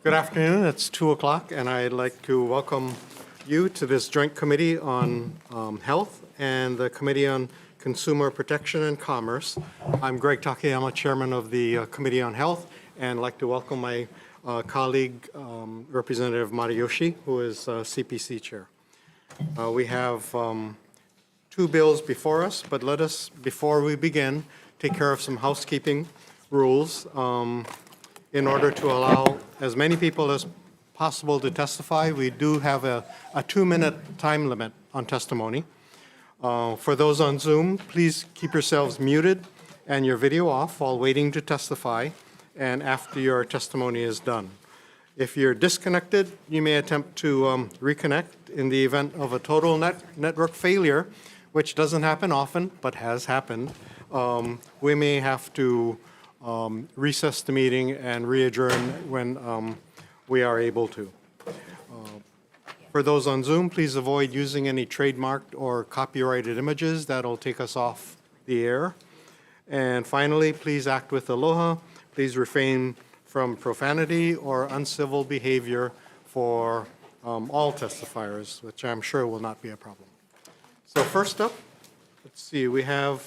Good afternoon. It's 2 o'clock, and I'd like to welcome you to this joint committee on health and the Committee on Consumer Protection and Commerce. I'm Greg Takayama, Chairman of the Committee on Health, and I'd like to welcome my colleague, Representative Matayoshi, who is CPC Chair. We have 2 bills before us, but let us, before we begin, take care of some housekeeping rules in order to allow as many people as possible to testify. We do have a 2-minute time limit on testimony. For those on Zoom, please keep yourselves muted and your video off while waiting to testify and after your testimony is done. If you're disconnected, you may attempt to reconnect. In the event of a total network failure, which doesn't happen often but has happened, we may have to recess the meeting and re-adjourn when we are able to. For those on Zoom, please avoid using any trademarked or copyrighted images. That'll take us off the air. And finally, please act with aloha. Please refrain from profanity or uncivil behavior for all testifiers, which I'm sure will not be a problem. So first up, let's see, we have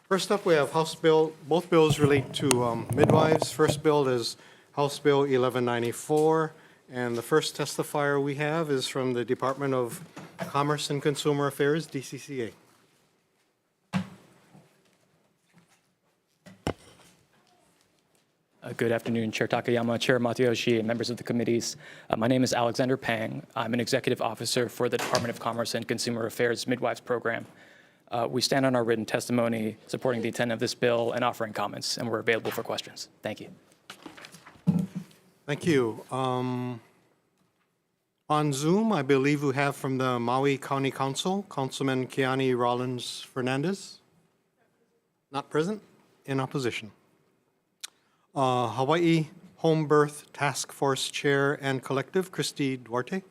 first up, we have House Bill. Both bills relate to midwives. First bill is House Bill 1194, and the first testifier we have is from the Department of Commerce and Consumer Affairs, DCCA. Good afternoon, Chair Takayama, Chair Matayoshi, and members of the committees. My name is Alexander Pang. I'm an executive officer for the Department of Commerce and Consumer Affairs Midwives Program. We stand on our written testimony supporting the intent of this bill and offering comments, and we're available for questions. Thank you. Thank you. On Zoom, I believe we have from the Maui County Council, Councilman Keani Rollins Fernandez. Not present? In opposition. Hawaii Home Birth Task Force Chair and Collective, Christy Duarte.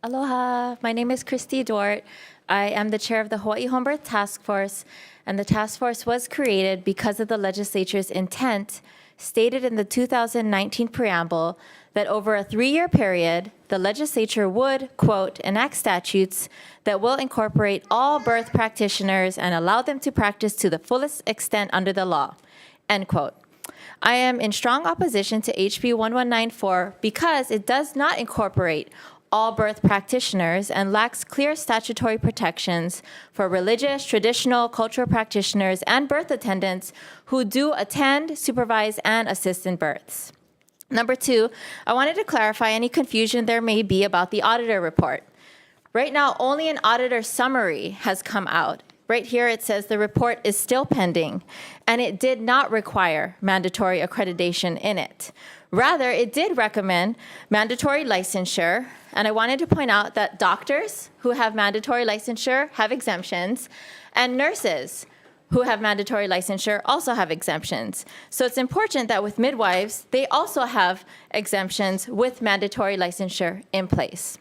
Aloha, my name is Christy Duarte. I am the chair of the Hawaii Home Birth Task Force, and the task force was created because of the legislature's intent stated in the 2019 preamble that over a 3-year period, the legislature would, quote, enact statutes that will incorporate all birth practitioners and allow them to practice to the fullest extent under the law, end quote. I am in strong opposition to HB 1194 because it does not incorporate all birth practitioners and lacks clear statutory protections for religious, traditional, cultural practitioners and birth attendants who do attend, supervise, and assist in births. Number 2, I wanted to clarify any confusion there may be about the auditor report. Right now, only an auditor summary has come out. Right here, it says the report is still pending, and it did not require mandatory accreditation in it. Rather, it did recommend mandatory licensure, and I wanted to point out that doctors who have mandatory licensure have exemptions, and nurses who have mandatory licensure also have exemptions. So it's important that with midwives, they also have exemptions with mandatory licensure in place.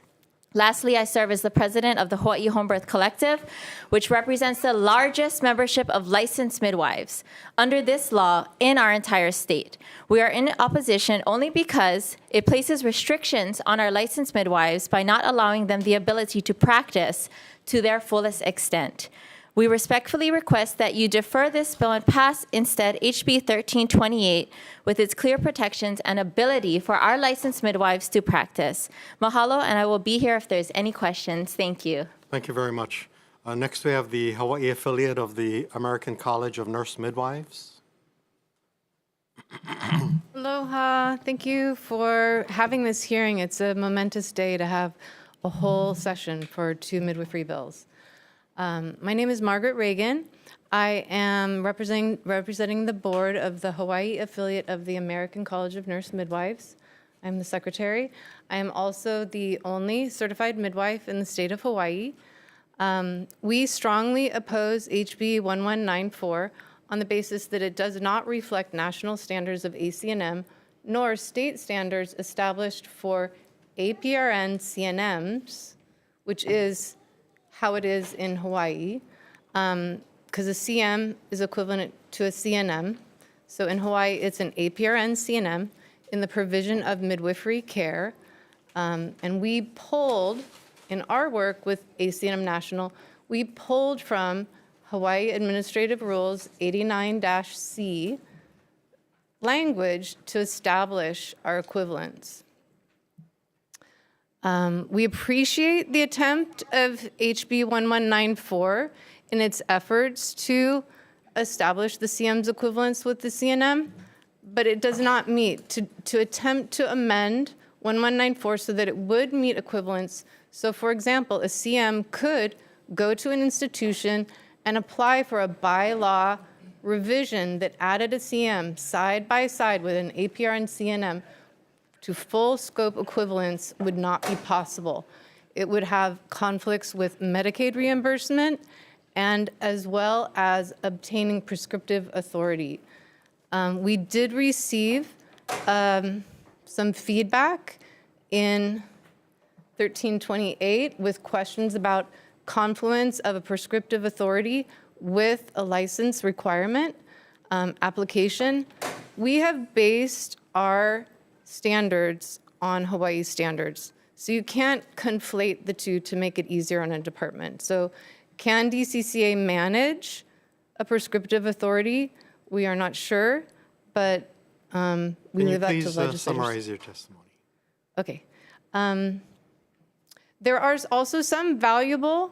Lastly, I serve as the president of the Hawaii Home Birth Collective, which represents the largest membership of licensed midwives under this law in our entire state. We are in opposition only because it places restrictions on our licensed midwives by not allowing them the ability to practice to their fullest extent. We respectfully request that you defer this bill and pass instead HB 1328 with its clear protections and ability for our licensed midwives to practice. Mahalo, and I will be here if there's any questions. Thank you. Thank you very much. Next, we have the Hawaii affiliate of the American College of Nurse Midwives. Aloha. Thank you for having this hearing. It's a momentous day to have a whole session for 2 midwifery bills. My name is Margaret Reagan. I am representing the board of the Hawaii affiliate of the American College of Nurse Midwives. I'm the secretary. I am also the only certified midwife in the state of Hawaii. We strongly oppose HB 1194 on the basis that it does not reflect national standards of ACNM, nor state standards established for APRN CNMs, which is how it is in Hawaii, because a CM is equivalent to a CNM. So in Hawaii, it's an APRN CNM in the provision of midwifery care. And we pulled, in our work with ACNM National, we pulled from Hawaii Administrative Rules 89-C language to establish our equivalents. We appreciate the attempt of HB 1194 in its efforts to establish the CM's equivalence with the CNM, but it does not meet. To attempt to amend 1194 so that it would meet equivalence. So for example, a CM could go to an institution and apply for a bylaw revision that added a CM side by side with an APR and CNM to full scope equivalence would not be possible. It would have conflicts with Medicaid reimbursement and as well as obtaining prescriptive authority. We did receive some feedback in 1328 with questions about confluence of a prescriptive authority with a license requirement application. We have based our standards on Hawaii standards. So you can't conflate the two to make it easier on a department. So can DCCA manage a prescriptive authority? We are not sure, but we leave that to legislators. Can you please summarize your testimony? Okay. There are also some valuable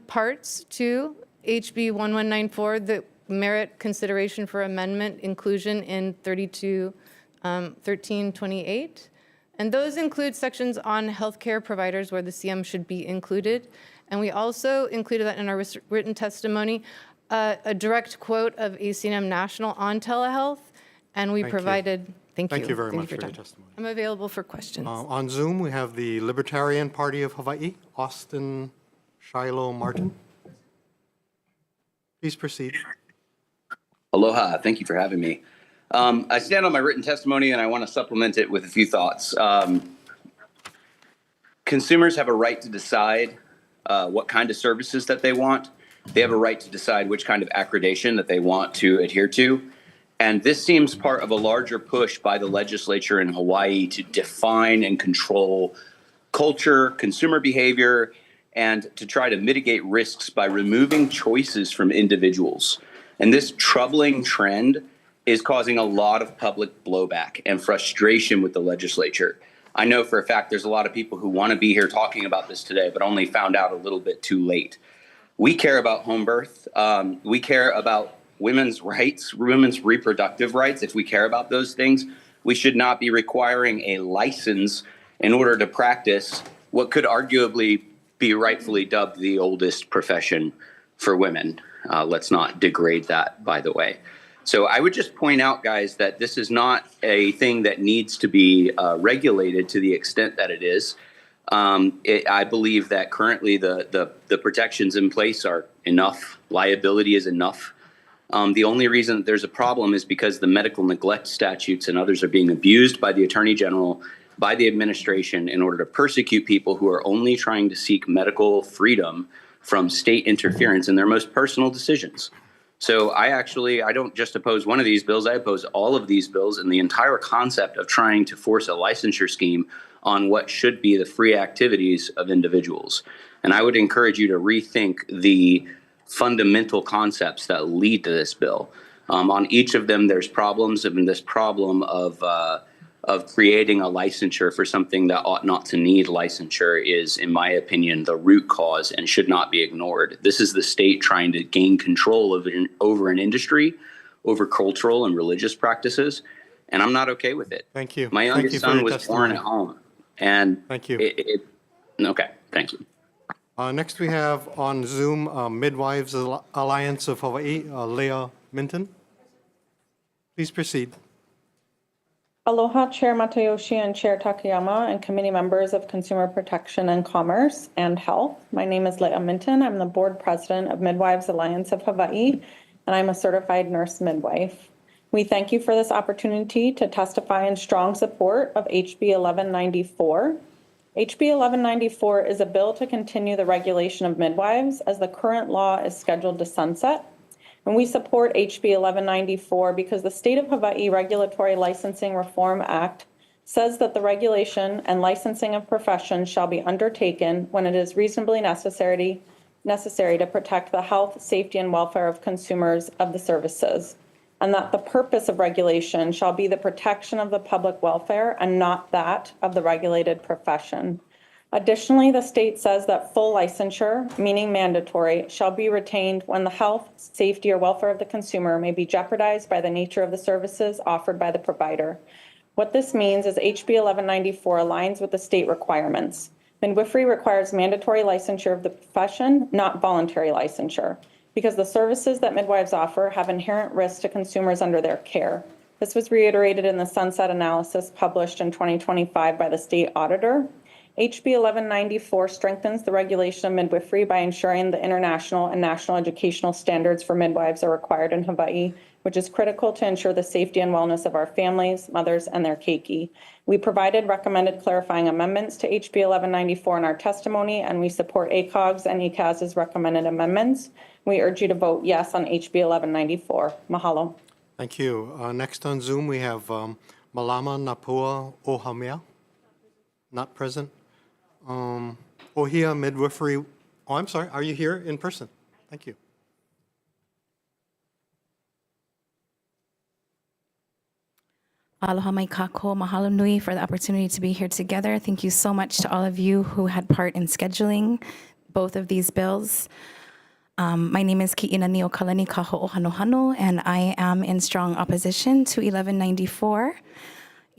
parts to HB 1194 that merit consideration for amendment inclusion in 1328. And those include sections on healthcare providers where the CM should be included. And we also included that in our written testimony, a direct quote of ACNM National on telehealth. And we provided, thank you. Thank you very much for your testimony. I'm available for questions. On Zoom, we have the Libertarian Party of Hawaii, Austin Shiloh Martin. Please proceed. Aloha, thank you for having me. I stand on my written testimony and I want to supplement it with a few thoughts. Consumers have a right to decide what kind of services that they want. They have a right to decide which kind of accreditation that they want to adhere to. And this seems part of a larger push by the legislature in Hawaii to define and control culture, consumer behavior, and to try to mitigate risks by removing choices from individuals. And this troubling trend is causing a lot of public blowback and frustration with the legislature. I know for a fact there's a lot of people who want to be here talking about this today, but only found out a little bit too late. We care about home birth. We care about women's rights, women's reproductive rights. If we care about those things, we should not be requiring a license in order to practice what could arguably be rightfully dubbed the oldest profession for women. Let's not degrade that, by the way. So I would just point out, guys, that this is not a thing that needs to be regulated to the extent that it is. I believe that currently the protections in place are enough. Liability is enough. The only reason that there's a problem is because the medical neglect statutes and others are being abused by the Attorney General, by the administration, in order to persecute people who are only trying to seek medical freedom from state interference in their most personal decisions. So I don't just oppose one of these bills, I oppose all of these bills and the entire concept of trying to force a licensure scheme on what should be the free activities of individuals. And I would encourage you to rethink the fundamental concepts that lead to this bill. On each of them, there's problems. I mean, this problem of creating a licensure for something that ought not to need licensure is, in my opinion, the root cause and should not be ignored. This is the state trying to gain control over an industry, over cultural and religious practices, and I'm not okay with it. Thank you. My youngest son was born at home, and thank you. Okay, thank you. Next, we have on Zoom Midwives Alliance of Hawaii, Leah Minton. Please proceed. Aloha, Chair Matayoshi and Chair Takayama and committee members of Consumer Protection and Commerce and Health. My name is Leah Minton. I'm the board president of Midwives Alliance of Hawaii, and I'm a certified nurse midwife. We thank you for this opportunity to testify in strong support of HB 1194. HB 1194 is a bill to continue the regulation of midwives as the current law is scheduled to sunset. And we support HB 1194 because the State of Hawaii Regulatory Licensing Reform Act says that the regulation and licensing of professions shall be undertaken when it is reasonably necessary to protect the health, safety, and welfare of consumers of the services, and that the purpose of regulation shall be the protection of the public welfare and not that of the regulated profession. Additionally, the state says that full licensure, meaning mandatory, shall be retained when the health, safety, or welfare of the consumer may be jeopardized by the nature of the services offered by the provider. What this means is HB 1194 aligns with the state requirements. Midwifery requires mandatory licensure of the profession, not voluntary licensure, because the services that midwives offer have inherent risks to consumers under their care. This was reiterated in the sunset analysis published in 2025 by the state auditor. HB 1194 strengthens the regulation of midwifery by ensuring the international and national educational standards for midwives are required in Hawaii, which is critical to ensure the safety and wellness of our families, mothers, and their keiki. We provided recommended clarifying amendments to HB 1194 in our testimony, and we support ACOG's and ECAS's recommended amendments. We urge you to vote yes on HB 1194. Mahalo. Thank you. Next on Zoom, we have Malama Napua Ohamea, not present. Ohia Midwifery, oh, I'm sorry, are you here in person? Thank you. Aloha mai kako, mahalo nui for the opportunity to be here together. Thank you so much to all of you who had part in scheduling both of these bills. My name is Ki'ina Niokalani Kaho'ohanohano, and I am in strong opposition to 1194,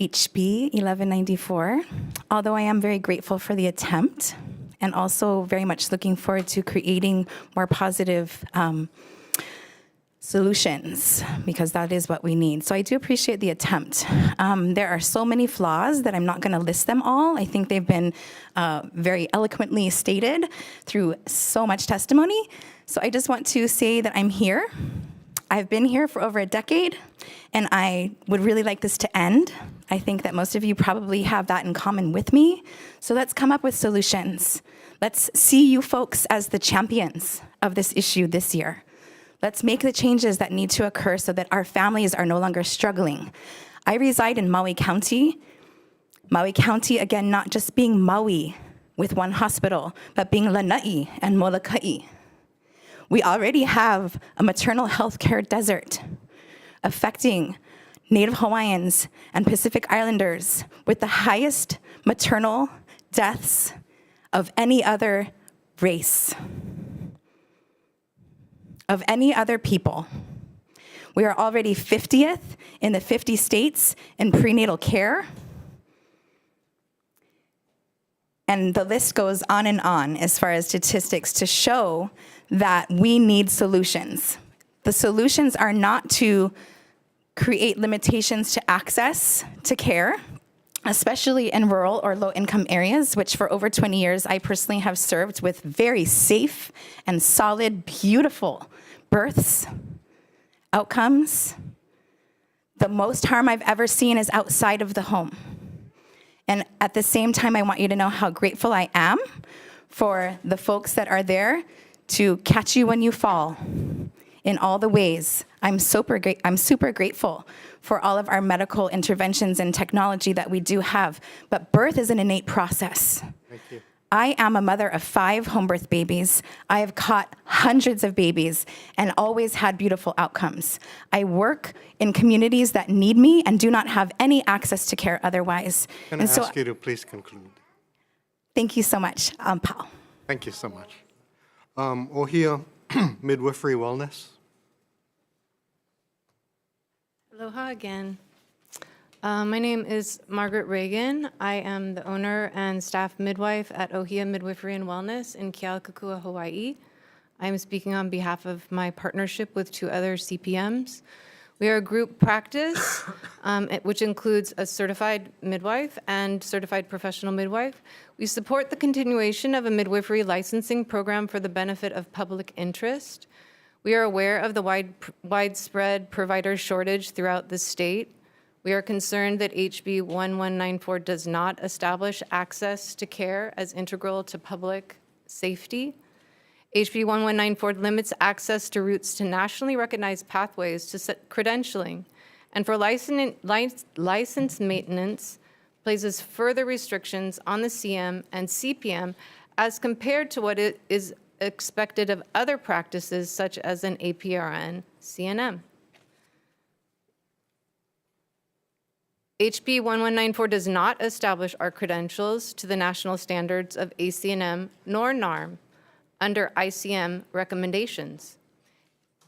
HB 1194, although I am very grateful for the attempt and also very much looking forward to creating more positive solutions, because that is what we need. So I do appreciate the attempt. There are so many flaws that I'm not going to list them all. I think they've been very eloquently stated through so much testimony. So I just want to say that I'm here. I've been here for over a decade, and I would really like this to end. I think that most of you probably have that in common with me. So let's come up with solutions. Let's see you folks as the champions of this issue this year. Let's make the changes that need to occur so that our families are no longer struggling. I reside in Maui County. Maui County, again, not just being Maui with one hospital, but being Lanai and Molokai. We already have a maternal health care desert affecting Native Hawaiians and Pacific Islanders with the highest maternal deaths of any other race, of any other people. We are already 50th in the 50 states in prenatal care. And the list goes on and on as far as statistics to show that we need solutions. The solutions are not to create limitations to access to care, especially in rural or low-income areas, which for over 20 years I personally have served with very safe and solid, beautiful births, outcomes. The most harm I've ever seen is outside of the home. And at the same time, I want you to know how grateful I am for the folks that are there to catch you when you fall in all the ways. I'm super grateful for all of our medical interventions and technology that we do have. But birth is an innate process. Thank you. I am a mother of 5 home birth babies. I have caught hundreds of babies and always had beautiful outcomes. I work in communities that need me and do not have any access to care otherwise. Can I ask you to please conclude? Thank you so much, Pao. Thank you so much. Ohia Midwifery Wellness. Aloha again. My name is Margaret Reagan. I am the owner and staff midwife at Ohia Midwifery and Wellness in Kealakekua, Hawaii. I am speaking on behalf of my partnership with 2 other CPMs. We are a group practice, which includes a certified midwife and certified professional midwife. We support the continuation of a midwifery licensing program for the benefit of public interest. We are aware of the widespread provider shortage throughout the state. We are concerned that HB 1194 does not establish access to care as integral to public safety. HB 1194 limits access to routes to nationally recognized pathways to credentialing, and for license maintenance, places further restrictions on the CM and CPM as compared to what is expected of other practices such as an APRN CNM. HB 1194 does not establish our credentials to the national standards of ACNM nor NARM under ICM recommendations.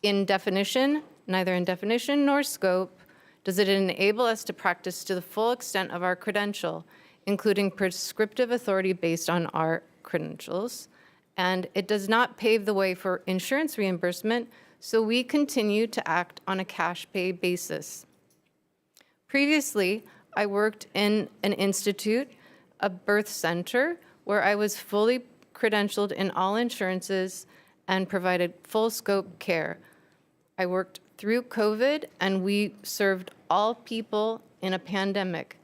Neither in definition nor scope does it enable us to practice to the full extent of our credential, including prescriptive authority based on our credentials, and it does not pave the way for insurance reimbursement, so we continue to act on a cash pay basis. Previously, I worked in an institute, a birth center, where I was fully credentialed in all insurances and provided full scope care. I worked through COVID, and we served all people in a pandemic.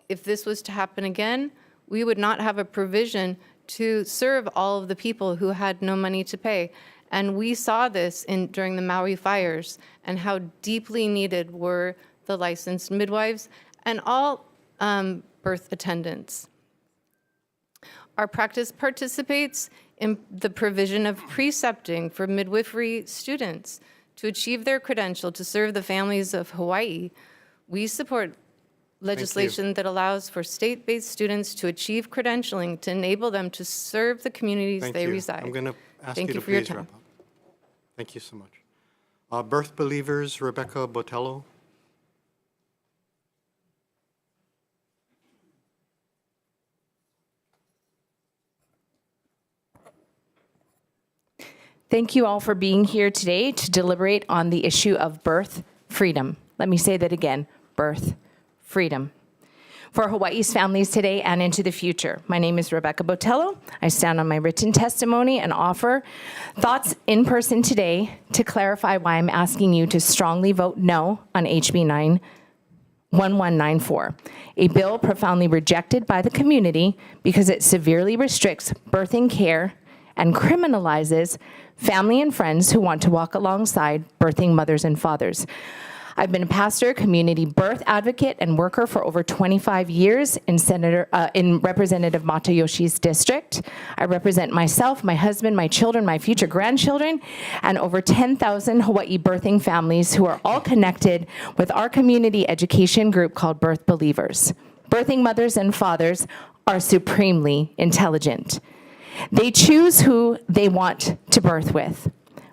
If this was to happen again, we would not have a provision to serve all of the people who had no money to pay. And we saw this during the Maui fires and how deeply needed were the licensed midwives and all birth attendants. Our practice participates in the provision of precepting for midwifery students to achieve their credential to serve the families of Hawaii. We support legislation that allows for state-based students to achieve credentialing to enable them to serve the communities Thank they you. reside. I'm going to ask Thank you you to for your please time. wrap up. Thank you so much. Birth Believers, Rebecca Botello. Thank you all for being here today to deliberate on the issue of birth freedom. Let me say that again, birth freedom. For Hawaii's families today and into the future. My name is Rebecca Botello. I stand on my written testimony and offer thoughts in person today to clarify why I'm asking you to strongly vote no on HB 1194, a bill profoundly rejected by the community because it severely restricts birthing care and criminalizes family and friends who want to walk alongside birthing mothers and fathers. I've been a pastor, community birth advocate, and worker for over 25 years in Representative Matayoshi's district. I represent myself, my husband, my children, my future grandchildren, and over 10,000 Hawaii birthing families who are all connected with our community education group called Birth Believers. Birthing mothers and fathers are supremely intelligent. They choose who they want to birth with,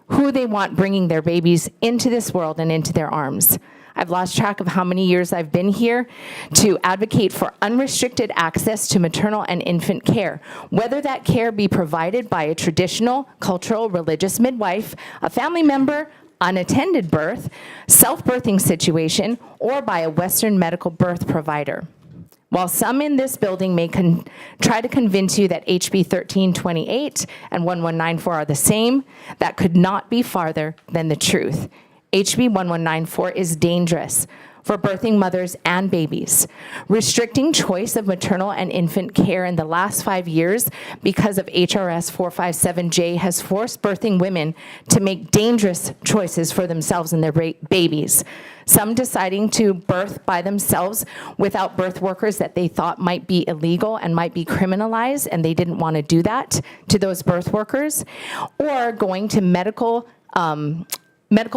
who they want bringing their babies into this world and into their arms. I've lost track of how many years I've been here to advocate for unrestricted access to maternal and infant care, whether that care be provided by a traditional, cultural, religious midwife, a family member, unattended birth, self-birthing situation, or by a Western medical birth provider. While some in this building may try to convince you that HB 1328 and 1194 are the same, that could not be farther than the truth. HB 1194 is dangerous for birthing mothers and babies, restricting choice of maternal and infant care in the last 5 years because of HRS 457J has forced birthing women to make dangerous choices for themselves and their babies. Some deciding to birth by themselves without birth workers that they thought might be illegal and might be criminalized, and they didn't want to do that to those birth workers, or going to medical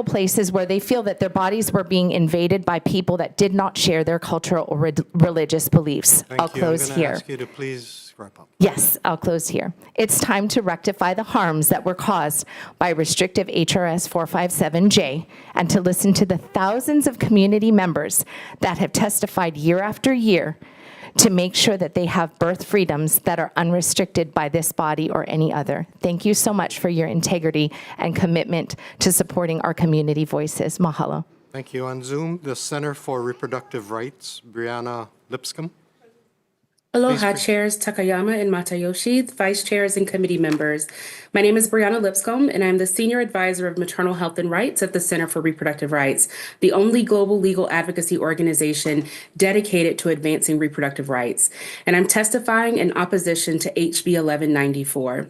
places where they feel that their bodies were being invaded by people that did not share their cultural or religious beliefs. I'll close I'm going here. to ask you to please wrap up. Yes, I'll close here. It's time to rectify the harms that were caused by restrictive HRS 457J and to listen to the thousands of community members that have testified year after year to make sure that they have birth freedoms that are unrestricted by this body or any other. Thank you so much for your integrity and commitment to supporting our community voices. Mahalo. Thank you. On Zoom, the Center for Reproductive Rights, Brianna Lipscomb. Aloha, Chairs Takayama and Matayoshi, Vice Chairs and Committee Members. My name is Brianna Lipscomb, and I'm the Senior Advisor of Maternal Health and Rights at the Center for Reproductive Rights, the only global legal advocacy organization dedicated to advancing reproductive rights. And I'm testifying in opposition to HB 1194.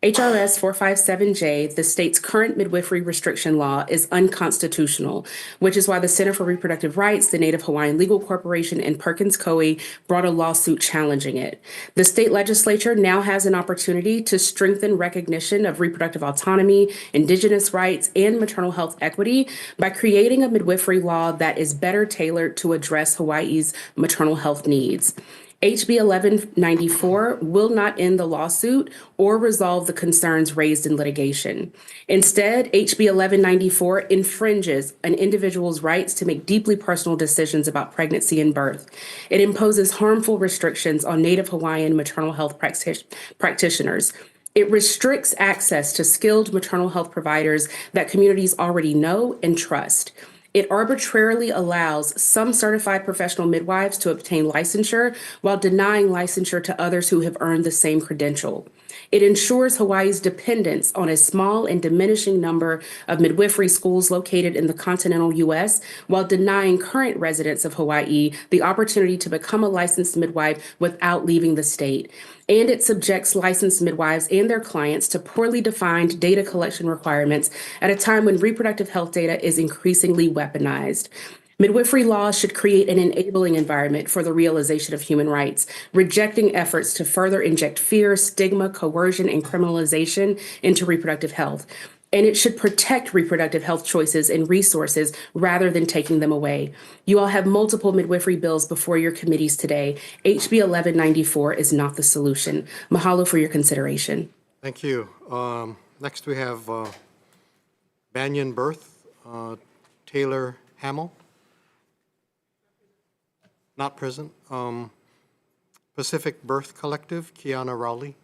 HRS 457J, the state's current midwifery restriction law, is unconstitutional, which is why the Center for Reproductive Rights, the Native Hawaiian Legal Corporation, and Perkins Coie brought a lawsuit challenging it. The state legislature now has an opportunity to strengthen recognition of reproductive autonomy, indigenous rights, and maternal health equity by creating a midwifery law that is better tailored to address Hawaii's maternal health needs. HB 1194 will not end the lawsuit or resolve the concerns raised in litigation. Instead, HB 1194 infringes an individual's rights to make deeply personal decisions about pregnancy and birth. It imposes harmful restrictions on Native Hawaiian maternal health practitioners. It restricts access to skilled maternal health providers that communities already know and trust. It arbitrarily allows some certified professional midwives to obtain licensure while denying licensure to others who have earned the same credential. It ensures Hawaii's dependence on a small and diminishing number of midwifery schools located in the continental U.S. while denying current residents of Hawaii the opportunity to become a licensed midwife without leaving the state. And it subjects licensed midwives and their clients to poorly defined data collection requirements at a time when reproductive health data is increasingly weaponized. Midwifery laws should create an enabling environment for the realization of human rights, rejecting efforts to further inject fear, stigma, coercion, and criminalization into reproductive health. And it should protect reproductive health choices and resources rather than taking them away. You all have multiple midwifery bills before your committees today. HB 1194 is not the solution. Mahalo for your consideration. Thank you. Next, we have Banyan Birth, Taylor Hamill. Not present. Pacific Birth Collective, Kiana Rowley.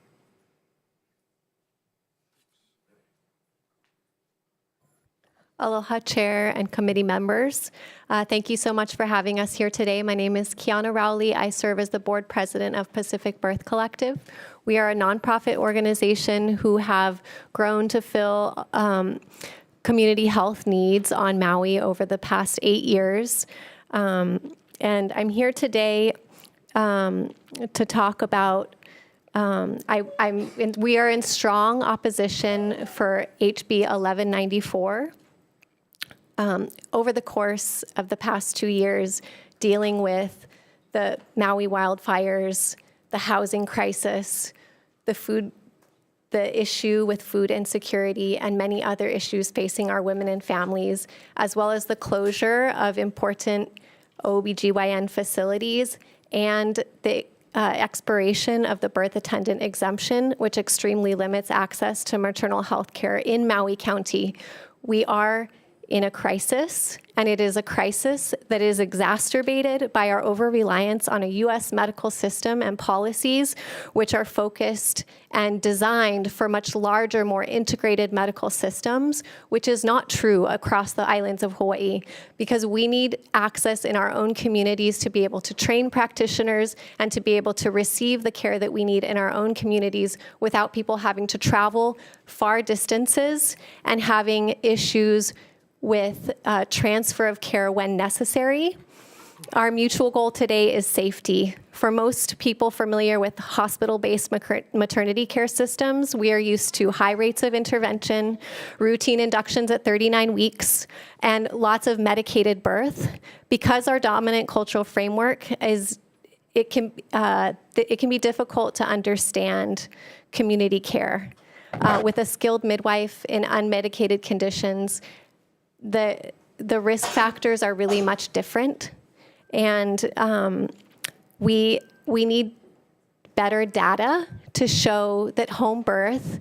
Aloha, Chair and committee members. Thank you so much for having us here today. My name is Kiana Rowley. I serve as the board president of Pacific Birth Collective. We are a nonprofit organization who have grown to fill community health needs on Maui over the past 8 years. And I'm here today to talk about we are in strong opposition for HB 1194. Over the course of the past 2 years, dealing with the Maui wildfires, the housing crisis, the issue with food insecurity, and many other issues facing our women and families, as well as the closure of important OBGYN facilities and the expiration of the birth attendant exemption, which extremely limits access to maternal health care in Maui County. We are in a crisis, and it is a crisis that is exacerbated by our over-reliance on a U.S. medical system and policies which are focused and designed for much larger, more integrated medical systems, which is not true across the islands of Hawaii, because we need access in our own communities to be able to train practitioners and to be able to receive the care that we need in our own communities without people having to travel far distances and having issues with transfer of care when necessary. Our mutual goal today is safety. For most people familiar with hospital-based maternity care systems, we are used to high rates of intervention, routine inductions at 39 weeks, and lots of medicated birth. Because our dominant cultural framework is, it can be difficult to understand community care. With a skilled midwife in unmedicated conditions, the risk factors are really much different, and we need better data to show that home birth,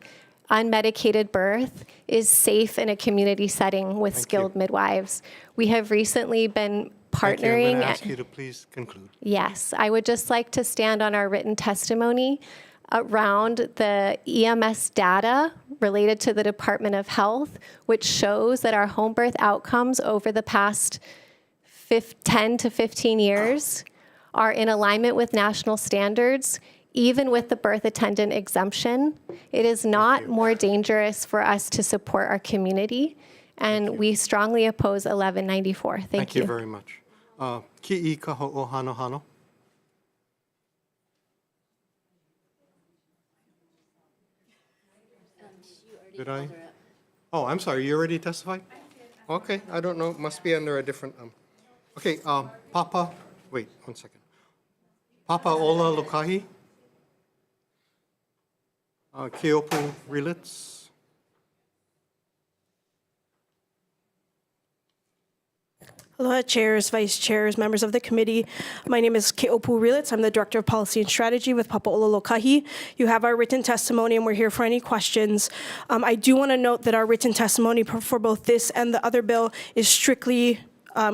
unmedicated birth, is safe in a community setting with skilled midwives. We have recently been partnering. Thank you. I'm going to ask you to please conclude. Yes, I would just like to stand on our written testimony around the EMS data related to the Department of Health, which shows that our home birth outcomes over the past 10 to 15 years are in alignment with national standards, even with the birth attendant exemption. It is not more dangerous for us to support our community, and we strongly oppose 1194. Thank you. Thank you very much. Ki'i ka ho'o hano hano. Did I? Oh, I'm sorry, you already testified? Okay, I don't know, must be under a different, okay, Papa, wait, 1 second. Papa Ola Lukahi. Keopu Relitz. Aloha, chairs, vice chairs, members of the committee. My name is Keopu Relitz. I'm the Director of Policy and Strategy with Papa'ola Lokahi. You have our written testimony, and we're here for any questions. I do want to note that our written testimony for both this and the other bill is strictly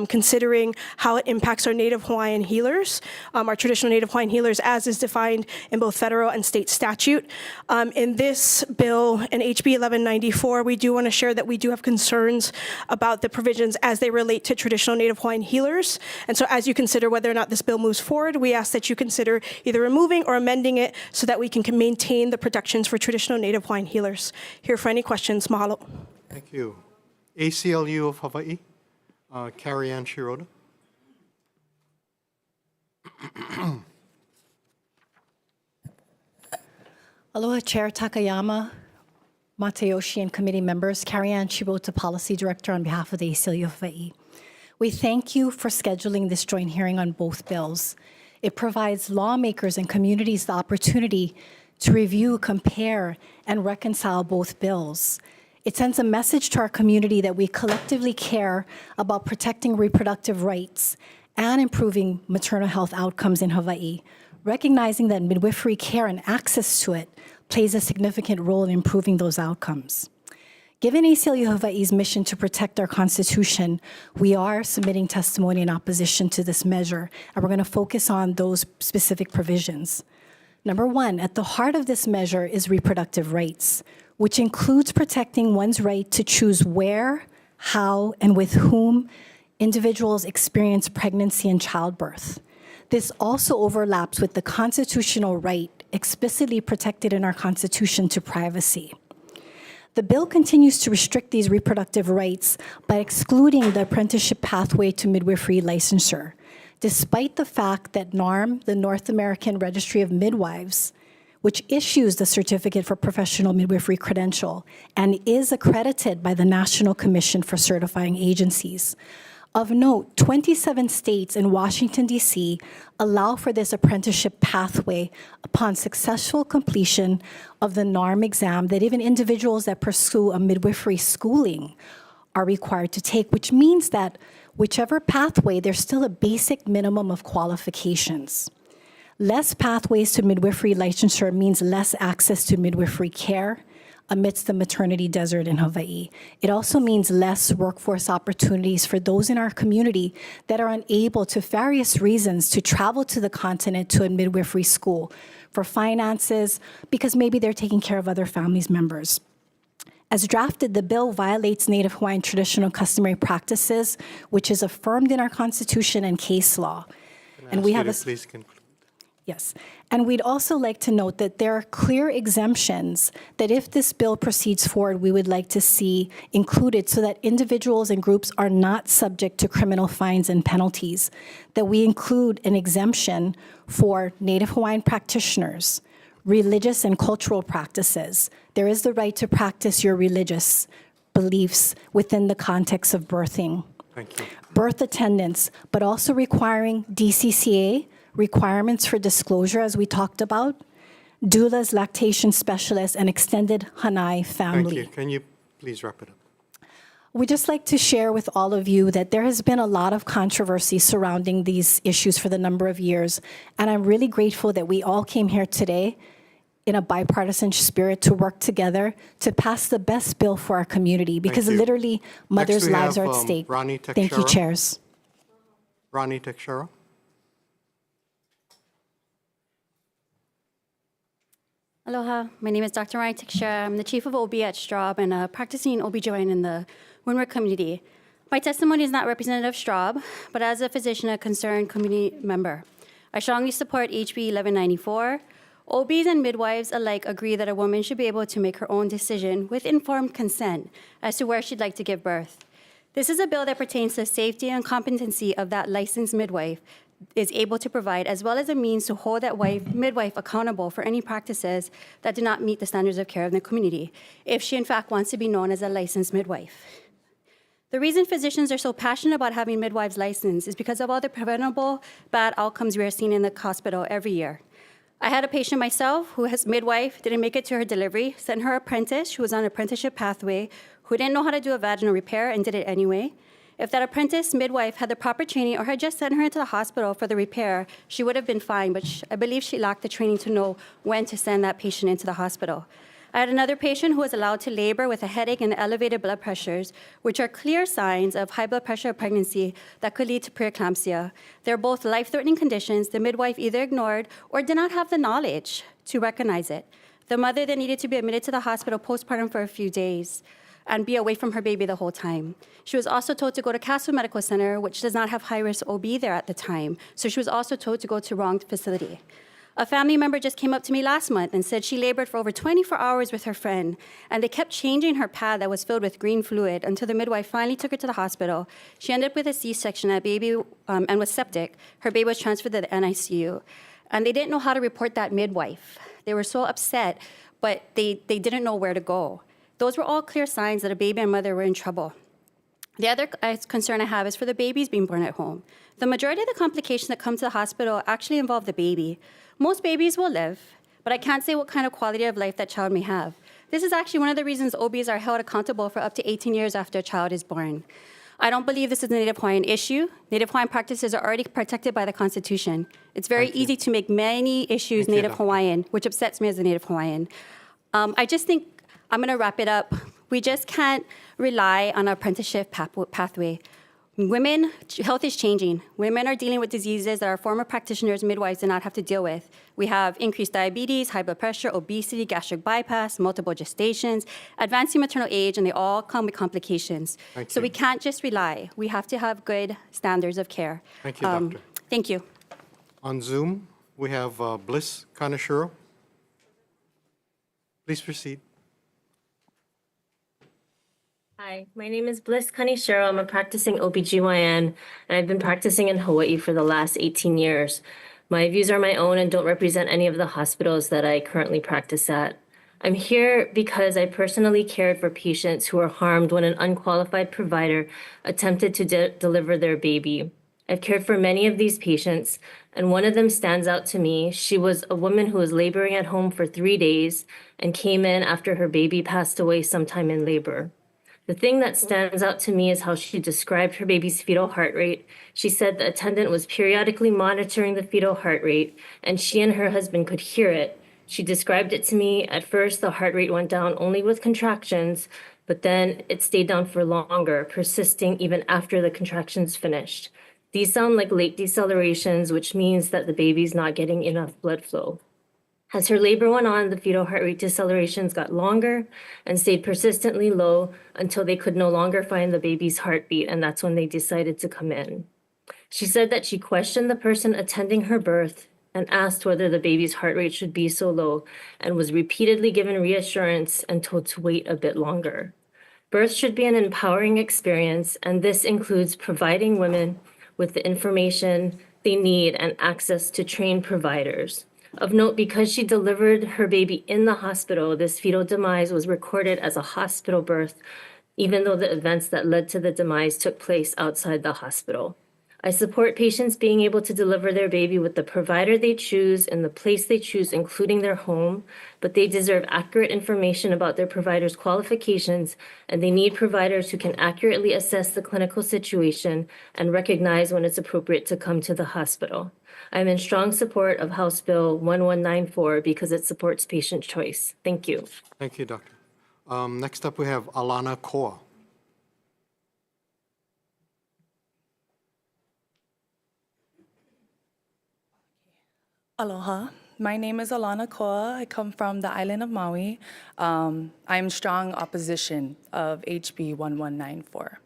considering how it impacts our Native Hawaiian healers, our traditional Native Hawaiian healers, as is defined in both federal and state statute. In this bill, in HB 1194, we do want to share that we do have concerns about the provisions as they relate to traditional Native Hawaiian healers. And so as you consider whether or not this bill moves forward, we ask that you consider either removing or amending it so that we can maintain the protections for traditional Native Hawaiian healers. Here for any questions. Mahalo. Thank you. ACLU of Hawaii. Carrie Ann Shiroda. Aloha, Chair Takayama, Matayoshi, and committee members. Carrie Ann Shiroda, Policy Director on behalf of the ACLU of Hawaii. We thank you for scheduling this joint hearing on both bills. It provides lawmakers and communities the opportunity to review, compare, and reconcile both bills. It sends a message to our community that we collectively care about protecting reproductive rights and improving maternal health outcomes in Hawaii, recognizing that midwifery care and access to it plays a significant role in improving those outcomes. Given ACLU Hawaii's mission to protect our Constitution, we are submitting testimony in opposition to this measure, and we're going to focus on those specific provisions. Number one, at the heart of this measure is reproductive rights, which includes protecting one's right to choose where, how, and with whom individuals experience pregnancy and childbirth. This also overlaps with the constitutional right explicitly protected in our Constitution to privacy. The bill continues to restrict these reproductive rights by excluding the apprenticeship pathway to midwifery licensure, despite the fact that NARM, the North American Registry of Midwives, which issues the Certificate for Professional Midwifery Credential and is accredited by the National Commission for Certifying Agencies. Of note, 27 states and Washington, D.C. allow for this apprenticeship pathway upon successful completion of the NARM exam that even individuals that pursue a midwifery schooling are required to take, which means that whichever pathway, there's still a basic minimum of qualifications. Less pathways to midwifery licensure means less access to midwifery care amidst the maternity desert in Hawaii. It also means less workforce opportunities for those in our community that are unable, to various reasons, to travel to the continent to a midwifery school for finances, because maybe they're taking care of other families members. As drafted, the bill violates Native Hawaiian traditional customary practices, which is affirmed in our Constitution and case law. And we have a please conclude. Yes, and we'd also like to note that there are clear exemptions that if this bill proceeds forward, we would like to see included so that individuals and groups are not subject to criminal fines and penalties, that we include an exemption for Native Hawaiian practitioners, religious and cultural practices. There is the right to practice your religious beliefs within the context of birthing. Thank you. Birth attendants, but also requiring DCCA, requirements for disclosure, as we talked about, doulas, lactation specialists, and extended Hanai family. Thank you. Can you please wrap it up? We'd just like to share with all of you that there has been a lot of controversy surrounding these issues for the number of years, and I'm really grateful that we all came here today in a bipartisan spirit to work together to pass the best bill for our community, because you. literally mothers' Next we lives have, are at stake. Ronnie Thank you, Teixeira. chairs. Ronnie Teixeira. Aloha, my name is Dr. Ryan Teixeira. I'm the chief of OB at Straub and a practicing OB/GYN in the Windward community. My testimony is not representative of Straub, but as a physician, a concerned community member. I strongly support HB 1194. OBs and midwives alike agree that a woman should be able to make her own decision with informed consent as to where she'd like to give birth. This is a bill that pertains to the safety and competency of that licensed midwife is able to provide, as well as a means to hold that midwife accountable for any practices that do not meet the standards of care in the community, if she in fact wants to be known as a licensed midwife. The reason physicians are so passionate about having midwives licensed is because of all the preventable bad outcomes we are seeing in the hospital every year. I had a patient myself who has midwife, didn't make it to her delivery, sent her apprentice, who was on an apprenticeship pathway, who didn't know how to do a vaginal repair and did it anyway. If that apprentice midwife had the proper training or had just sent her into the hospital for the repair, she would have been fine, but I believe she lacked the training to know when to send that patient into the hospital. I had another patient who was allowed to labor with a headache and elevated blood pressures, which are clear signs of high blood pressure of pregnancy that could lead to preeclampsia. They're both life-threatening conditions the midwife either ignored or did not have the knowledge to recognize it. The mother then needed to be admitted to the hospital postpartum for a few days and be away from her baby the whole time. She was also told to go to Castle Medical Center, which does not have high-risk OB there at the time, so she was also told to go to wrong facility. A family member just came up to me last month and said she labored for over 24 hours with her friend, and they kept changing her pad that was filled with green fluid until the midwife finally took her to the hospital. She ended up with a C-section and was septic. Her baby was transferred to the NICU, and they didn't know how to report that midwife. They were so upset, but they didn't know where to go. Those were all clear signs that a baby and mother were in trouble. The other concern I have is for the babies being born at home. The majority of the complications that come to the hospital actually involve the baby. Most babies will live, but I can't say what kind of quality of life that child may have. This is actually one of the reasons OBs are held accountable for up to 18 years after a child is born. I don't believe this is a Native Hawaiian issue. Native Hawaiian practices are already protected by the Constitution. It's very easy to make many issues Native Hawaiian, which upsets me as a Native Hawaiian. I just think, I'm gonna wrap it up. We just can't rely on our apprenticeship pathway. Women, health is changing. Women are dealing with diseases that our former practitioners, midwives, did not have to deal with. We have increased diabetes, high blood pressure, obesity, gastric bypass, multiple gestations, advancing maternal age, and they all come with complications. So we can't just rely. We have to have good standards of care. Thank you, Doctor. Thank you. On Zoom, we have Bliss Kaneshiro. Please proceed. Hi, my name is Bliss Kaneshiro. I'm a practicing OBGYN, and I've been practicing in Hawaii for the last 18 years. My views are my own and don't represent any of the hospitals that I currently practice at. I'm here because I personally cared for patients who were harmed when an unqualified provider attempted to deliver their baby. I've cared for many of these patients, and one of them stands out to me. She was a woman who was laboring at home for 3 days and came in after her baby passed away sometime in labor. The thing that stands out to me is how she described her baby's fetal heart rate. She said the attendant was periodically monitoring the fetal heart rate, and she and her husband could hear it. She described it to me. At first, the heart rate went down only with contractions, but then it stayed down for longer, persisting even after the contractions finished. These sound like late decelerations, which means that the baby's not getting enough blood flow. As her labor went on, the fetal heart rate decelerations got longer and stayed persistently low until they could no longer find the baby's heartbeat, and that's when they decided to come in. She said that she questioned the person attending her birth and asked whether the baby's heart rate should be so low, and was repeatedly given reassurance and told to wait a bit longer. Birth should be an empowering experience, and this includes providing women with the information they need and access to trained providers. Of note, because she delivered her baby in the hospital, this fetal demise was recorded as a hospital birth, even though the events that led to the demise took place outside the hospital. I support patients being able to deliver their baby with the provider they choose in the place they choose, including their home, but they deserve accurate information about their provider's qualifications, and they need providers who can accurately assess the clinical situation and recognize when it's appropriate to come to the hospital. I'm in strong support of House Bill 1194 because it supports patient choice. Thank you. Thank you, Doctor. Next up, we have Alana Koa. Aloha. My name is Alana Koa. I come from the island of Maui. I'm strong opposition of HB 1194.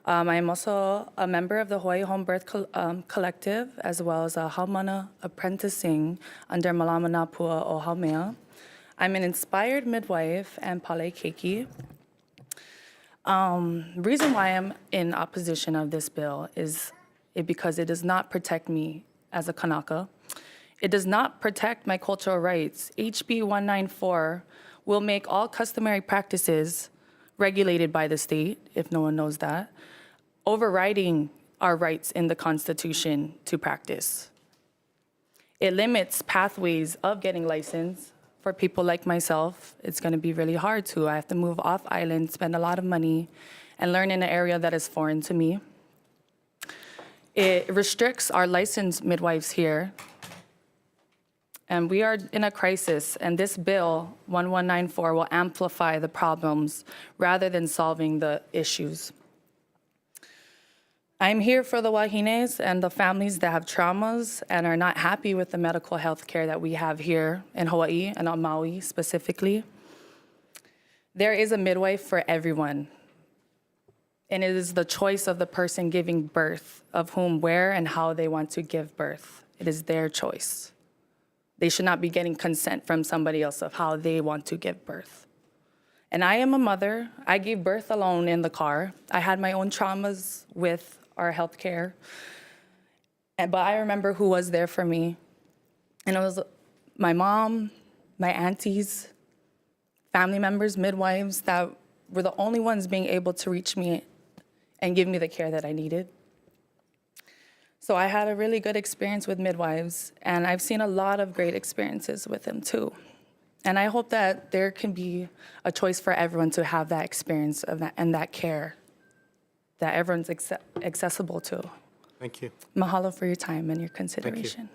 I am also a member of the Hawaii Home Birth Collective, as well as a Haumana apprenticing under Malamanapua o Haumea. I'm an inspired midwife and pale keiki. Reason why I'm in opposition of this bill is because it does not protect me as a Kanaka. It does not protect my cultural rights. HB 194 will make all customary practices regulated by the state, if no one knows that, overriding our rights in the Constitution to practice. It limits pathways of getting licensed. For people like myself, it's going to be really hard to. I have to move off island, spend a lot of money, and learn in an area that is foreign to me. It restricts our licensed midwives here. And we are in a crisis, and this bill, 1194, will amplify the problems rather than solving the issues. I'm here for the wahines and the families that have traumas and are not happy with the medical health care that we have here in Hawaii and on Maui specifically. There is a midwife for everyone. And it is the choice of the person giving birth of whom, where, and how they want to give birth. It is their choice. They should not be getting consent from somebody else of how they want to give birth. And I am a mother. I gave birth alone in the car. I had my own traumas with our healthcare. But I remember who was there for me. And it was my mom, my aunties, family members, midwives that were the only ones being able to reach me and give me the care that I needed. So I had a really good experience with midwives, and I've seen a lot of great experiences with them too. And I hope that there can be a choice for everyone to have that experience of that, and that care that everyone's accessible to. Thank you. Mahalo for your time and your consideration.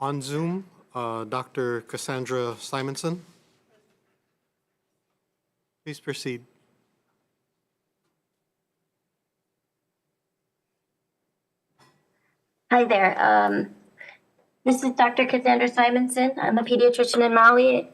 On Zoom, Dr. Cassandra Simonson. Please proceed. Hi there. This is Dr. Cassandra Simonson. I'm a pediatrician in Maui,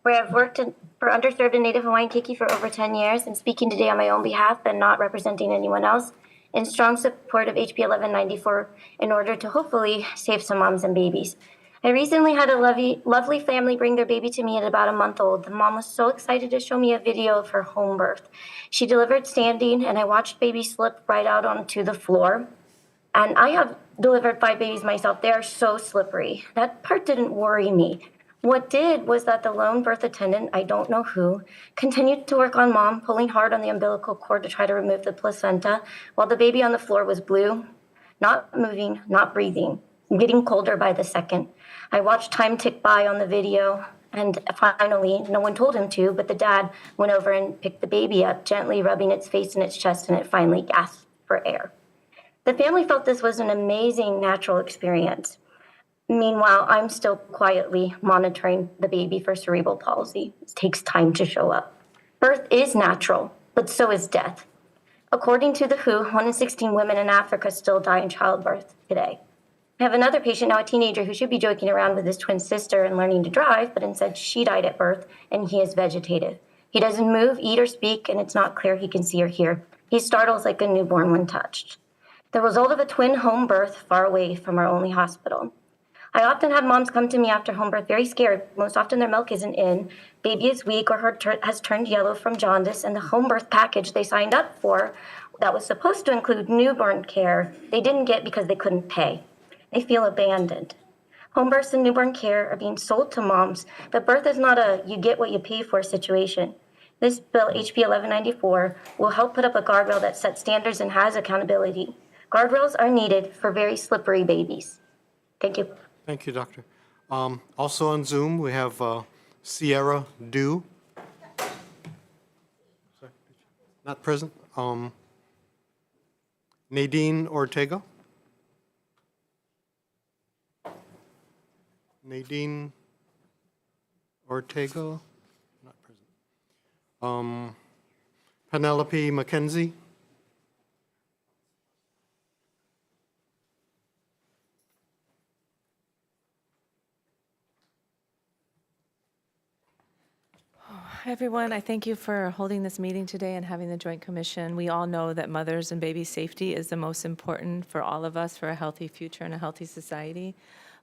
where I've worked for underserved and Native Hawaiian keiki for over 10 years. I'm speaking today on my own behalf and not representing anyone else, in strong support of HB 1194 in order to hopefully save some moms and babies. I recently had a lovely family bring their baby to me at about a month old. The mom was so excited to show me a video of her home birth. She delivered standing, and I watched baby slip right out onto the floor. And I have delivered 5 babies myself. They are so slippery. That part didn't worry me. What did was that the lone birth attendant, I don't know who, continued to work on mom, pulling hard on the umbilical cord to try to remove the placenta, while the baby on the floor was blue, not moving, not breathing, getting colder by the second. I watched time tick by on the video, and finally, no one told him to, but the dad went over and picked the baby up, gently rubbing its face in its chest, and it finally gasped for air. The family felt this was an amazing natural experience. Meanwhile, I'm still quietly monitoring the baby for cerebral palsy. It takes time to show up. Birth is natural, but so is death. According to the WHO, 1 in 16 women in Africa still die in childbirth today. I have another patient, now a teenager, who should be joking around with his twin sister and learning to drive, but instead she died at birth, and he is vegetative. He doesn't move, eat, or speak, and it's not clear he can see or hear. He startles like a newborn when touched. The result of a twin home birth far away from our only hospital. I often have moms come to me after home birth very scared. Most often their milk isn't in, baby is weak or has turned yellow from jaundice, and the home birth package they signed up for that was supposed to include newborn care, they didn't get because they couldn't pay. They feel abandoned. Home births and newborn care are being sold to moms, but birth is not a you get what you pay for situation. This bill, HB 1194, will help put up a guardrail that sets standards and has accountability. Guardrails are needed for very slippery babies. Thank you. Thank you, Doctor. Also on Zoom, we have Sierra Dew. Sorry, not present. Nadine Ortega. Nadine Ortega, not present. Penelope McKenzie. Hi, everyone. I thank you for holding this meeting today and having the Joint Commission. We all know that mothers and baby safety is the most important for all of us for a healthy future and a healthy society.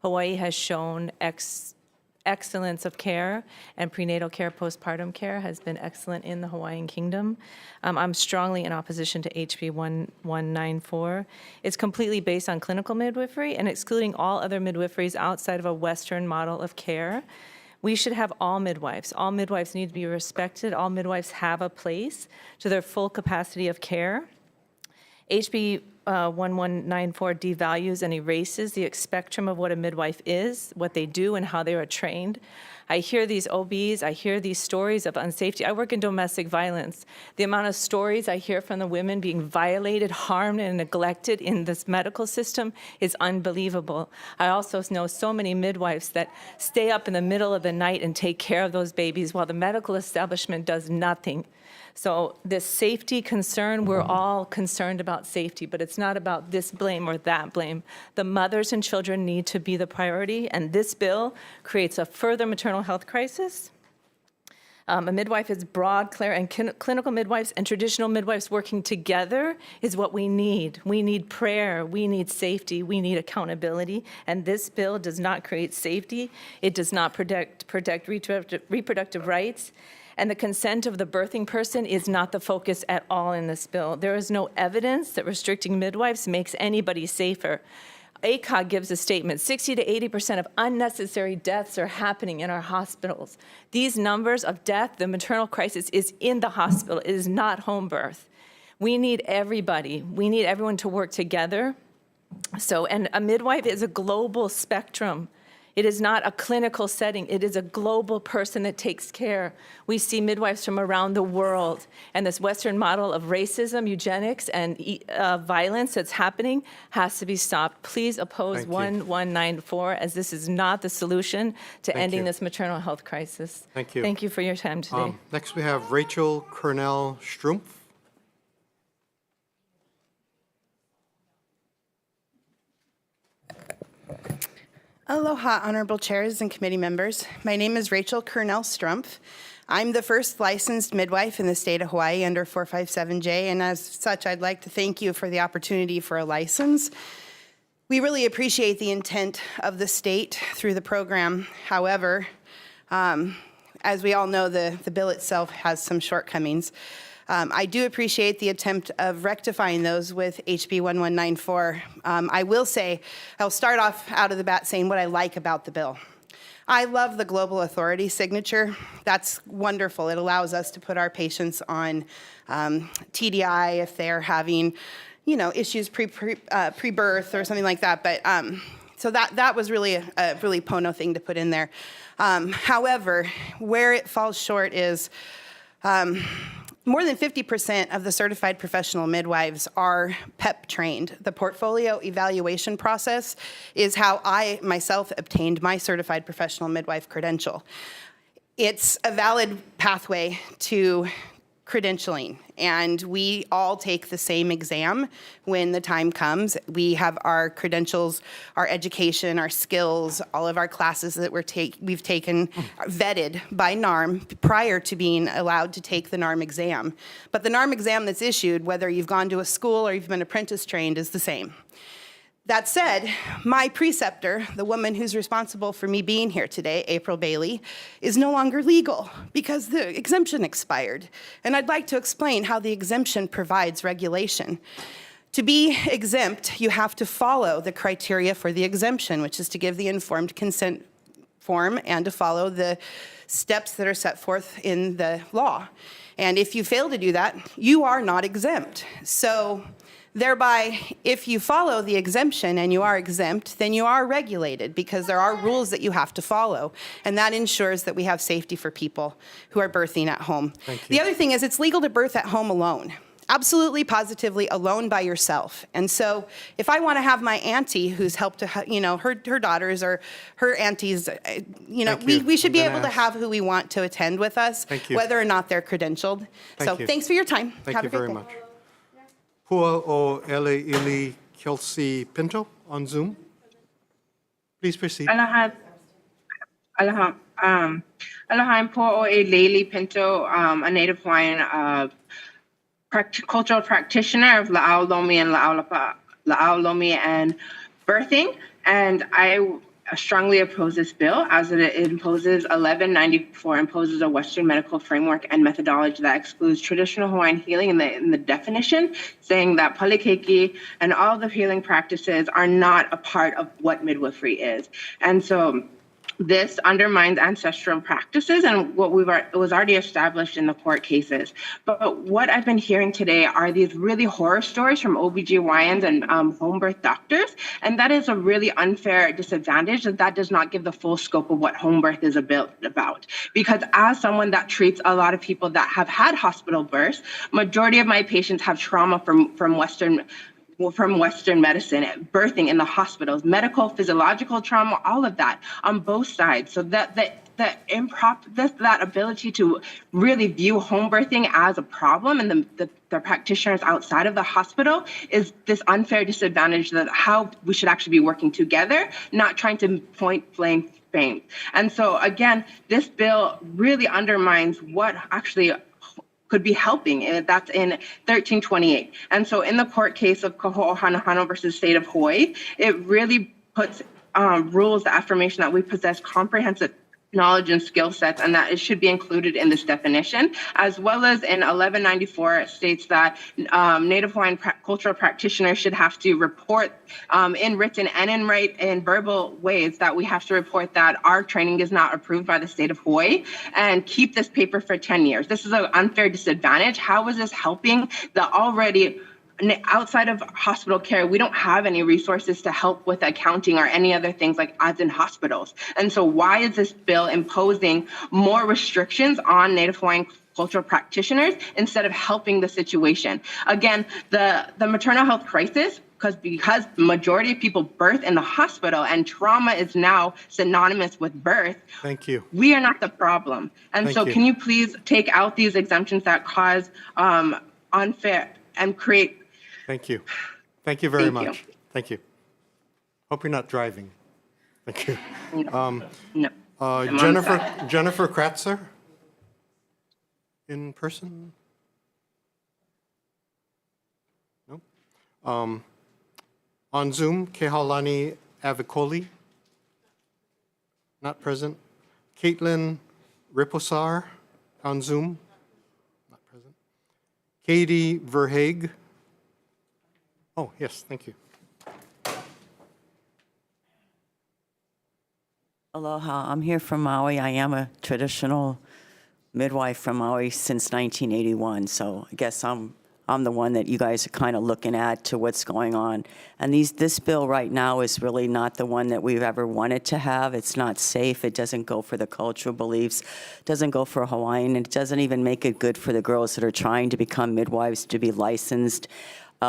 Hawaii has shown excellence of care, and prenatal care, postpartum care has been excellent in the Hawaiian Kingdom. I'm strongly in opposition to HB 1194. It's completely based on clinical midwifery and excluding all other midwiferys outside of a Western model of care. We should have all midwives. All midwives need to be respected. All midwives have a place to their full capacity of care. HB 1194 devalues and erases the spectrum of what a midwife is, what they do, and how they are trained. I hear these OBs, I hear these stories of unsafety. I work in domestic violence. The amount of stories I hear from the women being violated, harmed, and neglected in this medical system is unbelievable. I also know so many midwives that stay up in the middle of the night and take care of those babies while the medical establishment does nothing. So this safety concern, we're all concerned about safety, but it's not about this blame or that blame. The mothers and children need to be the priority, and this bill creates a further maternal health crisis. A midwife is broad, clear, and clinical midwives and traditional midwives working together is what we need. We need prayer, we need safety, we need accountability, and this bill does not create safety. It does not protect reproductive rights. And the consent of the birthing person is not the focus at all in this bill. There is no evidence that restricting midwives makes anybody safer. ACOG gives a statement, 60 to 80% of unnecessary deaths are happening in our hospitals. These numbers of death, the maternal crisis is in the hospital, it is not home birth. We need everybody. We need everyone to work together. And a midwife is a global spectrum. It is not a clinical setting. It is a global person that takes care. We see midwives from around the world. And this Western model of racism, eugenics, and violence that's happening has to be stopped. Please oppose 1194, as this is not the solution to ending this maternal health crisis. Thank you. Thank you for your time today. Next, we have Rachel Cornell-Strumpf. Aloha, honorable chairs and committee members. My name is Rachel Cornell-Strumpf. I'm the first licensed midwife in the state of Hawaii under 457J, and as such, I'd like to thank you for the opportunity for a license. We really appreciate the intent of the state through the program. However, as we all know, the bill itself has some shortcomings. I do appreciate the attempt of rectifying those with HB 1194. I will say, I'll start off out of the bat saying what I like about the bill. I love the global authority signature. That's wonderful. It allows us to put our patients on TDI if they're having, issues pre-birth or something like that. But so that was really a really Pono thing to put in there. However, where it falls short is more than 50% of the certified professional midwives are PEP trained. The portfolio evaluation process is how I myself obtained my certified professional midwife credential. It's a valid pathway to credentialing, and we all take the same exam when the time comes. We have our credentials, our education, our skills, all of our classes that we've taken vetted by NARM prior to being allowed to take the NARM exam. But the NARM exam that's issued, whether you've gone to a school or you've been apprentice trained, is the same. That said, my preceptor, the woman who's responsible for me being here today, April Bailey, is no longer legal because the exemption expired. And I'd like to explain how the exemption provides regulation. To be exempt, you have to follow the criteria for the exemption, which is to give the informed consent form and to follow the steps that are set forth in the law. And if you fail to do that, you are not exempt. So thereby, if you follow the exemption and you are exempt, then you are regulated because there are rules that you have to follow. And that ensures that we have safety for people who are birthing at home. The other thing is it's legal to birth at home alone. Absolutely, positively alone by yourself. And so if I want to have my auntie who's helped to, her daughters or her aunties, we should be able to have who we want to attend with us, whether or not they're credentialed. Thanks for your time. Thank you very much. Pua o Ele Ili Kelsey Pinto on Zoom. Please proceed. Aloha. Aloha, I'm Po'oe Leili Pinto, a Native Hawaiian cultural practitioner of La'aolomi and La'aolomi and birthing, and I strongly oppose this bill as it imposes 1194 imposes a Western medical framework and methodology that excludes traditional Hawaiian healing in the definition, saying that palikeki and all the healing practices are not a part of what midwifery is. And so this undermines ancestral practices and what was already established in the court cases. But what I've been hearing today are these really horror stories from OBGYNs and home birth doctors. And that is a really unfair disadvantage that does not give the full scope of what home birth is about. Because as someone that treats a lot of people that have had hospital births, majority of my patients have trauma from Western medicine, birthing in the hospitals, medical, physiological trauma, all of that on both sides. So that ability to really view home birthing as a problem and the practitioners outside of the hospital is this unfair disadvantage that how we should actually be working together, not trying to point blame fame. And so again, this bill really undermines what actually could be helping. That's in 1328. And so in the court case of Kaho'ohanohano versus State of Hawaii, it really puts rules, the affirmation that we possess comprehensive knowledge and skill sets, and that it should be included in this definition, as well as in 1194, it states that Native Hawaiian cultural practitioners should have to report in written and in verbal ways that we have to report that our training is not approved by the state of Hawaii and keep this paper for 10 years. This is an unfair disadvantage. How is this helping the already outside of hospital care, we don't have any resources to help with accounting or any other things like as in hospitals. And so why is this bill imposing more restrictions on Native Hawaiian cultural practitioners instead of helping the situation? Again, the maternal health crisis, because the majority of people birth in the hospital and trauma is now synonymous with birth. Thank you. We are not the problem. And so can you please take out these exemptions that cause unfair and create. Thank you. Thank you very much. Thank you. Hope you're not driving. Thank you. No. Jennifer Kratzer in person? No. On Zoom, Kehaulani Avicoli, not present. Caitlin Riposar on Zoom, not present. Katie Verhaeg. Oh, yes, thank you. Aloha, I'm here from Maui. I am a traditional midwife from Maui since 1981, so I guess I'm the one that you guys are kind of looking at to what's going on. And this bill right now is really not the one that we've ever wanted to have. It's not safe. It doesn't go for the cultural beliefs, doesn't go for Hawaiian, and it doesn't even make it good for the girls that are trying to become midwives to be licensed.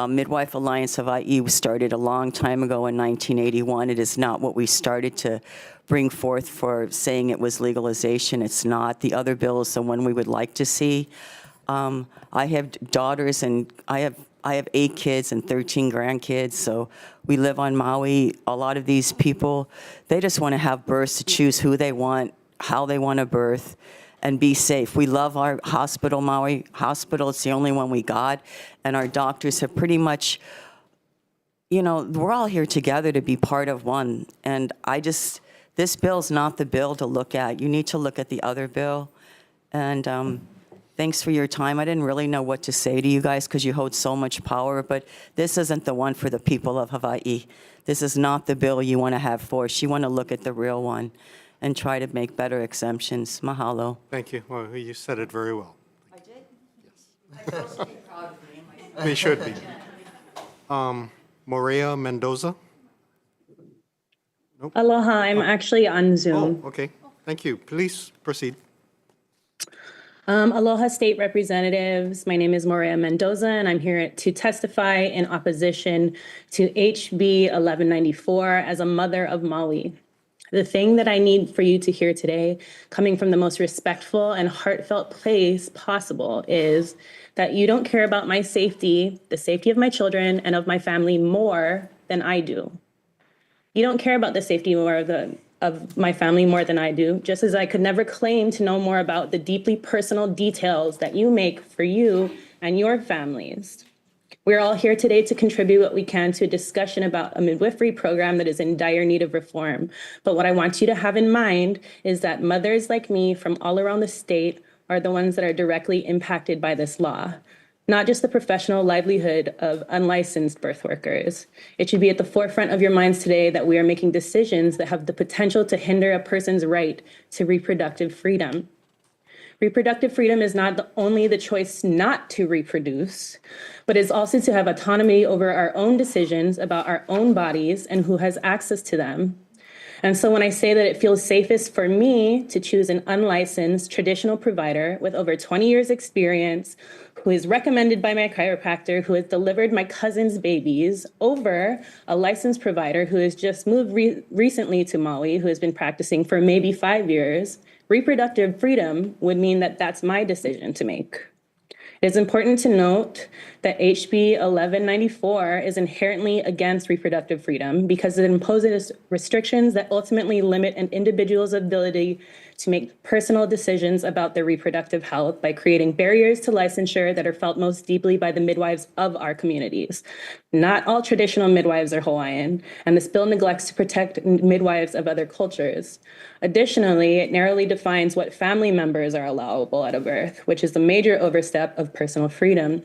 Midwife Alliance of Hawaii started a long time ago in 1981. It is not what we started to bring forth for saying it was legalization. It's not. The other bill is the one we would like to see. I have daughters and I have 8 kids and 13 grandkids, so we live on Maui. A lot of these people, they just want to have births to choose who they want, how they want to birth, and be safe. We love our hospital, Maui Hospital. It's the only one we got, and our doctors have pretty much, you know, we're all here together to be part of one, and this bill's not the bill to look at. You need to look at the other bill, and thanks for your time. I didn't really know what to say to you guys because you hold so much power, but this isn't the one for the people of Hawaii. This is not the bill you want to have forced. You want to look at the real one and try to make better exemptions. Mahalo. Thank you. Well, you said it very well. I did? Yes. I'm supposed to be proud of me. They should be. Morea Mendoza? Nope. Aloha, I'm actually on Zoom. Oh, okay. Thank you. Please proceed. Aloha State Representatives. My name is Morea Mendoza, and I'm here to testify in opposition to HB 1194 as a mother of Maui. The thing that I need for you to hear today, coming from the most respectful and heartfelt place possible, is that you don't care about my safety, the safety of my children and of my family more than I do. You don't care about the safety more of of my family more than I do, just as I could never claim to know more about the deeply personal details that you make for you and your families. We're all here today to contribute what we can to a discussion about a midwifery program that is in dire need of reform. But what I want you to have in mind is that mothers like me from all around the state are the ones that are directly impacted by this law, not just the professional livelihood of unlicensed birth workers. It should be at the forefront of your minds today that we are making decisions that have the potential to hinder a person's right to reproductive freedom. Reproductive freedom is not only the choice not to reproduce, but is also to have autonomy over our own decisions about our own bodies and who has access to them. And so when I say that it feels safest for me to choose an unlicensed traditional provider with over 20 years experience, who is recommended by my chiropractor, who has delivered my cousin's babies, over a licensed provider who has just moved recently to Maui, who has been practicing for maybe 5 years, reproductive freedom would mean that that's my decision to make. It is important to note that HB 1194 is inherently against reproductive freedom because it imposes restrictions that ultimately limit an individual's ability to make personal decisions about their reproductive health by creating barriers to licensure that are felt most deeply by the midwives of our communities. Not all traditional midwives are Hawaiian, and this bill neglects to protect midwives of other cultures. Additionally, it narrowly defines what family members are allowable at a birth, which is a major overstep of personal freedom.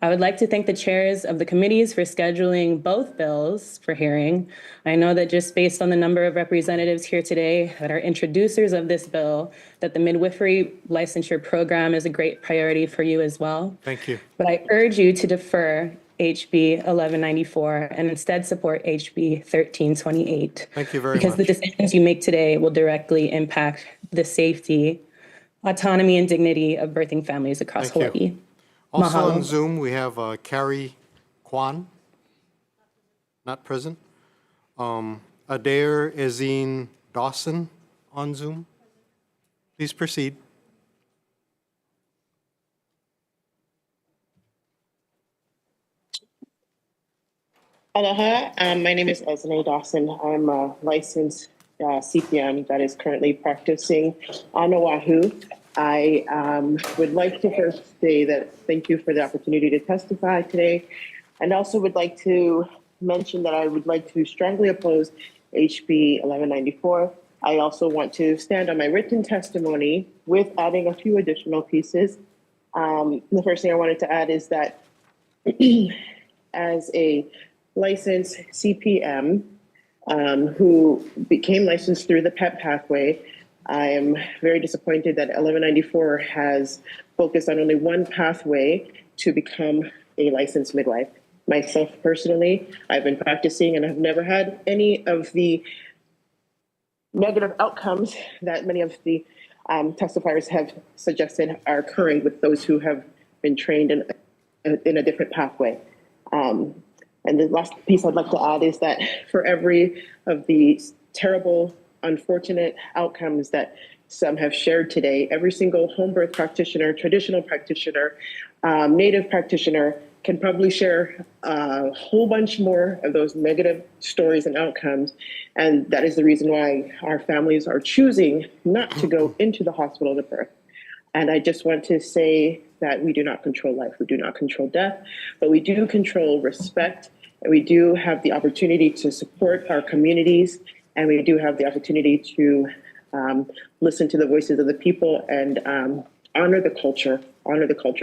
I would like to thank the chairs of the committees for scheduling both bills for hearing. I know that just based on the number of representatives here today that are introducers of this bill, that the midwifery licensure program is a great priority for you as well. Thank you. But I urge you to defer HB 1194 and instead support HB 1328. Thank you very Because much. the decisions you make today will directly impact the safety, autonomy, and dignity of birthing families across Thank you. Hawaii. Also Mahalo. on Zoom, we have Carrie Kwan, not present. Adair Ezine Dawson on Zoom. Please proceed. Aloha, my name is Esne Dawson. I'm a licensed CPM that is currently practicing on Oahu. I would like to first say that thank you for the opportunity to testify today, and also would like to mention that I would like to strongly oppose HB 1194. I also want to stand on my written testimony with adding a few additional pieces. The first thing I wanted to add is that as a licensed CPM who became licensed through the PEP pathway, I am very disappointed that 1194 has focused on only one pathway to become a licensed midwife. Myself personally, I've been practicing and I've never had any of the negative outcomes that many of the testifiers have suggested are occurring with those who have been trained in a different pathway. And the last piece I'd like to add is that for every of the terrible, unfortunate outcomes that some have shared today, every single home birth practitioner, traditional practitioner, native practitioner can probably share a whole bunch more of those negative stories and outcomes. And that is the reason why our families are choosing not to go into the hospital to birth. And I just want to say that we do not control life, we do not control death, but we do control respect, and we do have the opportunity to support our communities, and we do have the opportunity to listen to the voices of the people and honor the culture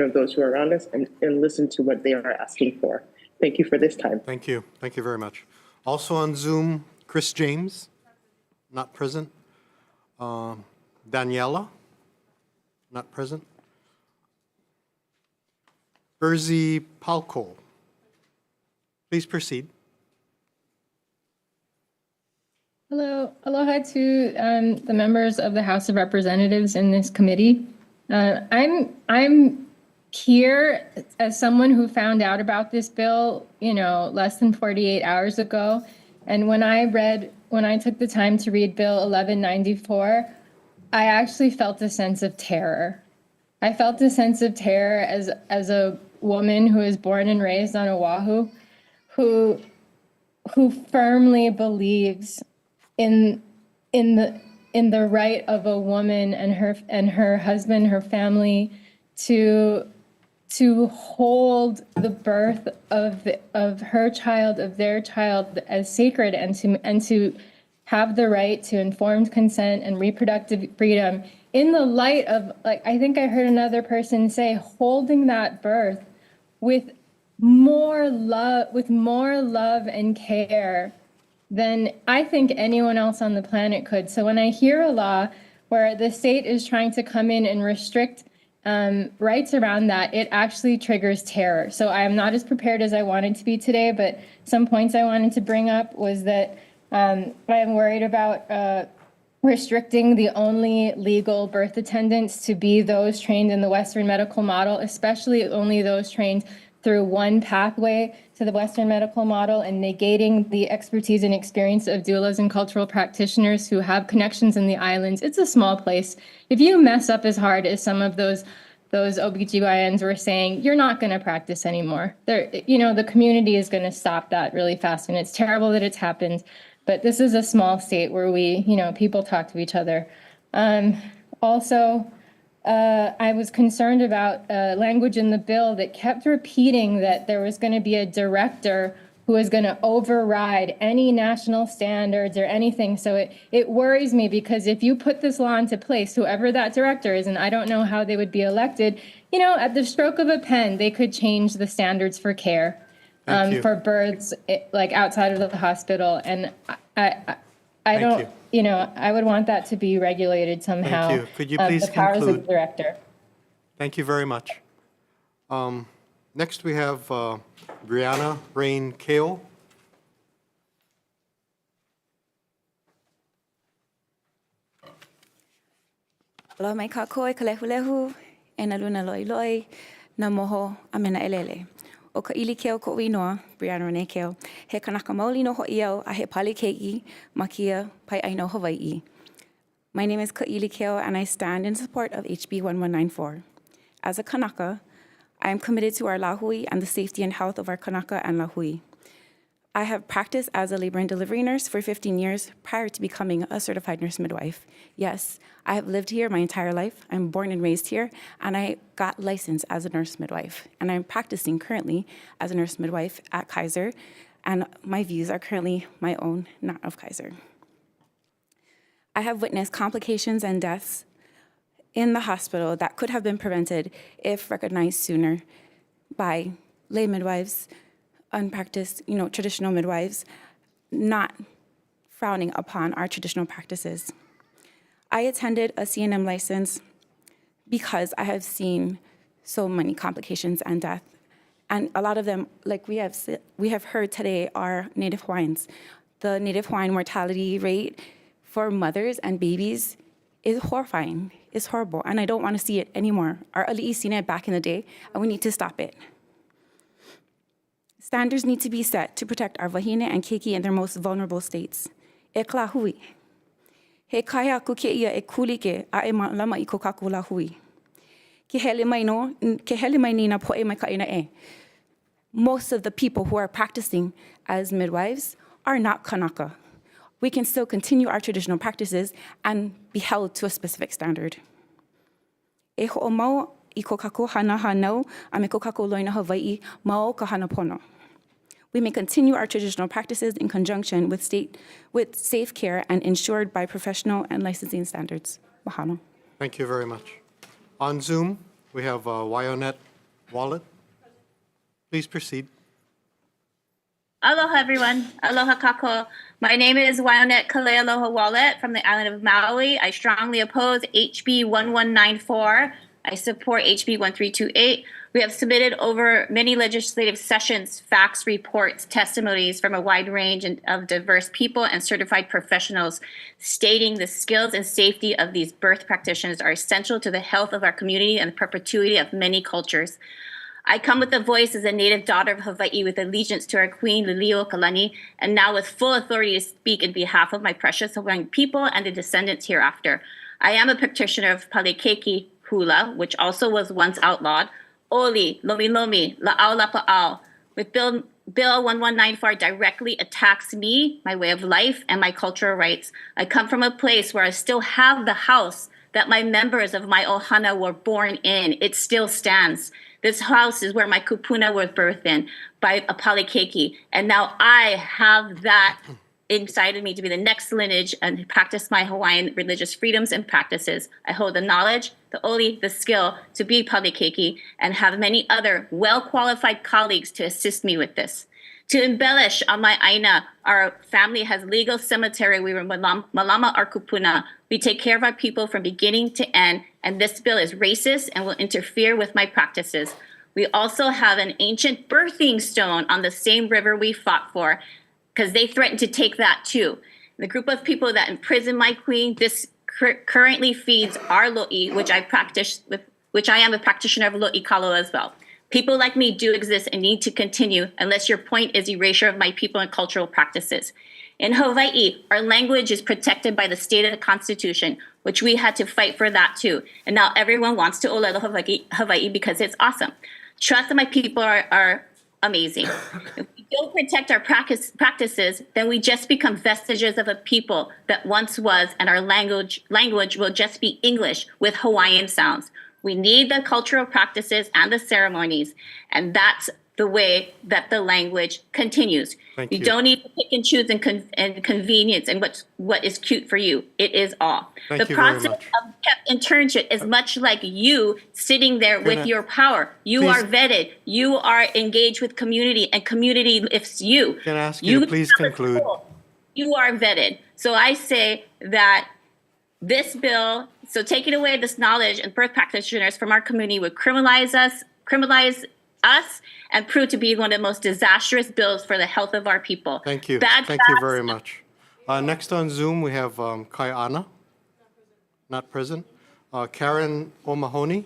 of those who are around us, and listen to what they are asking for. Thank you for this time. Thank you. Thank you very much. Also on Zoom, Chris James, not present. Daniela, not present. Urzi Palko, please proceed. Hello, aloha to the members of the House of Representatives in this committee. I'm here as someone who found out about this bill, less than 48 hours ago. And when I took the time to read Bill 1194, I actually felt a sense of terror. I felt a sense of terror as a woman who was born and raised on Oahu, who firmly believes in in the right of a woman and her husband, her family, to hold the birth of her child, of their child, as sacred, and to have the right to informed consent and reproductive freedom in the light of, like, I think I heard another person say, holding that birth with more love and care than I think anyone else on the planet could. So when I hear a law where the state is trying to come in and restrict rights around that, it actually triggers terror. So I am not as prepared as I wanted to be today, but some points I wanted to bring up was that I am worried about restricting the only legal birth attendants to be those trained in the Western medical model, especially only those trained through one pathway to the Western medical model, and negating the expertise and experience of doulas and cultural practitioners who have connections in the islands. It's a small place. If you mess up as hard as some of those OBGYNs were saying, you're not going to practice anymore. The community is going to stop that really fast, and it's terrible that it's happened. But this is a small state where people talk to each other. Also, I was concerned about language in the bill that kept repeating that there was going to be a director who is going to override any national standards or anything. So it worries me, because if you put this law into place, whoever that director is, and I don't know how they would be elected, at the stroke of a pen, they could change the standards for care for births like outside of the hospital. And I don't, I would want that to be regulated somehow. Thank you. Could you please the powers conclude? of the director. Thank you very much. Next, we have Brianna Rain Kale. Aloha mai kākoe ka lehulehu, e na luna loi loi, na moho a mena elele. O ka ili keo ko winoa, Brianna Renee Kale, he kanaka maoli no ho'i au a he pali keiki ma kia pai aino Hawaii. My name is Ka'ili Kale, and I stand in support of HB 1194. As a Kanaka, I am committed to our lahui and the safety and health of our Kanaka and lahui. I have practiced as a labor and delivery nurse for 15 years prior to becoming a certified nurse midwife. Yes, I have lived here my entire life. I'm born and raised here, and I got licensed as a nurse midwife. And I'm practicing currently as a nurse midwife at Kaiser, and my views are currently my own, not of Kaiser. I have witnessed complications and deaths in the hospital that could have been prevented if recognized sooner by lay midwives, unpracticed, traditional midwives, not frowning upon our traditional practices. I attended a CNM license because I have seen so many complications and death. And a lot of them, like we have heard today, are Native Hawaiians. The Native Hawaiian mortality rate for mothers and babies is horrifying. It's horrible, and I don't want to see it anymore. Our ali'i seen it back in the day, and we need to stop it. Standards need to be set to protect our wahine and keiki in their most vulnerable states. E ka hui. He kai aku ke ia e kulike a e lama I ko kaku la hui. Ke hele mai ni na poe mai ka ina e. Most of the people who are practicing as midwives are not Kanaka. We can still continue our traditional practices and be held to a specific standard. E ho'o mau I ko kaku hana hanau a me ko kaku loina Hawaii mau ka hana pono. We may continue our traditional practices in conjunction with safe care and ensured by professional and licensing standards. Mahalo. Thank you very much. On Zoom, we have Wyonet Wallet. Please proceed. Aloha, everyone. Aloha kako. My name is Wyonet Kalealoha Wallet from the island of Maui. I strongly oppose HB 1194. I support HB 1328. We have submitted over many legislative sessions, facts, reports, testimonies from a wide range of diverse people and certified professionals stating the skills and safety of these birth practitioners are essential to the health of our community and the perpetuity of many cultures. I come with a voice as a native daughter of Hawaii with allegiance to our queen, Liliuokalani, and now with full authority to speak in behalf of my precious Hawaiian people and the descendants hereafter. I am a practitioner of Palekeki hula, which also was once outlawed, Oli, Lomi Lomi, La'au Lapa'au. With Bill Bill 1194 directly attacks me, my way of life, and my cultural rights. I come from a place where I still have the house that my members of my ohana were born in. It still stands. This house is where my kupuna was birthed in by a palikeki. And now I have that inside of me to be the next lineage and practice my Hawaiian religious freedoms and practices. I hold the knowledge, the oli, the skill to be palikeki and have many other well-qualified colleagues to assist me with this. To embellish on my aina, our family has legal cemetery. We were malama our kupuna. We take care of our people from beginning to end, and this bill is racist and will interfere with my practices. We also have an ancient birthing stone on the same river we fought for, because they threatened to take that too. The group of people that imprison my queen, this currently feeds our lo'i, which I am a practitioner of lo'i kalo as well. People like me do exist and need to continue unless your point is erasure of my people and cultural practices. In Hawaii, our language is protected by the state of the Constitution, which we had to fight for that too. And now everyone wants to olelo Hawaii because it's awesome. Trust that my people are amazing. If we don't protect our practices, then we just become vestiges of a people that once was, and our language will just be English with Hawaiian sounds. We need the cultural practices and the ceremonies, and that's the way that the language continues. You don't need to pick and choose and convenience and what is cute for you. It is all. The process of PEP internship is much like you sitting there with your power. You are vetted. You are engaged with community, and community lifts you. Can I ask you to please conclude? You are vetted. So I say that this bill, so taking away this knowledge and birth practitioners from our community would criminalize us and prove to be one of the most disastrous bills for the health of our people. Thank you. Thank you very much. Next on Zoom, we have Kai Ana, not present. Karen O'Mahony,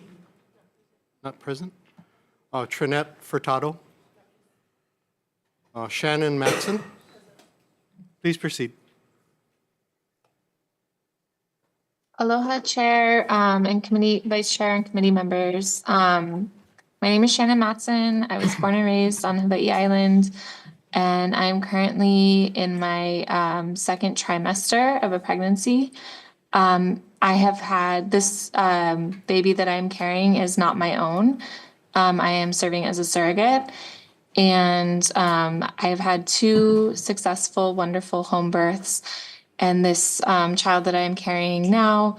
not present. Trinette Furtado. Shannon Matson. Please proceed. Aloha, Chair and Committee Vice Chair and committee members. My name is Shannon Matson. I was born and raised on Hawaii Island, and I'm currently in my second trimester of a pregnancy. I have had this baby that I'm carrying is not my own. I am serving as a surrogate, and I have had 2 successful, wonderful home births. And this child that I am carrying now,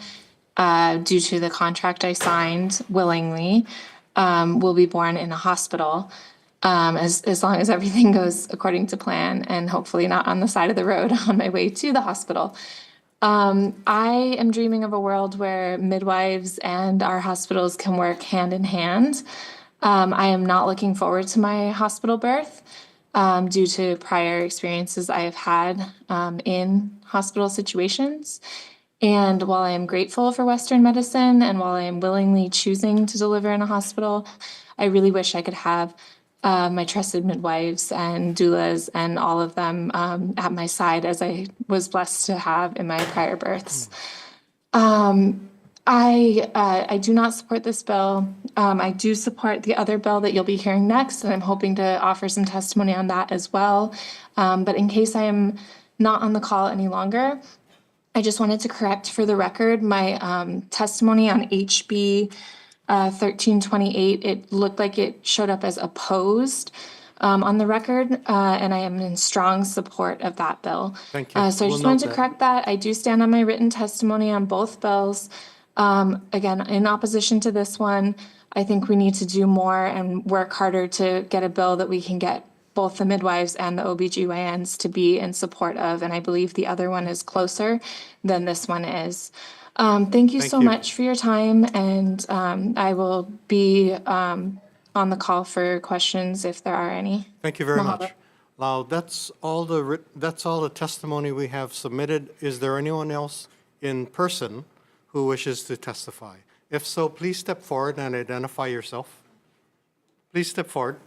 due to the contract I signed willingly, will be born in a hospital as long as everything goes according to plan and hopefully not on the side of the road on my way to the hospital. I am dreaming of a world where midwives and our hospitals can work hand in hand. I am not looking forward to my hospital birth due to prior experiences I have had in hospital situations. And while I am grateful for Western medicine and while I am willingly choosing to deliver in a hospital, I really wish I could have my trusted midwives and doulas and all of them at my side as I was blessed to have in my prior births. I do not support this bill. I do support the other bill that you'll be hearing next, and I'm hoping to offer some testimony on that as well. But in case I am not on the call any longer, I just wanted to correct for the record my testimony on HB 1328. It looked like it showed up as opposed on the record, and I am in strong support of that bill. Thank you. So I just wanted to correct that. I do stand on my written testimony on both bills. Again, in opposition to this one, I think we need to do more and work harder to get a bill that we can get both the midwives and the OBGYNs to be in support of, and I believe the other one is closer than this one is. Thank you so much for your time, and I will be on the call for questions if there are any. Thank you very Mahalo. much. Now, that's all the testimony we have submitted. Is there anyone else in person who wishes to testify? If so, please step forward and identify yourself. Please step forward.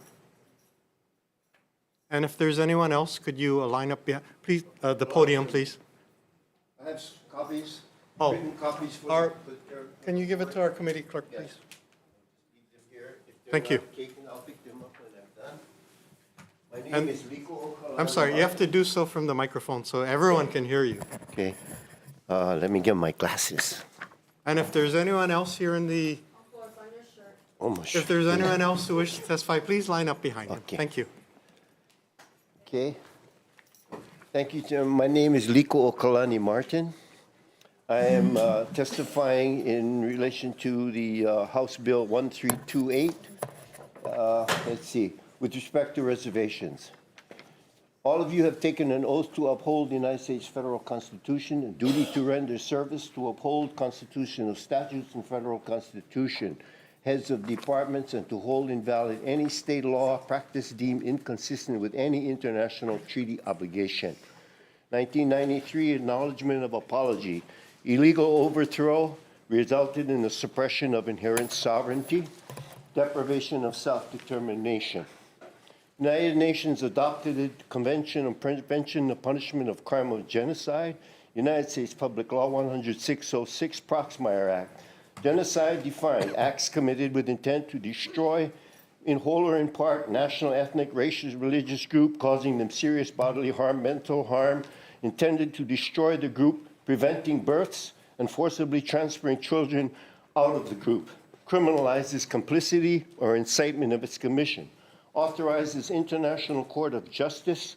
And if there's anyone else, could you line up behind, please, the podium, please? I have copies, Oh, written copies for can you give it to our committee clerk, Yes. please? Thank you. I'll pick them up when I'm done. My name And- is Liko Okalani. I'm sorry, you have to do so from the microphone so everyone can hear you. Okay. Let me get my glasses. And if there's anyone else here in the, Oh, my if there's anyone else who wishes to testify, please line up behind him. Okay. Thank you. Okay. Thank you, Jim. My name is Liko Okalani Martin. I am testifying in relation to the House Bill 1328. Let's see, with respect to reservations. All of you have taken an oath to uphold the United States federal Constitution and duty to render service to uphold constitutional statutes and federal constitution, heads of departments, and to hold invalid any state law practice deemed inconsistent with any international treaty obligation. 1993 Acknowledgement of Apology. Illegal overthrow resulted in the suppression of inherent sovereignty, deprivation of self-determination. United Nations adopted the Convention on Prevention and Punishment of Crime of Genocide, United States Public Law 10606, Proxmire Act. Genocide defined acts committed with intent to destroy, in whole or in part, national, ethnic, racial, religious group, causing them serious bodily harm, mental harm, intended to destroy the group, preventing births, and forcibly transferring children out of the group. Criminalizes complicity or incitement of its commission. Authorizes International Court of Justice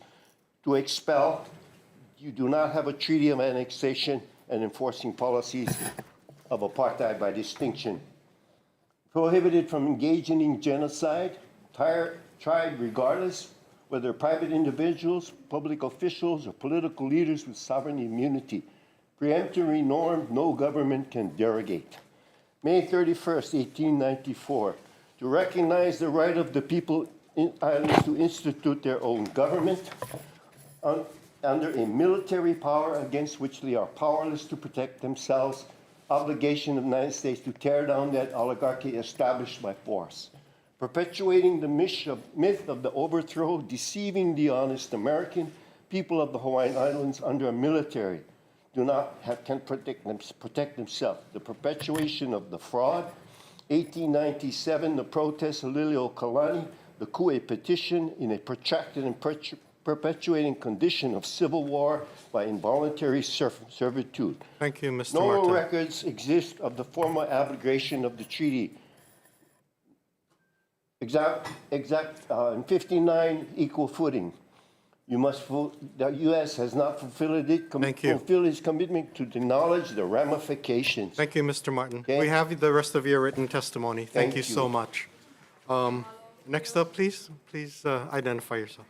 to expel. You do not have a treaty of annexation and enforcing policies of apartheid by distinction. Prohibited from engaging in genocide, tried regardless whether private individuals, public officials, or political leaders with sovereign immunity. Preemptory norm, no government can derogate. May 31st, 1894, to recognize the right of the people in islands to institute their own government under a military power against which they are powerless to protect themselves. Obligation of the United States to tear down that oligarchy established by force. Perpetuating the myth of the overthrow, deceiving the honest American people of the Hawaiian Islands under a military can protect themselves. The perpetuation of the fraud. 1897, the protest of Liliuokalani, the Kue petition in a protracted and perpetuating condition of civil war by involuntary servitude. Thank you, Mr. No Martin. records exist of the formal abrogation of the treaty. In 59, equal footing. The U.S. has not fulfilled its commitment to acknowledge the ramifications. Thank you, Mr. Martin. Okay. We have the rest of your written testimony. Thank you Thank so you. much. Next up, please identify yourself.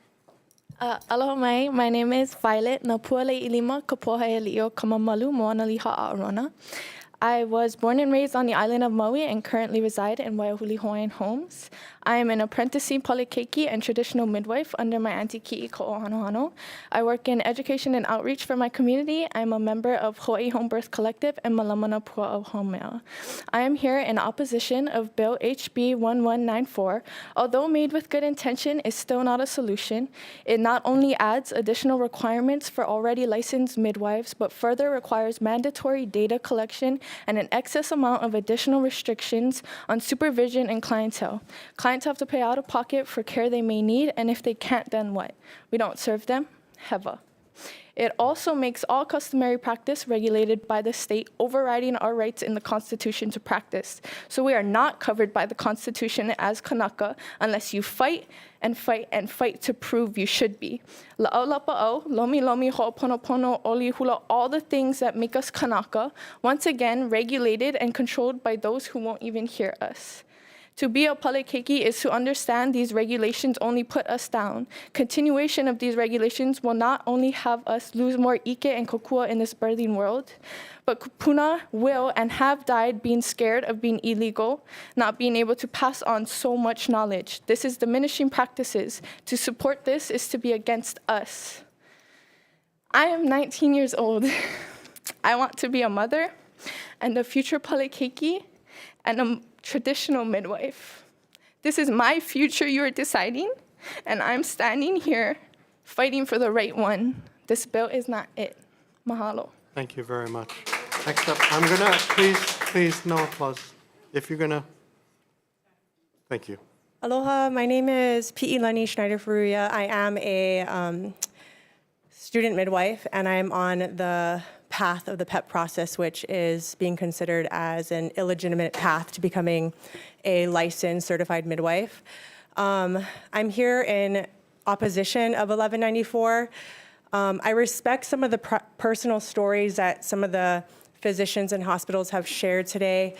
Aloha mai, my name is Violet Napuale Ilima Kapoha Elio Kamamalu Moana Liha Aorona. I was born and raised on the island of Maui and currently reside in Waiahuli Hawaiian Homes. I am an apprenticing polikeki and traditional midwife under my Auntie Ki'i Ko'ohanohano. I work in education and outreach for my community. I'm a member of Hawaii Home Birth Collective and Malamana Pua of Haumea. I am here in opposition of Bill HB 1194. Although made with good intention, is still not a solution. It not only adds additional requirements for already licensed midwives, but further requires mandatory data collection and an excess amount of additional restrictions on supervision and clientele. Clients have to pay out of pocket for care they may need, and if they can't, then what? We don't serve them? Heva. It also makes all customary practice regulated by the state, overriding our rights in the Constitution to practice. So we are not covered by the Constitution as Kanaka unless you fight and fight and fight to prove you should be. La'au lapa'au, lomi lomi ho'oponopono, oli hula, all the things that make us Kanaka, once again regulated and controlled by those who won't even hear us. To be a palekeki is to understand these regulations only put us down. Continuation of these regulations will not only have us lose more ike and kokua in this birthing world, but kupuna will and have died being scared of being illegal, not being able to pass on so much knowledge. This is diminishing practices. To support this is to be against us. I am 19 years old. I want to be a mother and a future palekeki and a traditional midwife. This is my future you're deciding, and I'm standing here fighting for the right one. This bill is not it. Mahalo. Thank you very much. Next up, I'm gonna, please, no applause. If you're gonna, thank you. Aloha, my name is P.E. Lenny Schneider-Faruya. I am a student midwife, and I'm on the path of the PEP process, which is being considered as an illegitimate path to becoming a licensed certified midwife. I'm here in opposition of 1194. I respect some of the personal stories that some of the physicians and hospitals have shared today.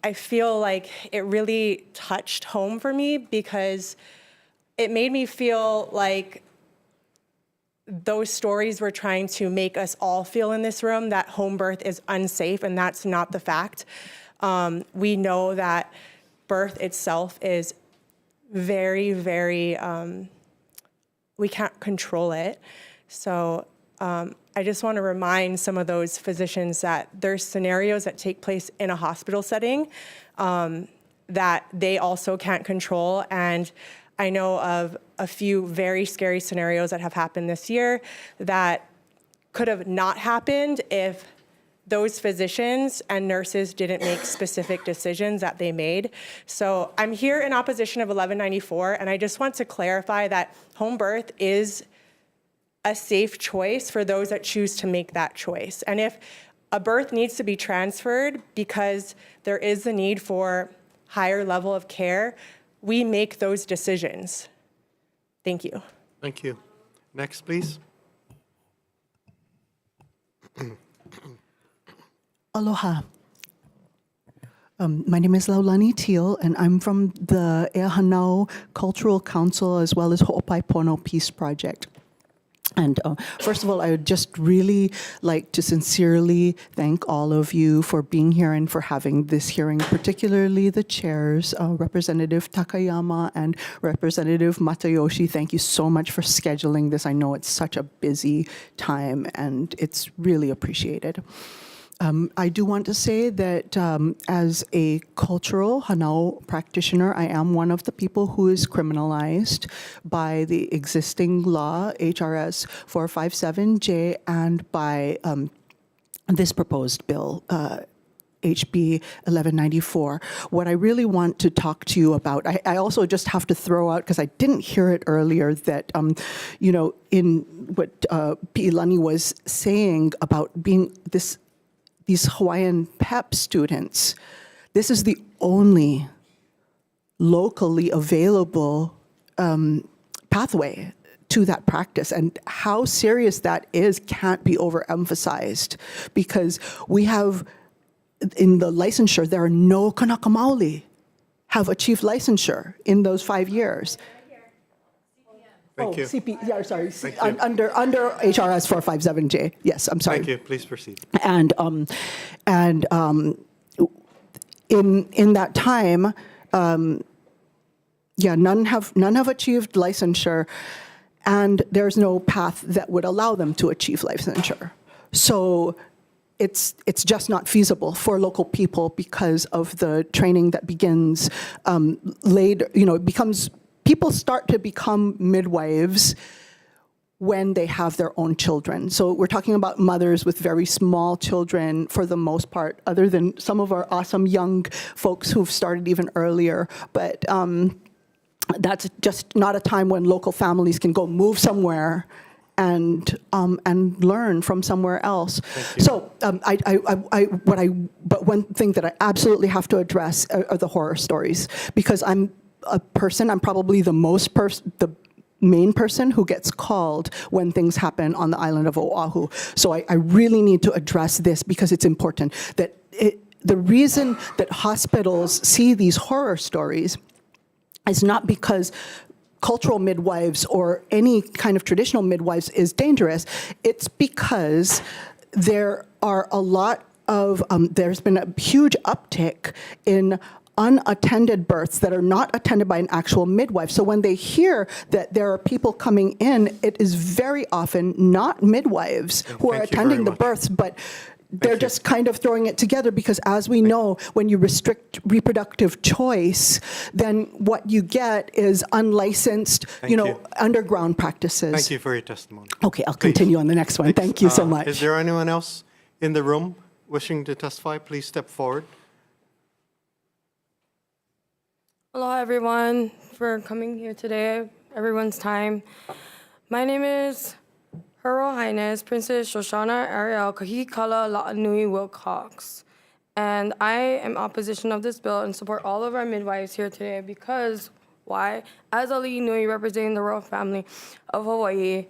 I feel like it really touched home for me because it made me feel like those stories were trying to make us all feel in this room that home birth is unsafe, and that's not the fact. We know that birth itself is very, very, we can't control it. So I just want to remind some of those physicians that there's scenarios that take place in a hospital setting that they also can't control. And I know of a few very scary scenarios that have happened this year that could have not happened if those physicians and nurses didn't make specific decisions that they made. So I'm here in opposition of 1194, and I just want to clarify that home birth is a safe choice for those that choose to make that choice. And if a birth needs to be transferred because there is the need for higher level of care, we make those decisions. Thank you. Thank you. Next, please. Aloha. My name is Laulani Teal, and I'm from the E Hanau Cultural Council as well as Ho'opaepono Peace Project. And first of all, I would just really like to sincerely thank all of you for being here and for having this hearing, particularly the chairs, Representative Takayama and Representative Matayoshi. Thank you so much for scheduling this. I know it's such a busy time, and it's really appreciated. I do want to say that as a cultural Hanau practitioner, I am one of the people who is criminalized by the existing law, HRS 457J, and by this proposed bill, HB 1194. What I really want to talk to you about, I also just have to throw out, because I didn't hear it earlier, that, you know, in what Pi'ilani was saying about being these Hawaiian PEP students, this is the only locally available pathway to that practice. And how serious that is can't be overemphasized, because we have, in the licensure, there are no Kanaka Maoli have achieved licensure in those 5 years. Thank you. Yeah, sorry. Under HRS 457J. Yes, I'm sorry. Thank you. Please proceed. And in that time, yeah, none have achieved licensure, and there's no path that would allow them to achieve licensure. So it's just not feasible for local people because of the training that begins later. You know, it becomes. People start to become midwives when they have their own children. So we're talking about mothers with very small children for the most part, other than some of our awesome young folks who've started even earlier. But that's just not a time when local families can go move somewhere and learn from somewhere else. So but one thing that I absolutely have to address are the horror stories, because I'm probably the main person who gets called when things happen on the island of Oahu. So I really need to address this because it's important. That the reason that hospitals see these horror stories is not because cultural midwives or any kind of traditional midwives is dangerous. It's because there are a lot of, there's been a huge uptick in unattended births that are not attended by an actual midwife. So when they hear that there are people coming in, it is very often not midwives who are attending the births, but they're just kind of throwing it together, because as we know, when you restrict reproductive choice, then what you get is unlicensed, underground practices. Thank you for your testimony. Okay, I'll continue on the next one. Thank you so much. Is there anyone else in the room wishing to testify? Please step forward. Aloha, everyone, for coming here today, everyone's time. My name is Her Royal Highness Princess Shoshana Ariel Kahikala La'anui Wilcox. And I am opposition of this bill and support all of our midwives here today because, why? As Ali'i Nui representing the royal family of Hawaii,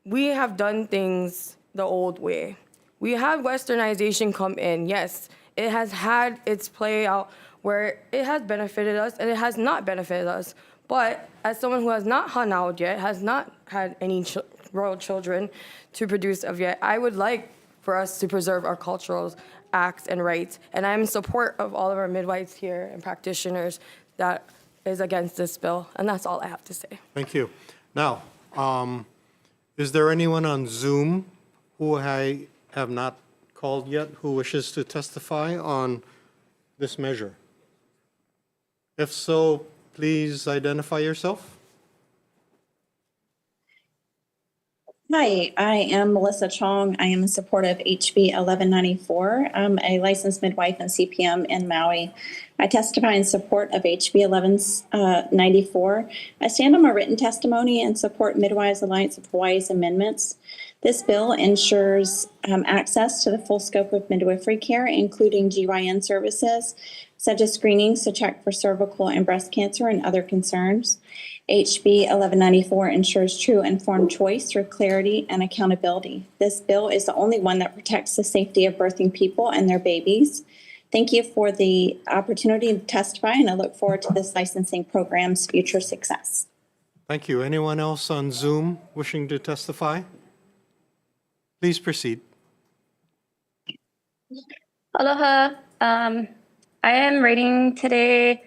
we have done things the old way. We had westernization come in. Yes, it has had its play out where it has benefited us and it has not benefited us. But as someone who has not hanaud yet, has not had any royal children to produce of yet, I would like for us to preserve our cultural acts and rights. And I'm in support of all of our midwives here and practitioners that is against this bill. And that's all I have to say. Thank you. Now, is there anyone on Zoom who I have not called yet who wishes to testify on this measure? If so, please identify yourself. Hi, I am Melissa Chong. I am in support of HB 1194. I'm a licensed midwife and CPM in Maui. I testify in support of HB 1194. I stand on my written testimony and support Midwives Alliance of Hawaii's amendments. This bill ensures access to the full scope of midwifery care, including GYN services, such as screenings to check for cervical and breast cancer and other concerns. HB 1194 ensures true informed choice through clarity and accountability. This bill is the only one that protects the safety of birthing people and their babies. Thank you for the opportunity to testify, and I look forward to this licensing program's future success. Thank you. Anyone else on Zoom wishing to testify? Please proceed. Aloha. I am writing today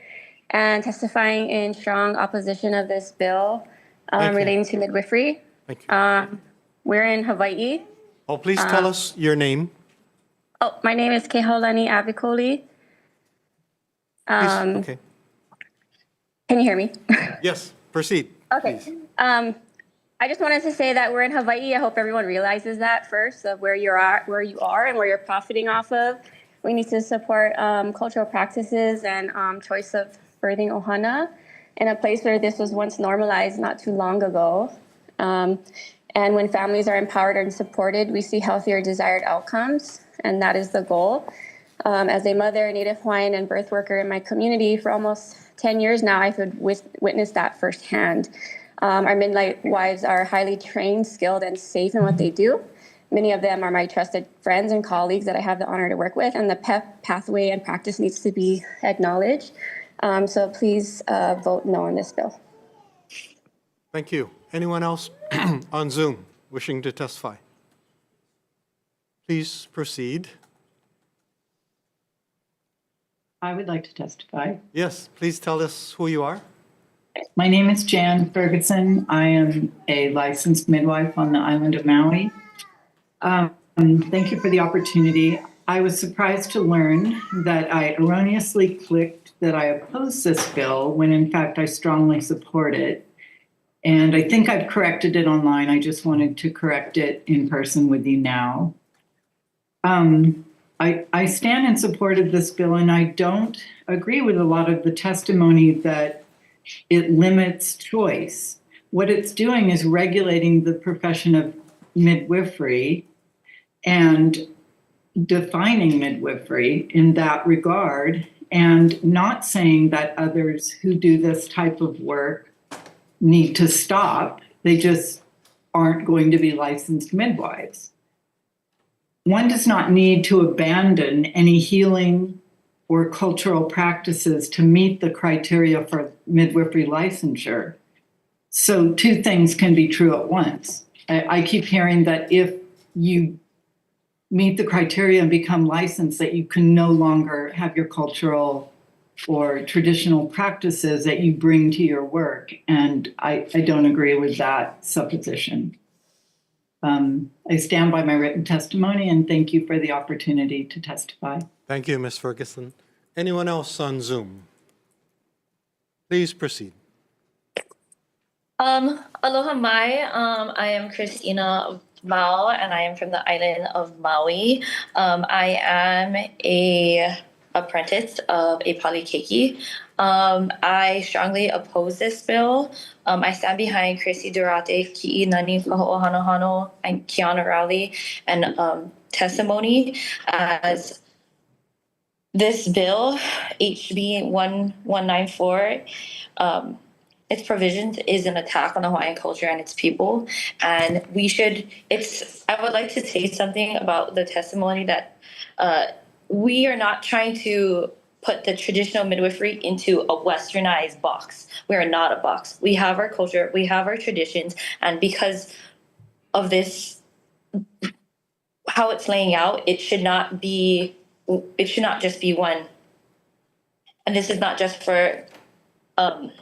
and testifying in strong opposition of this bill relating to midwifery. Thank you. We're in Hawaii. Oh, please tell us your name. Oh, my name is Kehaulani Abikoli. Okay. Can you hear me? Yes, proceed. Okay. Please. I just wanted to say that we're in Hawaii. I hope everyone realizes that first, of where you are and where you're profiting off of. We need to support cultural practices and choice of birthing ohana in a place where this was once normalized not too long ago. And when families are empowered and supported, we see healthier desired outcomes, and that is the goal. As a mother, Native Hawaiian, and birth worker in my community for almost 10 years now, I've witnessed that firsthand. Our midwives are highly trained, skilled, and safe in what they do. Many of them are my trusted friends and colleagues that I have the honor to work with, and the PEP pathway and practice needs to be acknowledged. So please vote no on this bill. Thank you. Anyone else on Zoom wishing to testify? Please proceed. I would like to testify. Yes, please tell us who you are. My name is Jan Ferguson. I am a licensed midwife on the island of Maui. Thank you for the opportunity. I was surprised to learn that I erroneously clicked that I oppose this bill when in fact I strongly support it. And I think I've corrected it online. I just wanted to correct it in person with you now. I stand in support of this bill, and I don't agree with a lot of the testimony that it limits choice. What it's doing is regulating the profession of midwifery and defining midwifery in that regard, and not saying that others who do this type of work need to stop. They just aren't going to be licensed midwives. One does not need to abandon any healing or cultural practices to meet the criteria for midwifery licensure. So two things can be true at once. I keep hearing that if you meet the criteria and become licensed, that you can no longer have your cultural or traditional practices that you bring to your work. And I don't agree with that supposition. I stand by my written testimony, and thank you for the opportunity to testify. Thank you, Ms. Ferguson. Anyone else on Zoom? Please proceed. Aloha mai. I am Christina Mao, and I am from the island of Maui. I am a apprentice of a palikeiki. I strongly oppose this bill. I stand behind Chrissy Durate, Ki'i Nani Kaho'ohanohano, and Kiana Rowley, and testimony as this bill, HB 1194, its provisions is an attack on the Hawaiian culture and its people. And I would like to say something about the testimony that we are not trying to put the traditional midwifery into a westernized box. We are not a box. We have our culture, we have our traditions, and because of this, how it's laying out, it should not just be one. And this is not just for, I'm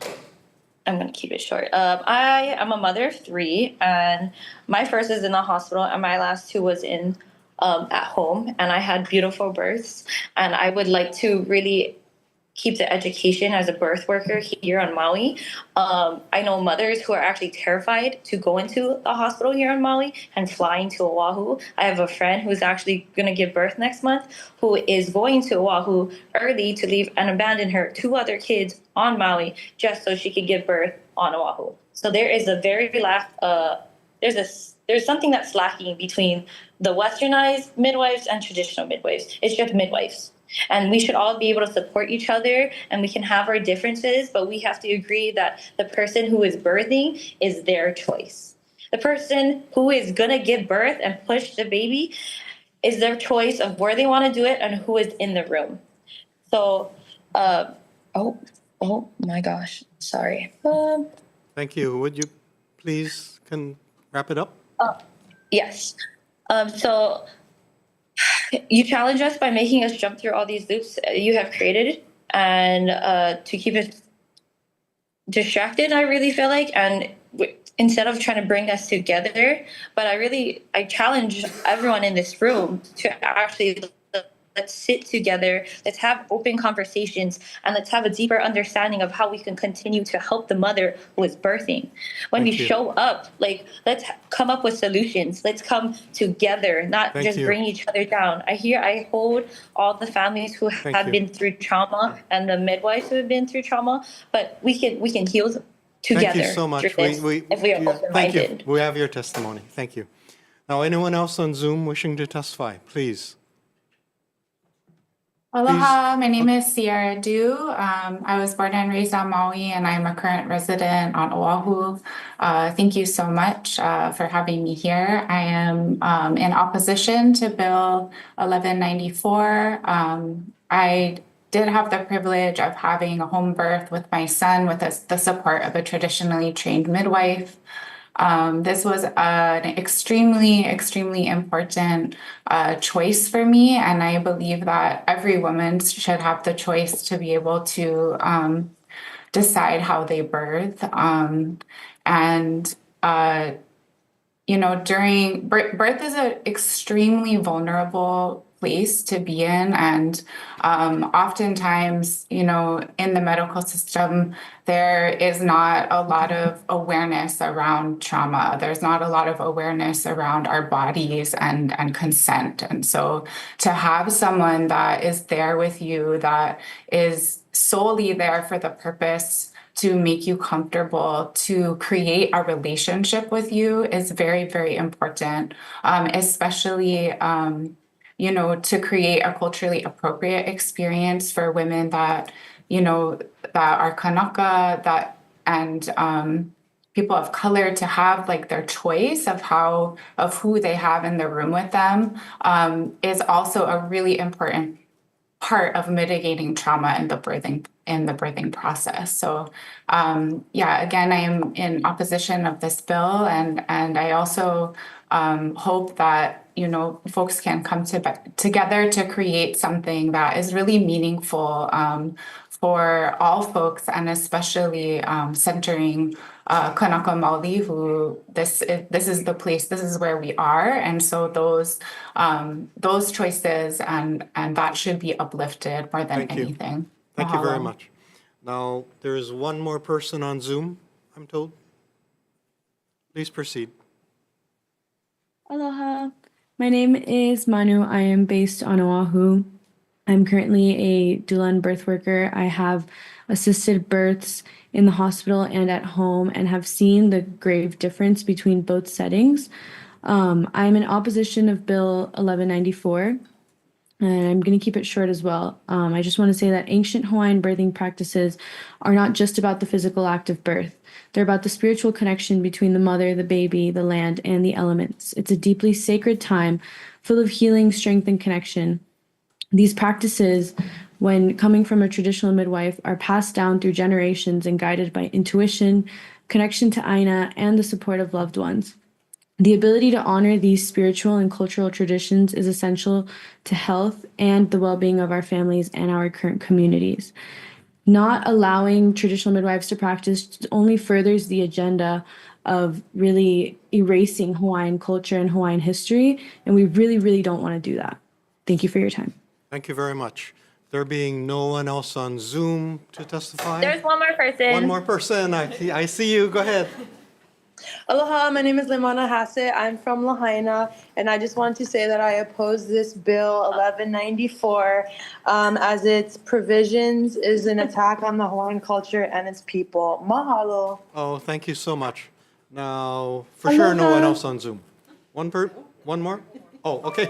going to keep it short. I am a mother of 3, and my first is in the hospital, and my last 2 was at home, and I had beautiful births. And I would like to really keep the education as a birth worker here on Maui. I know mothers who are actually terrified to go into the hospital here on Maui and flying to Oahu. I have a friend who's actually going to give birth next month who is going to Oahu early to leave and abandon her 2 other kids on Maui just so she could give birth on Oahu. So there is a very there's something that's lacking between the westernized midwives and traditional midwives. It's just midwives. And we should all be able to support each other, and we can have our differences, but we have to agree that the person who is birthing is their choice. The person who is going to give birth and push the baby is their choice of where they want to do it and who is in the room. So, oh my gosh, sorry. Thank you. Would you please wrap it up? Yes. So you challenge us by making us jump through all these loops you have created, and to keep us distracted, I really feel like, and instead of trying to bring us together, but I challenge everyone in this room to actually let's sit together, let's have open conversations, and let's have a deeper understanding of how we can continue to help the mother who is birthing. When we show up, let's come up with solutions. Let's come together, not just bring each other down. I hold all the families who have been through trauma and the midwives who have been through trauma, but we can heal together. Thank you so much. If we are open-minded. Thank you. We have your testimony. Thank you. Now, anyone else on Zoom wishing to testify, please. Aloha, my name is Sierra Du. I was born and raised on Maui, and I'm a current resident on Oahu. Thank you so much for having me here. I am in opposition to Bill 1194. I did have the privilege of having a home birth with my son with the support of a traditionally trained midwife. This was an extremely important choice for me, and I believe that every woman should have the choice to be able to decide how they birth. During birth is an extremely vulnerable place to be in, and oftentimes, in the medical system, there is not a lot of awareness around trauma. There's not a lot of awareness around our bodies and consent. And so to have someone that is there with you, that is solely there for the purpose to make you comfortable, to create a relationship with you is very, very important, especially to create a culturally appropriate experience for women that are Kanaka, and people of color, to have their choice of who they have in the room with them is also a really important part of mitigating trauma in the birthing process. So again, I am in opposition of this bill, and I also hope that folks can come together to create something that is really meaningful for all folks, and especially centering Kanaka Maoli, who this is the place, this is where we are, and so those choices and that should be uplifted more than anything. Thank you very much. Now, there is one more person on Zoom, I'm told. Please proceed. Aloha. My name is Manu. I am based on Oahu. I'm currently a doula and birth worker. I have assisted births in the hospital and at home and have seen the grave difference between both settings. I'm in opposition of Bill 1194. And I'm going to keep it short as well. I just want to say that ancient Hawaiian birthing practices are not just about the physical act of birth. They're about the spiritual connection between the mother, the baby, the land, and the elements. It's a deeply sacred time full of healing, strength, and connection. These practices, when coming from a traditional midwife, are passed down through generations and guided by intuition, connection to Aina, and the support of loved ones. The ability to honor these spiritual and cultural traditions is essential to health and the well-being of our families and our current communities. Not allowing traditional midwives to practice only furthers the agenda of really erasing Hawaiian culture and Hawaiian history, and we really, really don't want to do that. Thank you for your time. Thank you very much. There being no one else on Zoom to testify. There's one more person. One more person. I see you. Go ahead. Aloha, my name is Limana Hassett. I'm from Lahaina, and I just wanted to say that I oppose this bill 1194 as its provisions is an attack on the Hawaiian culture and its people. Mahalo. Oh, thank you so much. Now, for sure, no one else on Zoom. One more? Oh, okay.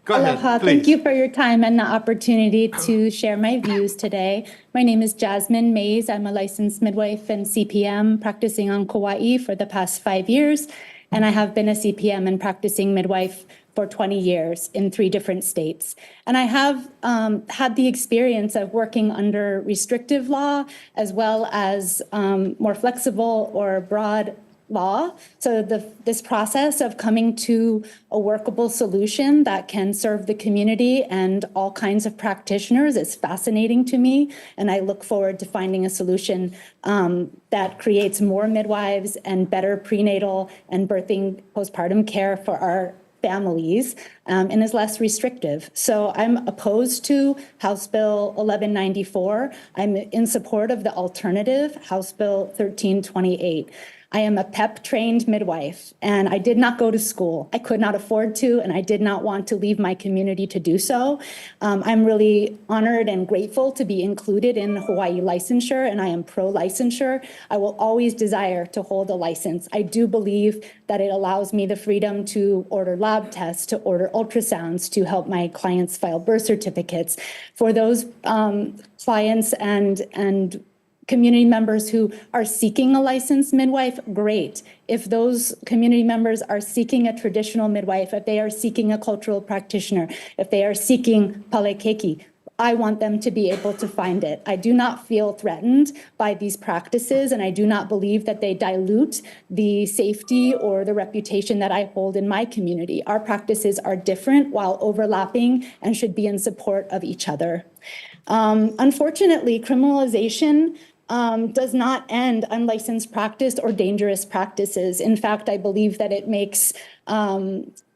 Go ahead, Aloha, please. thank you for your time and the opportunity to share my views today. My name is Jasmine Mays. I'm a licensed midwife and CPM practicing on Kauai for the past 5 years, and I have been a CPM and practicing midwife for 20 years in 3 different states. And I have had the experience of working under restrictive law as well as more flexible or broad law. So this process of coming to a workable solution that can serve the community and all kinds of practitioners is fascinating to me. And I look forward to finding a solution that creates more midwives and better prenatal and birthing postpartum care for our families and is less restrictive. So I'm opposed to House Bill 1194. I'm in support of the alternative, House Bill 1328. I am a PEP-trained midwife, and I did not go to school. I could not afford to, and I did not want to leave my community to do so. I'm really honored and grateful to be included in Hawaii licensure, and I am pro-licensure. I will always desire to hold a license. I do believe that it allows me the freedom to order lab tests, to order ultrasounds, to help my clients file birth certificates. For those clients and community members who are seeking a licensed midwife, great. If those community members are seeking a traditional midwife, if they are seeking a cultural practitioner, if they are seeking palekeki, I want them to be able to find it. I do not feel threatened by these practices, and I do not believe that they dilute the safety or the reputation that I hold in my community. Our practices are different while overlapping and should be in support of each other. Unfortunately, criminalization does not end unlicensed practice or dangerous practices. In fact, I believe that it makes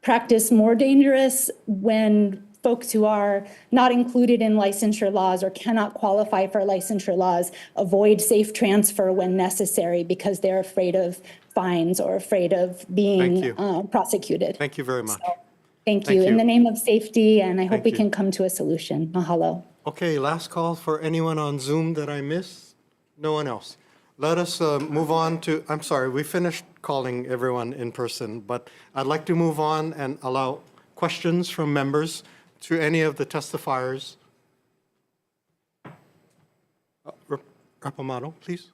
practice more dangerous when folks who are not included in licensure laws or cannot qualify for licensure laws avoid safe transfer when necessary because they're afraid of fines or afraid of being prosecuted. Thank you very much. So, thank you. In the name of safety, and I hope we can come to a solution. Mahalo. Okay, last call for anyone on Zoom that I missed. No one else. Let us move on to, I'm sorry, we finished calling everyone in person, but I'd like to move on and allow questions from members to any of the testifiers. Rapamato, please.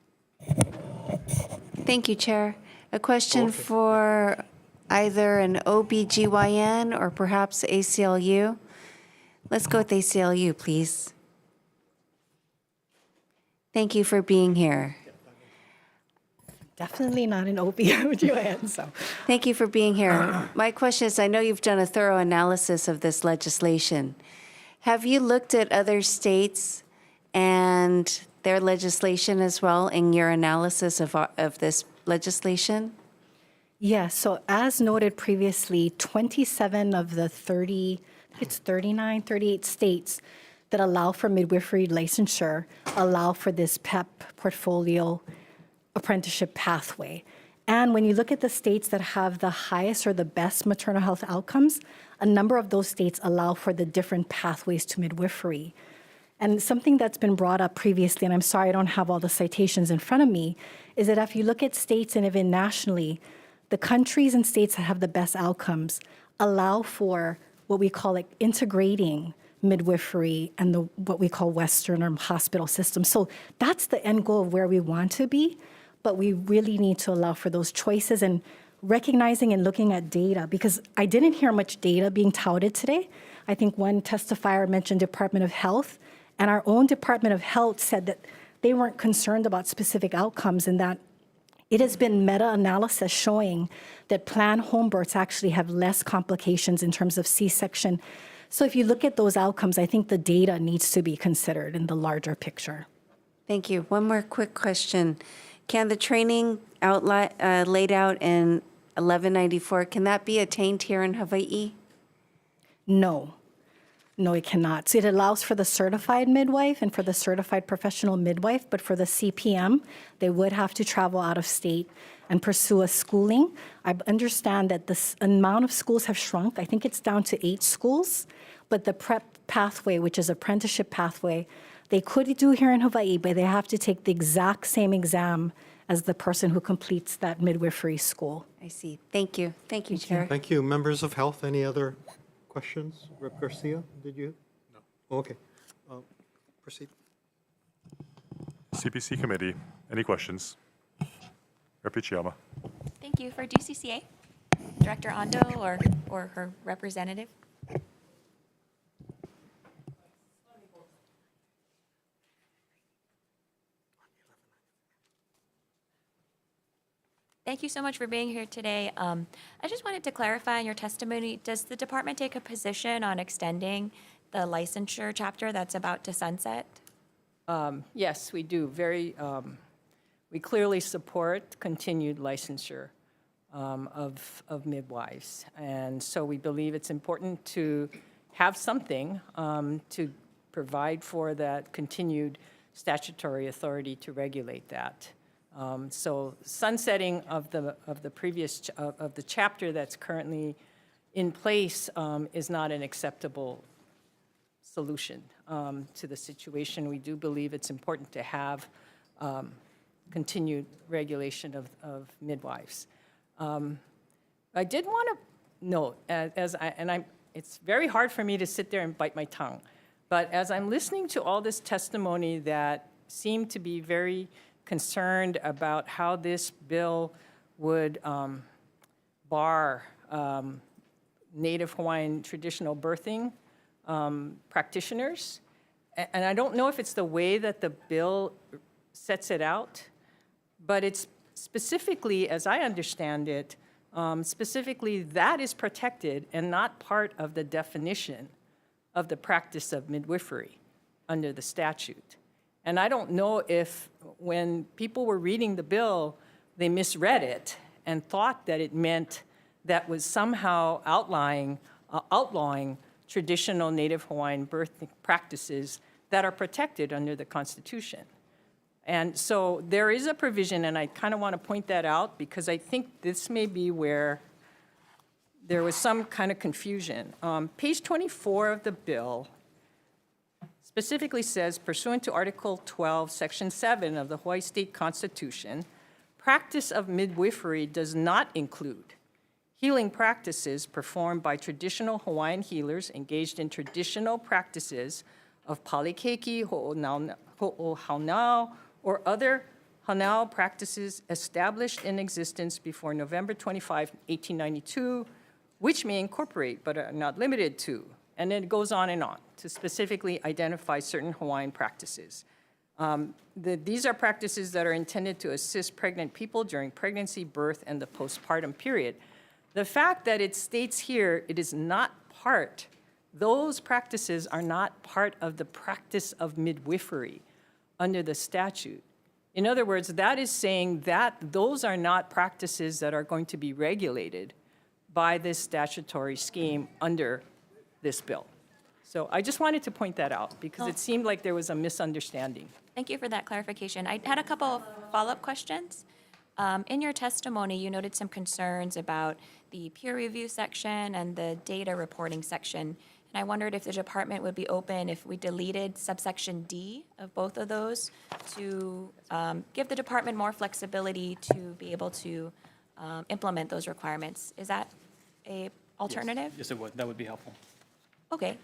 Thank you, Chair. A question for either an OBGYN or perhaps ACLU. Let's go with ACLU, please. Thank you for being here. Definitely not an OB/GYN, so. Thank you for being here. My question is, I know you've done a thorough analysis of this legislation. Have you looked at other states and their legislation as well in your analysis of this legislation? Yes, so as noted previously, 27 of the 38 states that allow for midwifery licensure allow for this PEP portfolio apprenticeship pathway. And when you look at the states that have the highest or the best maternal health outcomes, a number of those states allow for the different pathways to midwifery. And something that's been brought up previously, and I'm sorry I don't have all the citations in front of me, is that if you look at states and even nationally, the countries and states that have the best outcomes allow for what we call like integrating midwifery and what we call Western or hospital systems. So that's the end goal of where we want to be, but we really need to allow for those choices and recognizing and looking at data, because I didn't hear much data being touted today. I think one testifier mentioned Department of Health, and our own Department of Health said that they weren't concerned about specific outcomes and that it has been meta-analysis showing that planned home births actually have less complications in terms of C-section. So if you look at those outcomes, I think the data needs to be considered in the larger picture. Thank you. One more quick question. Can the training laid out in 1194, can that be attained here in Hawaii? No. No, it cannot. So it allows for the certified midwife and for the certified professional midwife, but for the CPM, they would have to travel out of state and pursue a schooling. I understand that the amount of schools have shrunk. I think it's down to 8 schools, but the prep pathway, which is apprenticeship pathway, they could do here in Hawaii, but they have to take the exact same exam as the person who completes that midwifery school. I see. Thank you. Thank you, Chair. Thank you. Members of Health, any other questions? Rep. Garcia, did you? No. Okay. Proceed. CPC Committee, any questions? Rep. Chiyama. Thank you. For DCCA, Director Ando or her representative. Thank you so much for being here today. I just wanted to clarify in your testimony, does the department take a position on extending the licensure chapter that's about to sunset? Yes, we do. We clearly support continued licensure of midwives. And so we believe it's important to have something to provide for that continued statutory authority to regulate that. So sunsetting of the previous of the chapter that's currently in place is not an acceptable solution to the situation. We do believe it's important to have continued regulation of midwives. I did want to note, it's very hard for me to sit there and bite my tongue, but as I'm listening to all this testimony that seemed to be very concerned about how this bill would bar Native Hawaiian traditional birthing practitioners. And I don't know if it's the way that the bill sets it out, but it's specifically, as I understand it, specifically that is protected and not part of the definition of the practice of midwifery under the statute. And I don't know if when people were reading the bill, they misread it and thought that it meant that was somehow outlawing traditional Native Hawaiian birth practices that are protected under the Constitution. And so there is a provision, and I kind of want to point that out because I think this may be where there was some kind of confusion. Page 24 of the bill specifically says, pursuant to Article 12, Section 7 of the Hawaii State Constitution, practice of midwifery does not include healing practices performed by traditional Hawaiian healers engaged in traditional practices of palikeiki, ho'ohaunau, or other hanau practices established in existence before November 25, 1892, which may incorporate but are not limited to. And then it goes on to specifically identify certain Hawaiian practices. These are practices that are intended to assist pregnant people during pregnancy, birth, and the postpartum period. The fact that it states here it is not part, those practices are not part of the practice of midwifery under the statute. In other words, that is saying that those are not practices that are going to be regulated by this statutory scheme under this bill. So I just wanted to point that out because it seemed like there was a misunderstanding. Thank you for that clarification. I had a couple of follow-up questions. In your testimony, you noted some concerns about the peer review section and the data reporting section. And I wondered if the department would be open if we deleted subsection D of both of those to give the department more flexibility to be able to implement those requirements. Is that a alternative? Yes, it would. That would be helpful. Okay.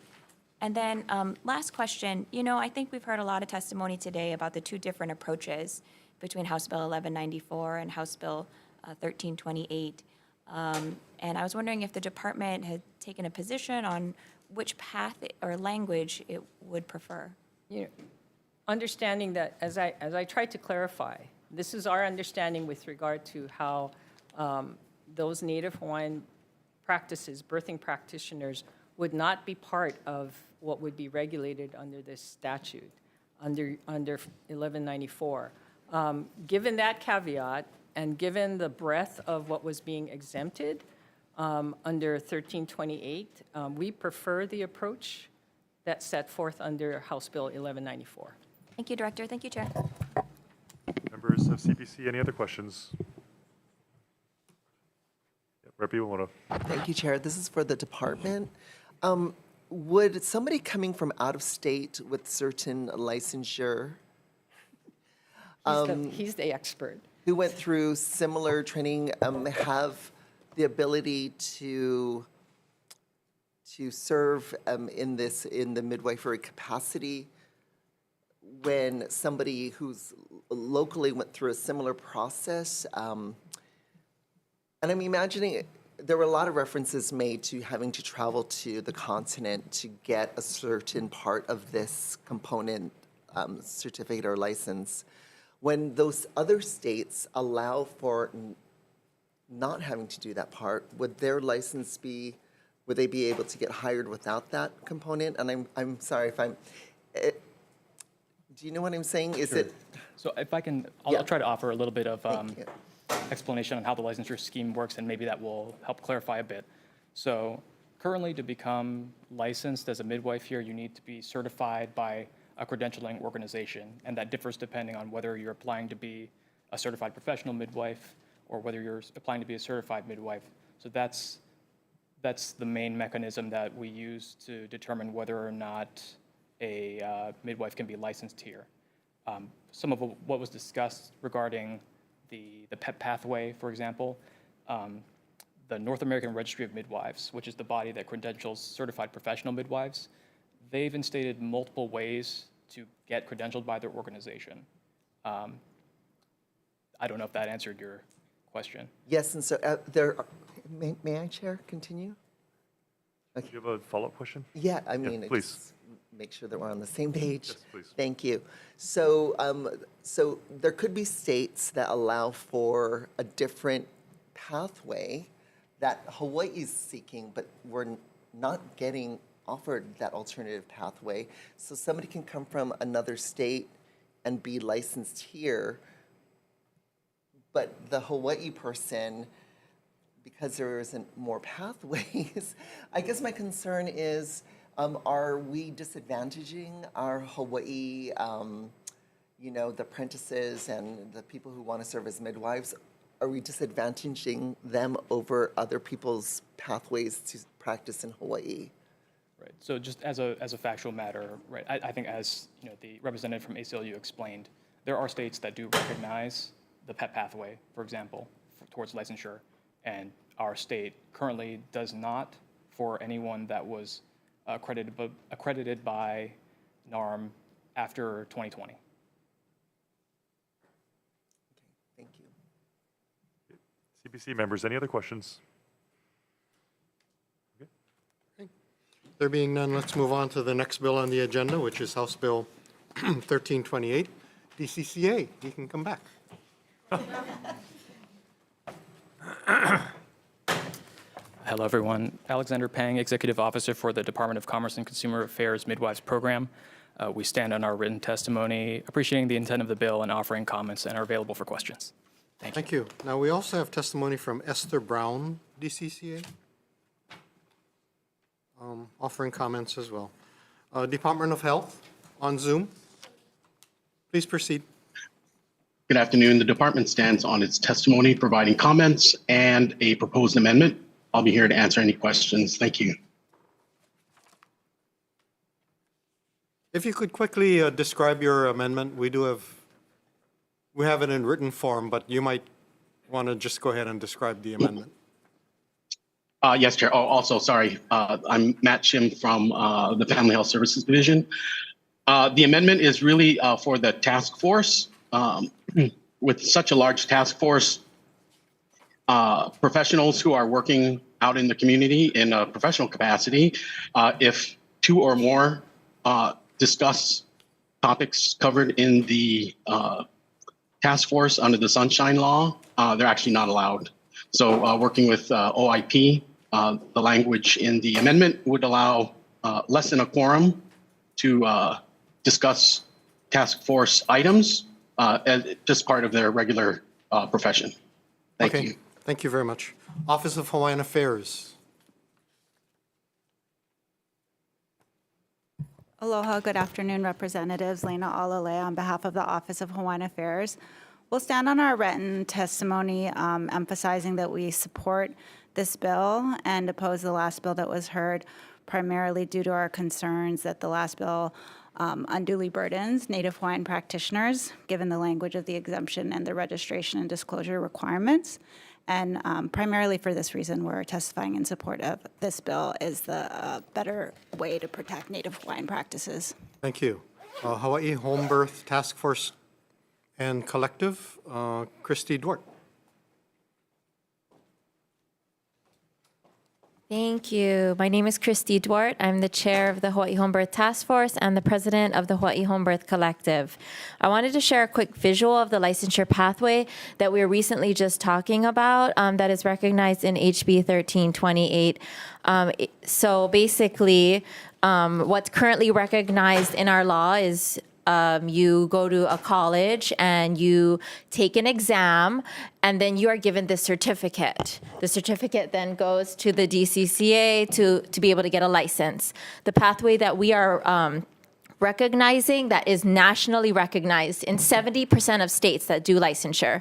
And then last question, I think we've heard a lot of testimony today about the two different approaches between House Bill 1194 and House Bill 1328. And I was wondering if the department had taken a position on which path or language it would prefer. Understanding that, as I tried to clarify, this is our understanding with regard to how those Native Hawaiian practices, birthing practitioners, would not be part of what would be regulated under this statute, under 1194. Given that caveat, and given the breadth of what was being exempted under 1328, we prefer the approach that's set forth under House Bill 1194. Thank you, Director. Thank you, Chair. Members of CPC, any other questions? Rep, you want to? Thank you, Chair. This is for the department. Would somebody coming from out of state with certain licensure, He's the expert. who went through similar training, have the ability to serve in the midwifery capacity when somebody who's locally went through a similar process? And I'm imagining there were a lot of references made to having to travel to the continent to get a certain part of this component certificate or license. When those other states allow for not having to do that part, would their license be, would they be able to get hired without that component? And I'm sorry if I'm, do you know what I'm saying? Is Sure. it? So if I can, I'll try to offer a little bit of explanation on how the licensure scheme works, and maybe that will help clarify a bit. So currently, to become licensed as a midwife here, you need to be certified by a credentialing organization, and that differs depending on whether you're applying to be a certified professional midwife or whether you're applying to be a certified midwife. So that's the main mechanism that we use to determine whether or not a midwife can be licensed here. Some of what was discussed regarding the PEP pathway, for example, the North American Registry of Midwives, which is the body that credentials certified professional midwives, they've instated multiple ways to get credentialed by their organization. I don't know if that answered your question. Yes, and so there, may I, Chair, continue? Do you have a follow-up question? Yeah, I mean, please. just make sure that we're on the same page. Yes, please. Thank you. So, so there could be states that allow for a different pathway that Hawaii is seeking, but we're not getting offered that alternative pathway. So somebody can come from another state and be licensed here, but the Hawaii person, because there isn't more pathways, I guess my concern is, are we disadvantaging our Hawaii, the apprentices and the people who want to serve as midwives? Are we disadvantaging them over other people's pathways to practice in Hawaii? Right. So just as a factual matter, right, I think as the representative from ACLU explained, there are states that do recognize the PEP pathway, for example, towards licensure, and our state currently does not for anyone that was accredited by NARM after 2020. Thank you. CPC members, any other questions? There being none, let's move on to the next bill on the agenda, which is House Bill 1328, DCCA. You can come back. Hello, everyone. Alexander Pang, Executive Officer for the Department of Commerce and Consumer Affairs Midwives Program. We stand on our written testimony, appreciating the intent of the bill and offering comments, and are available for questions. Thank you. Now, we also have testimony from Esther Brown, DCCA, offering comments as well. Department of Health on Zoom. Please proceed. Good afternoon. The department stands on its testimony, providing comments and a proposed amendment. I'll be here to answer any questions. Thank you. If you could quickly describe your amendment, we have it in written form, but you might want to just go ahead and describe the amendment. Yes, Chair. Oh, also, sorry, I'm Matt Shim from the Family Health Services Division. The amendment is really for the task force. With such a large task force, professionals who are working out in the community in a professional capacity, if two or more discuss topics covered in the task force under the Sunshine Law, they're actually not allowed. So working with OIP, the language in the amendment would allow less than a quorum to discuss task force items as just part of their regular profession. Thank you. Thank you very much. Office of Hawaiian Affairs. Aloha, good afternoon, Representatives. Lena Alale on behalf of the Office of Hawaiian Affairs. We'll stand on our written testimony emphasizing that we support this bill and oppose the last bill that was heard, primarily due to our concerns that the last bill unduly burdens Native Hawaiian practitioners, given the language of the exemption and the registration and disclosure requirements. And primarily for this reason, we're testifying in support of this bill is the better way to protect Native Hawaiian practices. Thank you. Hawaii Home Birth Task Force and Collective, Christy Dwart. Thank you. My name is Christy Dwart. I'm the chair of the Hawaii Home Birth Task Force and the president of the Hawaii Home Birth Collective. I wanted to share a quick visual of the licensure pathway that we were recently just talking about that is recognized in HB 1328. So basically, what's currently recognized in our law is you go to a college and you take an exam, and then you are given this certificate. The certificate then goes to the DCCA to be able to get a license. The pathway that we are recognizing that is nationally recognized in 70% of states that do licensure.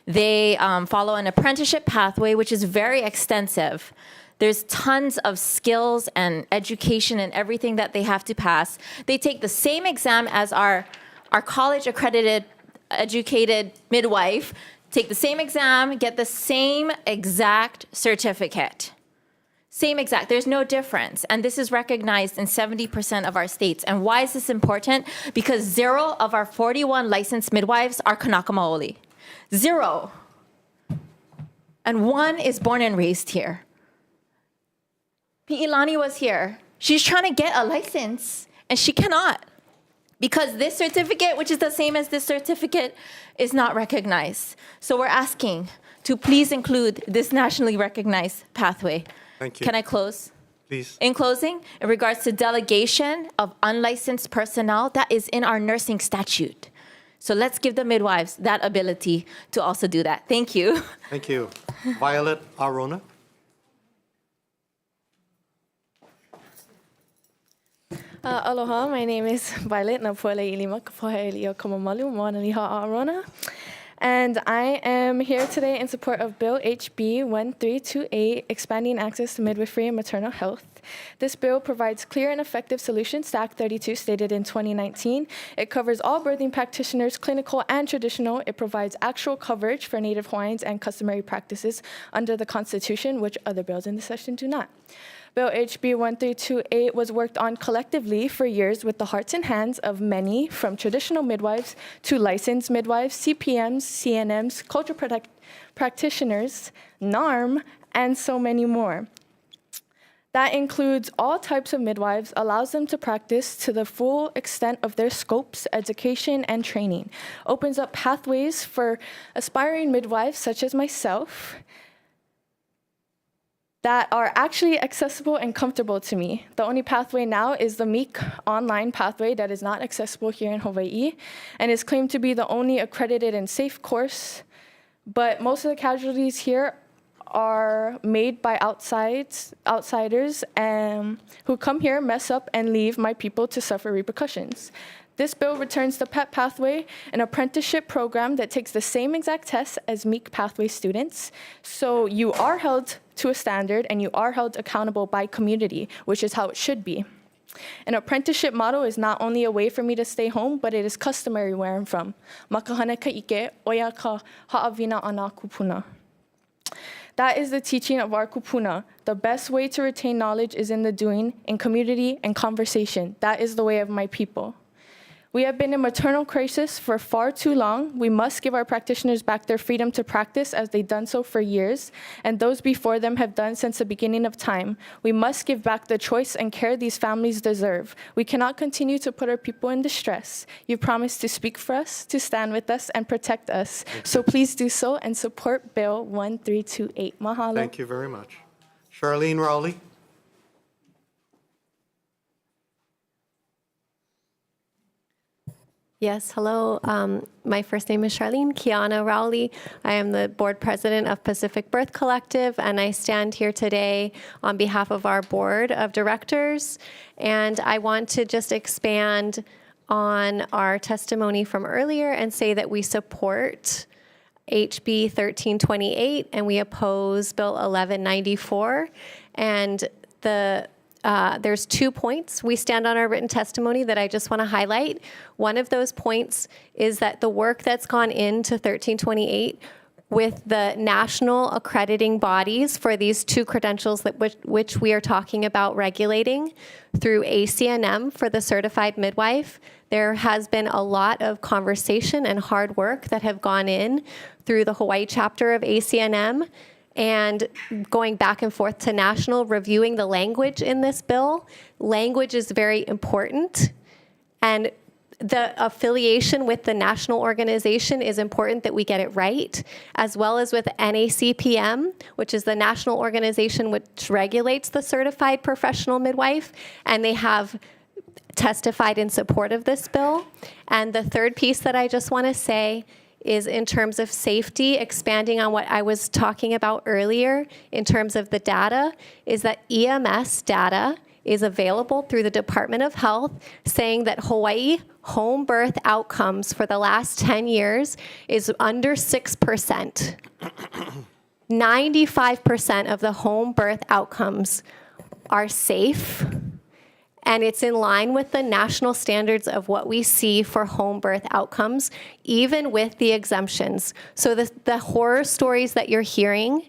They follow an apprenticeship pathway, which is very extensive. There's tons of skills and education and everything that they have to pass. They take the same exam as our college accredited, educated midwife, take the same exam, get the same exact certificate. Same exact, there's no difference. And this is recognized in 70% of our states. And why is this important? Because 0 of our 41 licensed midwives are Kanaka Maoli. 0. And 1 is born and raised here. Pi'ilani was here. She's trying to get a license, and she cannot because this certificate, which is the same as this certificate, is not recognized. So we're asking to please include this nationally recognized pathway. Thank you. Can I close? Please. In closing, in regards to delegation of unlicensed personnel, that is in our nursing statute. So let's give the midwives that ability to also do that. Thank you. Thank you. Violet Arona. Aloha, my name is Violet Napuele Ilima Kapohe Elio Kamamalu Moanaliha Arona. And I am here today in support of Bill HB 1328, expanding access to midwifery and maternal health. This bill provides clear and effective solutions to Act 32 stated in 2019. It covers all birthing practitioners, clinical and traditional. It provides actual coverage for Native Hawaiians and customary practices under the Constitution, which other bills in the session do not. Bill HB 1328 was worked on collectively for years with the hearts and hands of many, from traditional midwives to licensed midwives, CPMs, CNMs, cultural practitioners, NARM, and so many more. That includes all types of midwives, allows them to practice to the full extent of their scopes, education, and training, opens up pathways for aspiring midwives such as myself, that are actually accessible and comfortable to me. The only pathway now is the MEEK online pathway that is not accessible here in Hawaii and is claimed to be the only accredited and safe course, but most of the casualties here are made by outsiders who come here, mess up, and leave my people to suffer repercussions. This bill returns the PEP pathway, an apprenticeship program that takes the same exact tests as MEEK pathway students. So you are held to a standard and you are held accountable by community, which is how it should be. An apprenticeship model is not only a way for me to stay home, but it is customary where I'm from. Makahana ka ike, oya ka ha'awina ana kupuna. That is the teaching of our kupuna. The best way to retain knowledge is in the doing, in community and conversation. That is the way of my people. We have been in maternal crisis for far too long. We must give our practitioners back their freedom to practice as they've done so for years, and those before them have done since the beginning of time. We must give back the choice and care these families deserve. We cannot continue to put our people in distress. You promised to speak for us, to stand with us, and protect us. So please do so and support Bill 1328. Mahalo. Thank you very much. Charlene Rowley. Yes, hello. My first name is Charlene Kiana Rowley. I am the board president of Pacific Birth Collective, and I stand here today on behalf of our board of directors. And I want to just expand on our testimony from earlier and say that we support HB 1328 and we oppose Bill 1194. And there's 2 points. We stand on our written testimony that I just want to highlight. One of those points is that the work that's gone into 1328 with the national accrediting bodies for these 2 credentials that which we are talking about regulating through ACNM for the certified midwife, there has been a lot of conversation and hard work that have gone in through the Hawaii chapter of ACNM, and going back and forth to national, reviewing the language in this bill. Language is very important, and the affiliation with the national organization is important that we get it right, as well as with NACPM, which is the national organization which regulates the certified professional midwife, and they have testified in support of this bill. And the third piece that I just want to say is in terms of safety, expanding on what I was talking about earlier in terms of the data, is that EMS data is available through the Department of Health saying that Hawaii home birth outcomes for the last 10 years is under 6%. 95% of the home birth outcomes are safe, and it's in line with the national standards of what we see for home birth outcomes, even with the exemptions. So the horror stories that you're hearing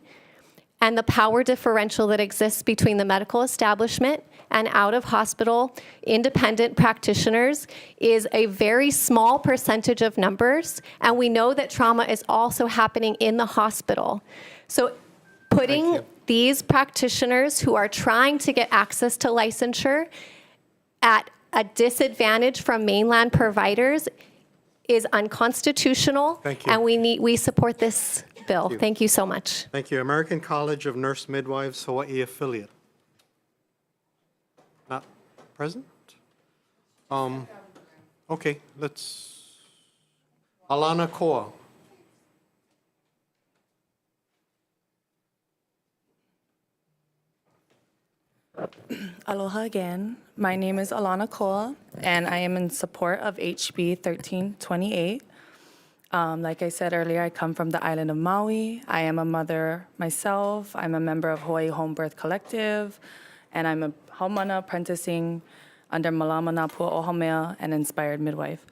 and the power differential that exists between the medical establishment and out-of-hospital independent practitioners is a very small percentage of numbers, and we know that trauma is also happening in the hospital. So putting these practitioners who are trying to get access to licensure at a disadvantage from mainland providers is unconstitutional. Thank you. And we support this bill. Thank you so much. Thank you. American College of Nurse Midwives, Hawaii affiliate. Not present? Okay, Alana Koa. Aloha again. My name is Alana Koa, and I am in support of HB 1328. Like I said earlier, I come from the island of Maui. I am a mother myself. I'm a member of Hawaii Home Birth Collective, and I'm a haumana apprenticing under Malama Napua Ohamea and Inspired Midwife.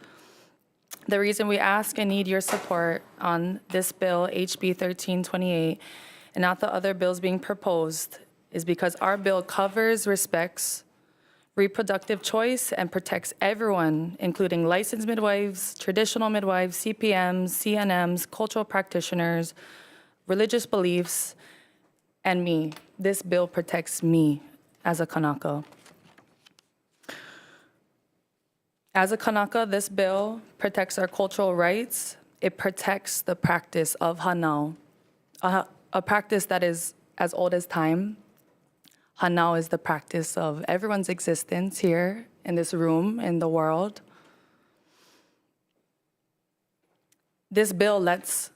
The reason we ask and need your support on this bill, HB 1328, and not the other bills being proposed, is because our bill covers, respects reproductive choice, and protects everyone, including licensed midwives, traditional midwives, CPMs, CNMs, cultural practitioners, religious beliefs, and me. This bill protects me as a Kanaka. As a Kanaka, this bill protects our cultural rights. It protects the practice of hanau, a practice that is as old as time. Hanau is the practice of everyone's existence here in this room, in the world. This bill lets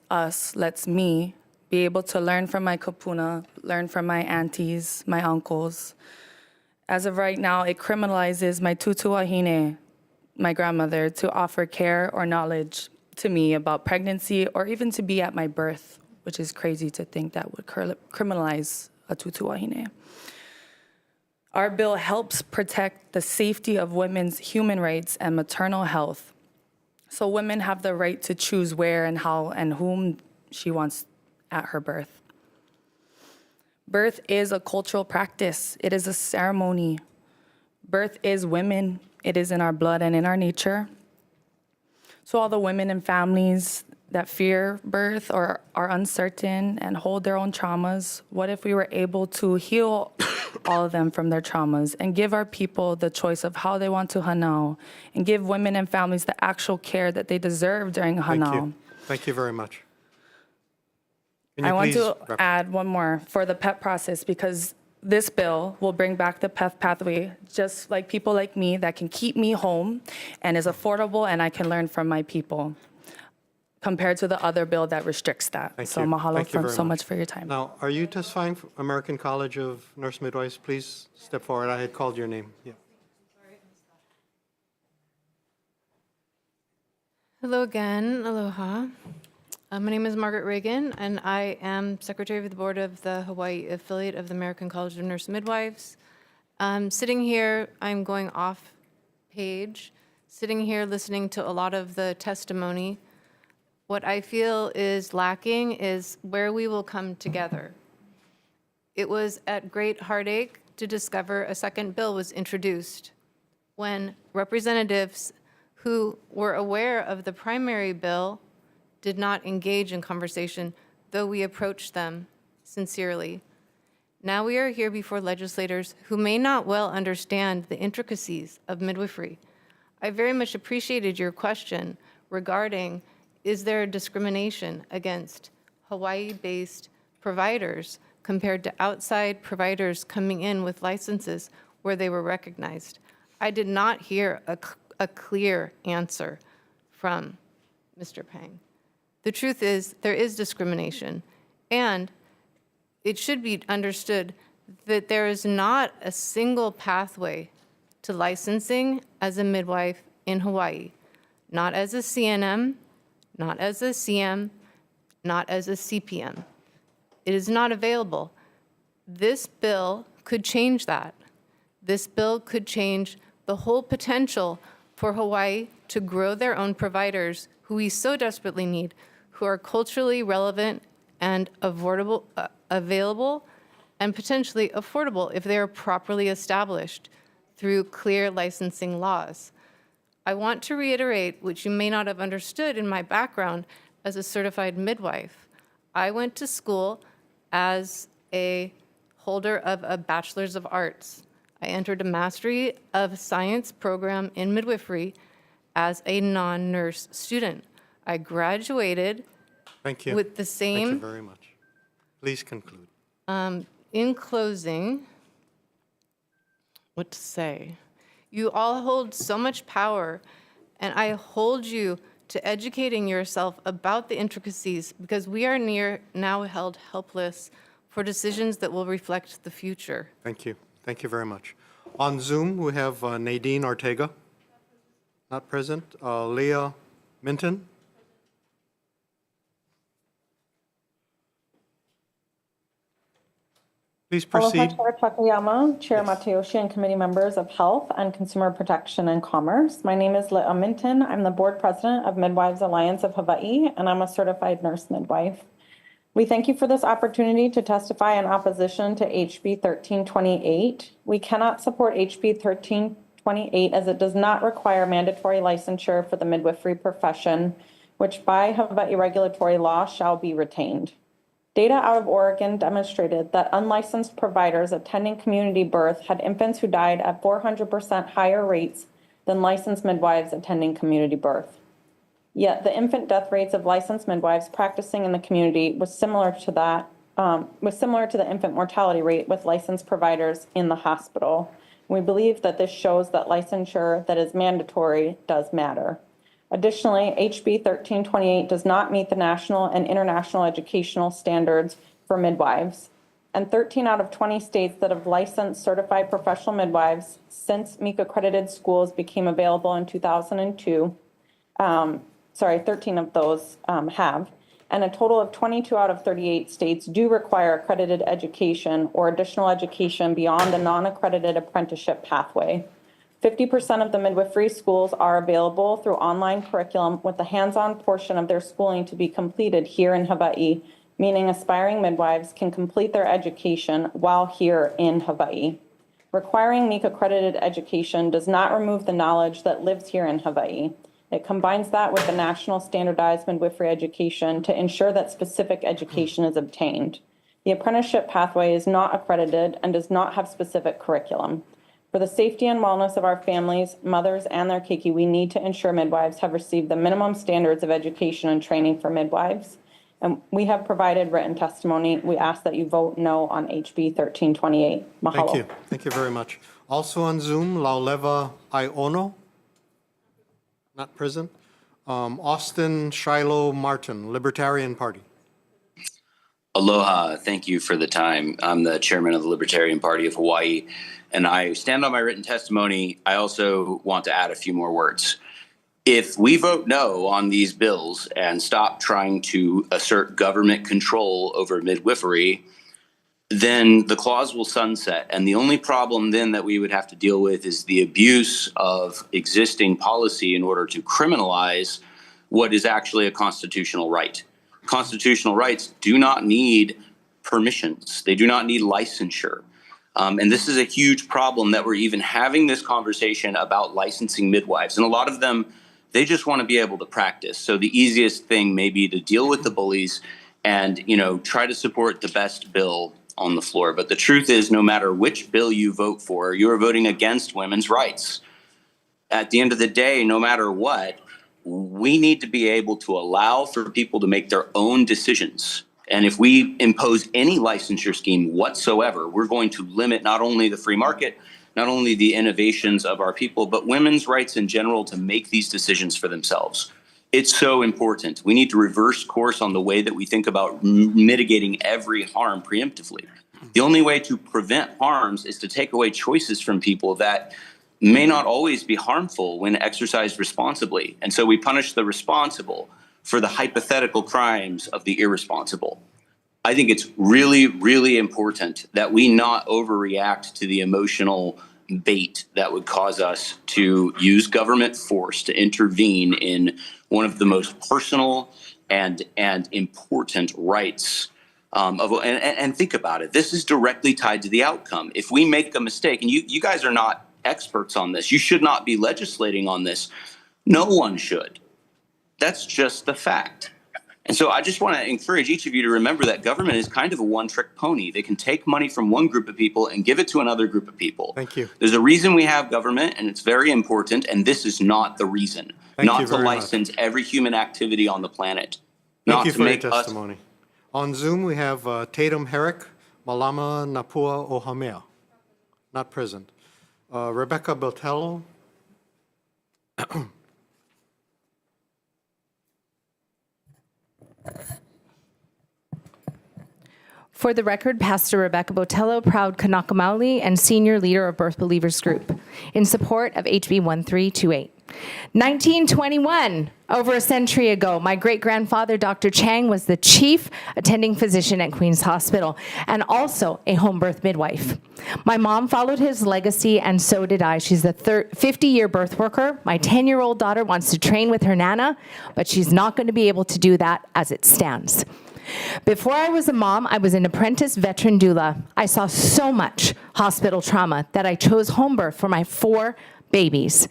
me be able to learn from my kapuna, learn from my aunties, my uncles. As of right now, it criminalizes my tutuahine, my grandmother to offer care or knowledge to me about pregnancy or even to be at my birth, which is crazy to think that would criminalize a tutu wahine. Our bill helps protect the safety of women's human rights and maternal health. So women have the right to choose where and how and whom she wants at her birth. Birth is a cultural practice. It is a ceremony. Birth is women. It is in our blood and in our nature. So all the women and families that fear birth or are uncertain and hold their own traumas, what if we were able to heal all of them from their traumas and give our people the choice of how they want to hanao and give women and families the actual care that they deserve during hanao? Thank you. Thank you very much. Can you I want please to add one more for the PEP process, because this bill will bring back the PEP pathway, just like people like me that can keep me home and is affordable and I can learn from my people, compared to the other bill that restricts that. Thank So you. mahalo Thank you very so much for your time. Now, are you testifying for American College of Nurse Midwives? Please step forward. I had called your name. Yeah. Hello again. Aloha. My name is Margaret Reagan, and I am Secretary of the Board of the Hawaii affiliate of the American College of Nurse Midwives. Sitting here, I'm going off page, sitting here listening to a lot of the testimony. What I feel is lacking is where we will come together. It was at great heartache to discover a second bill was introduced when representatives who were aware of the primary bill did not engage in conversation, though we approached them sincerely. Now we are here before legislators who may not well understand the intricacies of midwifery. I very much appreciated your question regarding, is there a discrimination against Hawaii-based providers compared to outside providers coming in with licenses where they were recognized? I did not hear a clear answer from Mr. Pang. The truth is, there is discrimination, and it should be understood that there is not a single pathway to licensing as a midwife in Hawaii, not as a CNM, not as a CM, not as a CPM. It is not available. This bill could change that. This bill could change the whole potential for Hawaii to grow their own providers who we so desperately need, who are culturally relevant and affordable, available, and potentially affordable if they are properly established through clear licensing laws. I want to reiterate, which you may not have understood in my background as a certified midwife. I went to school as a holder of a Bachelor's of Arts. I entered a Mastery of Science program in midwifery as a non-nurse student. I graduated Thank you. with the same. Thank you very much. Please conclude. In closing, what to say? You all hold so much power, and I hold you to educating yourself about the intricacies, because we are now held helpless for decisions that will reflect the future. Thank you. Thank you very much. On Zoom, we have Nadine Ortega. Not present. Leah Minton. Please proceed. Aloha, Chair Takayama, Chair Matayoshi, and committee members of Health and Consumer Protection and Commerce. My name is Leah Minton. I'm the board president of Midwives Alliance of Hawaii, and I'm a certified nurse midwife. We thank you for this opportunity to testify in opposition to HB 1328. We cannot support HB 1328 as it does not require mandatory licensure for the midwifery profession, which by Hawaii regulatory law shall be retained. Data out of Oregon demonstrated that unlicensed providers attending community birth had infants who died at 400% higher rates than licensed midwives attending community birth. Yet the infant death rates of licensed midwives practicing in the community was similar to the infant mortality rate with licensed providers in the hospital. We believe that this shows that licensure that is mandatory does matter. Additionally, HB 1328 does not meet the national and international educational standards for midwives. and 13 out of 20 states that have licensed certified professional midwives since MEC accredited schools became available in 2002. 13 of those have. And a total of 22 out of 38 states do require accredited education or additional education beyond the non-accredited apprenticeship pathway. 50% of the midwifery schools are available through online curriculum with the hands-on portion of their schooling to be completed here in Hawaii, meaning aspiring midwives can complete their education while here in Hawaii. Requiring MEC accredited education does not remove the knowledge that lives here in Hawaii. It combines that with the national standardized midwifery education to ensure that specific education is obtained. The apprenticeship pathway is not accredited and does not have specific curriculum. For the safety and wellness of our families, mothers, and their keiki, we need to ensure midwives have received the minimum standards of education and training for midwives. And we have provided written testimony. We ask that you vote no on HB 1328. Mahalo. Thank you. Thank you very much. Also on Zoom, Lauleva Iono, not present. Austin Shiloh Martin, Libertarian Party. Aloha. Thank you for the time. I'm the chairman of the Libertarian Party of Hawaii, and I stand on my written testimony. I also want to add a few more words. If we vote no on these bills and stop trying to assert government control over midwifery, then the clause will sunset. And the only problem then that we would have to deal with is the abuse of existing policy in order to criminalize what is actually a constitutional right. Constitutional rights do not need permissions. They do not need licensure. And this is a huge problem that we're even having this conversation about licensing midwives. And a lot of them, they just want to be able to practice. So the easiest thing may be to deal with the bullies and, try to support the best bill on the floor. But the truth is, no matter which bill you vote for, you're voting against women's rights. At the end of the day, no matter what, we need to be able to allow for people to make their own decisions. And if we impose any licensure scheme whatsoever, we're going to limit not only the free market, not only the innovations of our people, but women's rights in general to make these decisions for themselves. It's so important. We need to reverse course on the way that we think about mitigating every harm preemptively. The only way to prevent harms is to take away choices from people that may not always be harmful when exercised responsibly. And so we punish the responsible for the hypothetical crimes of the irresponsible. I think it's really, really important that we not overreact to the emotional bait that would cause us to use government force to intervene in one of the most personal and important rights. And think about it. This is directly tied to the outcome. If we make a mistake, and you guys are not experts on this, you should not be legislating on this. No one should. That's just the fact. And so I just want to encourage each of you to remember that government is kind of a one-trick pony. They can take money from one group of people and give it to another group of people. Thank you. There's a reason we have government, and it's very important, and this is not the reason. Not to license every human activity on the planet. Thank you for your testimony. On Zoom, we have Tatum Herrick, Malama Napua Ohamea, not present. Rebecca Beltello. For the record, Pastor Rebecca Botello, proud Kanaka Maoli and senior leader of Birth Believers Group, in support of HB 1328. 1921, over a century ago, my great-grandfather, Dr. Chang, was the chief attending physician at Queen's Hospital and also a home birth midwife. My mom followed his legacy, and so did I. She's a 50-year birth worker. My 10-year-old daughter wants to train with her Nana, but she's not going to be able to do that as it stands. Before I was a mom, I was an apprentice veteran doula. I saw so much hospital trauma that I chose home birth for my 4 babies.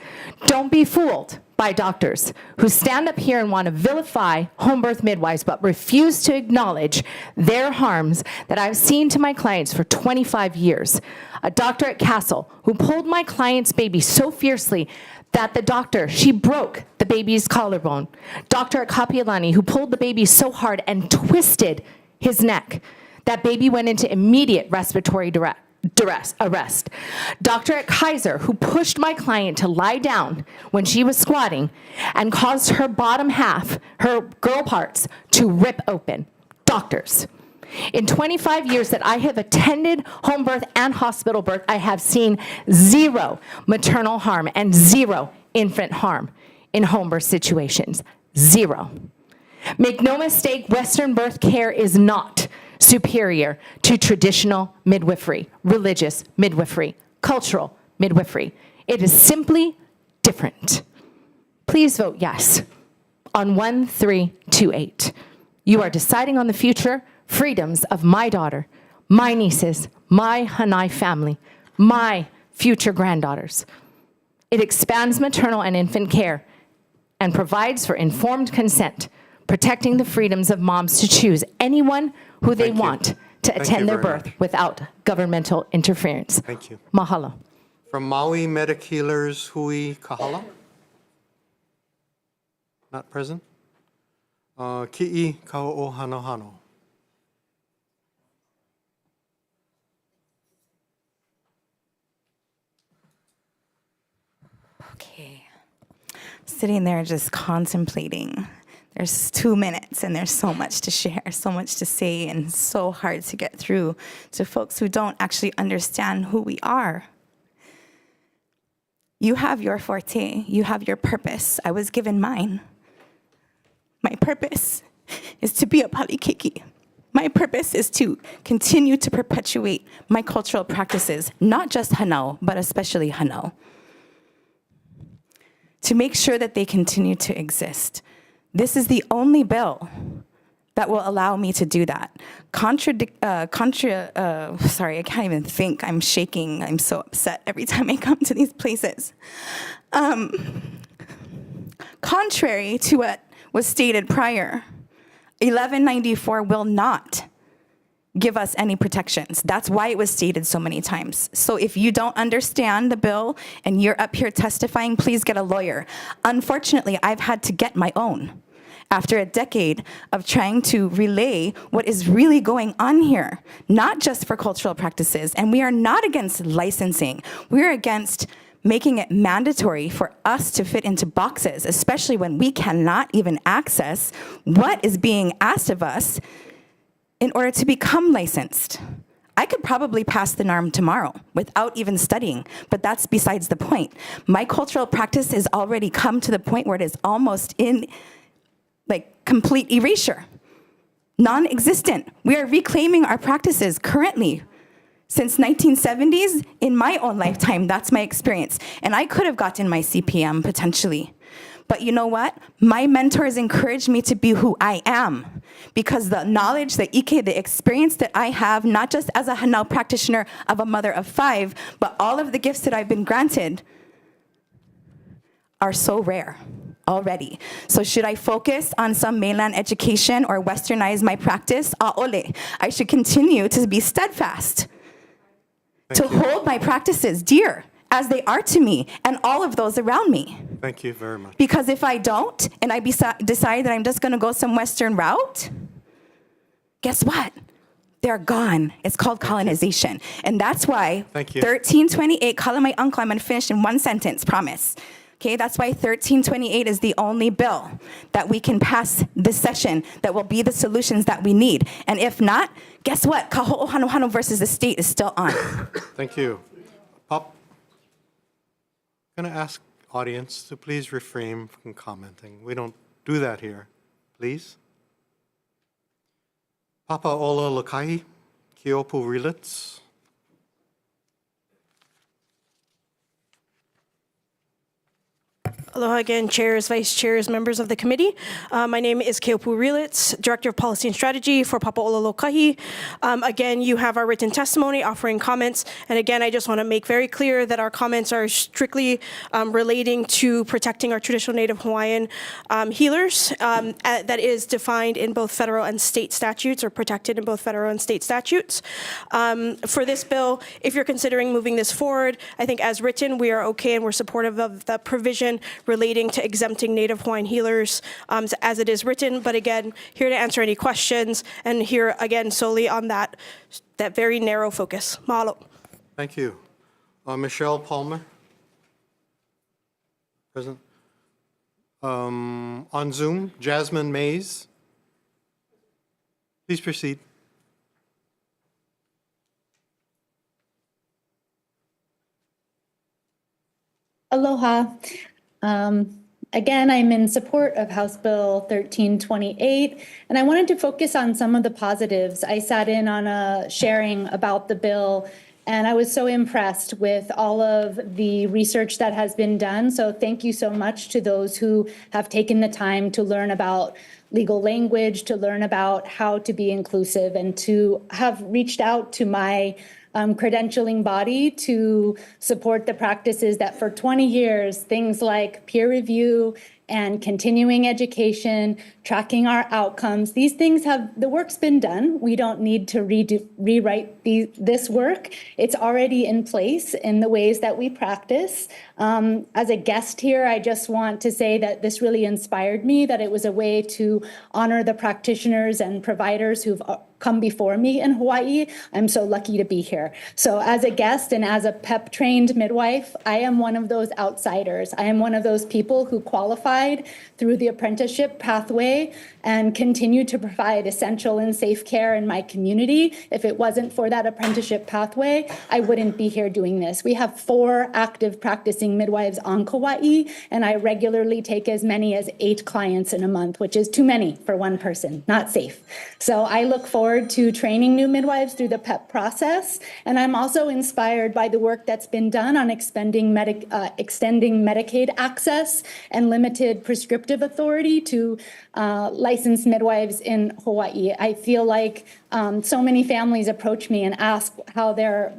Don't be fooled by doctors who stand up here and want to vilify home birth midwives but refuse to acknowledge their harms that I've seen to my clients for 25 years. A doctor at Castle who pulled my client's baby so fiercely that the doctor, she broke the baby's collarbone. Doctor at Kapiolani who pulled the baby so hard and twisted his neck. That baby went into immediate respiratory arrest. Doctor at Kaiser who pushed my client to lie down when she was squatting and caused her bottom half, her girl parts, to rip open. Doctors. In 25 years that I have attended home birth and hospital birth, I have seen 0 maternal harm and 0 infant harm in home birth situations. 0. Make no mistake, Western birth care is not superior to traditional midwifery, religious midwifery, cultural midwifery. It is simply different. Please vote yes on 1328. You are deciding on the future freedoms of my daughter, my nieces, my Hanai family, my future granddaughters. It expands maternal and infant care and provides for informed consent, protecting the freedoms of moms to choose anyone who they want to attend their birth without governmental interference. Thank you. Mahalo. From Maui Medic Healers, Hui Kahala? Not present? Ki'i Kauohanohano. Okay. Sitting there just contemplating. There's 2 minutes and there's so much to share, so much to say, and so hard to get through to folks who don't actually understand who we are. You have your forte, you have your purpose. I was given mine. My purpose is to be a palikiki. My purpose is to continue to perpetuate my cultural practices, not just Hanau, but especially Hanau. To make sure that they continue to exist. This is the only bill that will allow me to do that. Sorry, I can't even think. I'm shaking. I'm so upset every time I come to these places. Contrary to what was stated prior, 1194 will not give us any protections. That's why it was stated so many times. So if you don't understand the bill and you're up here testifying, please get a lawyer. Unfortunately, I've had to get my own after a decade of trying to relay what is really going on here, not just for cultural practices. And we are not against licensing. We're against making it mandatory for us to fit into boxes, especially when we cannot even access what is being asked of us in order to become licensed. I could probably pass the NARM tomorrow without even studying, but that's besides the point. My cultural practice has already come to the point where it is almost in complete erasure, non-existent. We are reclaiming our practices currently. Since 1970s, in my own lifetime, that's my experience. And I could have gotten my CPM potentially. But you know what? My mentors encouraged me to be who I am because the knowledge, the ike, the experience that I have, not just as a Hanau practitioner of a mother of 5, but all of the gifts that I've been granted are so rare already. So should I focus on some mainland education or westernize my practice? Ole. I should continue to be steadfast, to hold my practices dear as they are to me and all of those around me. Thank you very much. Because if I don't, and I decide that I'm just gonna go some Western route, guess what? They're gone. It's called colonization. And that's why 1328, call my uncle, I'm gonna finish in one sentence, promise. Okay, that's why 1328 is the only bill that we can pass this session that will be the solutions that we need. And if not, guess what? Kaho'ohanohano versus the state is still on. Thank you. Pop, I'm going to ask audience to please refrain from commenting. We don't do that here. Please. Papa Ola Lakai, Kiopu Relitz. Aloha again, chairs, vice chairs, members of the committee. My name is Keopu Relitz, Director of Policy and Strategy for Papa'ololokahi. Again, you have our written testimony offering comments. And again, I just want to make very clear that our comments are strictly relating to protecting our traditional Native Hawaiian healers. That is defined in both federal and state statutes, or protected in both federal and state statutes. For this bill, if you're considering moving this forward, I think as written, we are okay and we're supportive of the provision relating to exempting Native Hawaiian healers as it is written. But again, here to answer any questions and here again solely on that very narrow focus. Mahalo. Thank you. Michelle Palmer. Present. On Zoom, Jasmine Mays. Please proceed. Aloha. Again, I'm in support of House Bill 1328, and I wanted to focus on some of the positives. I sat in on a sharing about the bill, and I was so impressed with all of the research that has been done. So thank you so much to those who have taken the time to learn about legal language, to learn about how to be inclusive, and to have reached out to my credentialing body to support the practices that for 20 years, things like peer review and continuing education, tracking our outcomes, these things the work's been done. We don't need to rewrite this work. It's already in place in the ways that we practice. As a guest here, I just want to say that this really inspired me, that it was a way to honor the practitioners and providers who've come before me in Hawaii. I'm so lucky to be here. So as a guest and as a PEP-trained midwife, I am one of those outsiders. I am one of those people who qualified through the apprenticeship pathway and continue to provide essential and safe care in my community. If it wasn't for that apprenticeship pathway, I wouldn't be here doing this. We have 4 active practicing midwives on Kauai, and I regularly take as many as 8 clients in a month, which is too many for one person, not safe. So I look forward to training new midwives through the PEP process, and I'm also inspired by the work that's been done on extending Medicaid access and limited prescriptive authority to licensed midwives in Hawaii. I feel like so many families approach me and ask how their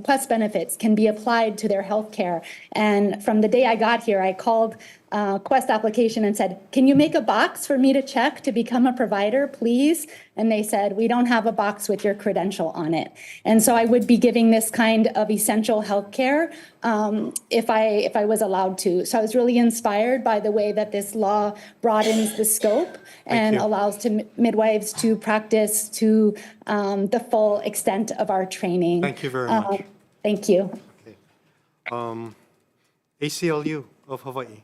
Quest benefits can be applied to their health care. And from the day I got here, I called Quest application and said, can you make a box for me to check to become a provider, please? And they said, we don't have a box with your credential on it. And so I would be giving this kind of essential health care if I was allowed to. So I was really inspired by the way that this law broadens the scope and allows midwives to practice to the full extent of our training. Thank you very much. Thank you. ACLU of Hawaii.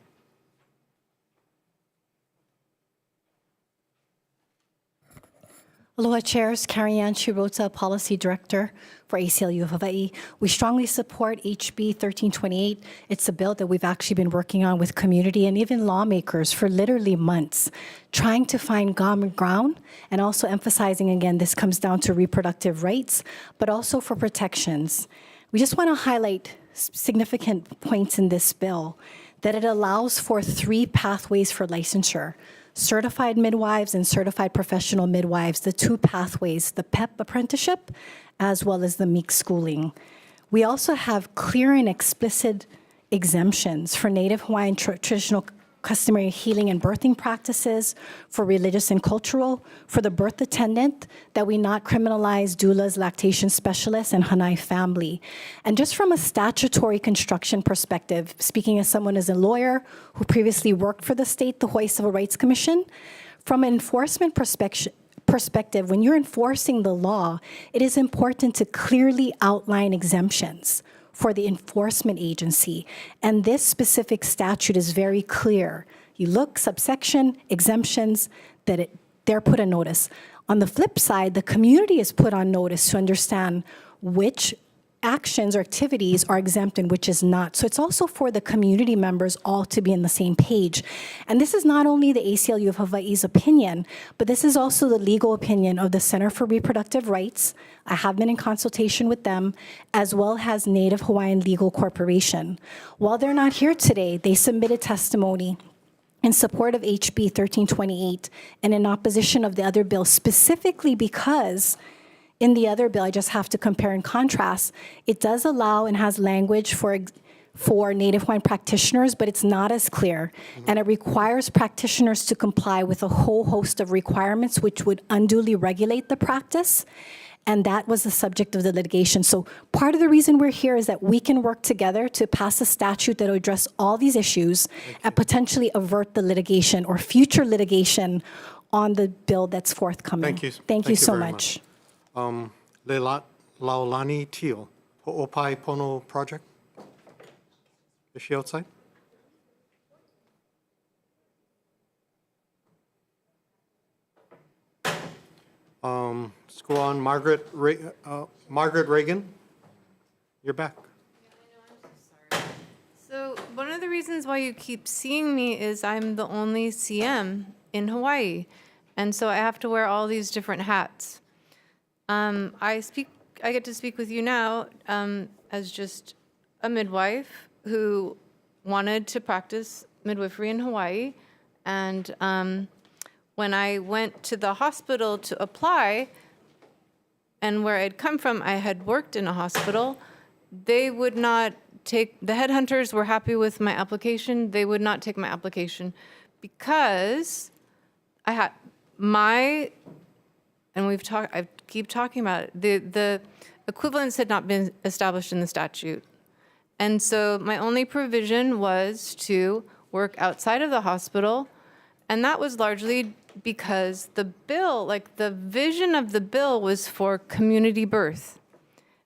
Aloha Chairs, Carrie Ann Shirota, Policy Director for ACLU of Hawaii. We strongly support HB 1328. It's a bill that we've actually been working on with community and even lawmakers for literally months, trying to find common ground and also emphasizing, again, this comes down to reproductive rights, but also for protections. We just want to highlight significant points in this bill, that it allows for 3 pathways for licensure. Certified midwives and certified professional midwives, the 2 pathways, the PEP apprenticeship, as well as the MEEK schooling. We also have clear and explicit exemptions for Native Hawaiian traditional customary healing and birthing practices, for religious and cultural, for the birth attendant, that we not criminalize doulas, lactation specialists, and Hanai family. And just from a statutory construction perspective, speaking as someone as a lawyer who previously worked for the state, the Hawaii Civil Rights Commission, from an enforcement perspective, when you're enforcing the law, it is important to clearly outline exemptions for the enforcement agency. And this specific statute is very clear. You look, subsection, exemptions, that they're put on notice. On the flip side, the community is put on notice to understand which actions or activities are exempt and which is not. So it's also for the community members all to be on the same page. And this is not only the ACLU of Hawaii's opinion, but this is also the legal opinion of the Center for Reproductive Rights. I have been in consultation with them, as well as Native Hawaiian Legal Corporation. While they're not here today, they submitted testimony in support of HB 1328 and in opposition of the other bill, specifically because in the other bill, I just have to compare and contrast, it does allow and has language for Native Hawaiian practitioners, but it's not as clear. And it requires practitioners to comply with a whole host of requirements which would unduly regulate the practice. And that was the subject of the litigation. So part of the reason we're here is that we can work together to pass a statute that will address all these issues and potentially avert the litigation or future litigation on the bill that's forthcoming. Thank you. Thank you so much. Laulani Teal, Ho'opai Pono Project. Is she outside? Let's go on. Margaret Reagan, you're back. So one of reasons why you keep seeing me is I'm the only CM in Hawaii. And so I have to wear all these different hats. I get to speak with you now as just a midwife who wanted to practice midwifery in Hawaii. And when I went to the hospital to apply, and where I'd come from, I had worked in a hospital, they would not take, the headhunters were happy with my application. They would not take my application because I had and I keep talking about it, the equivalence had not been established in the statute. And so my only provision was to work outside of the hospital, and that was largely because the bill, like the vision of the bill was for community birth.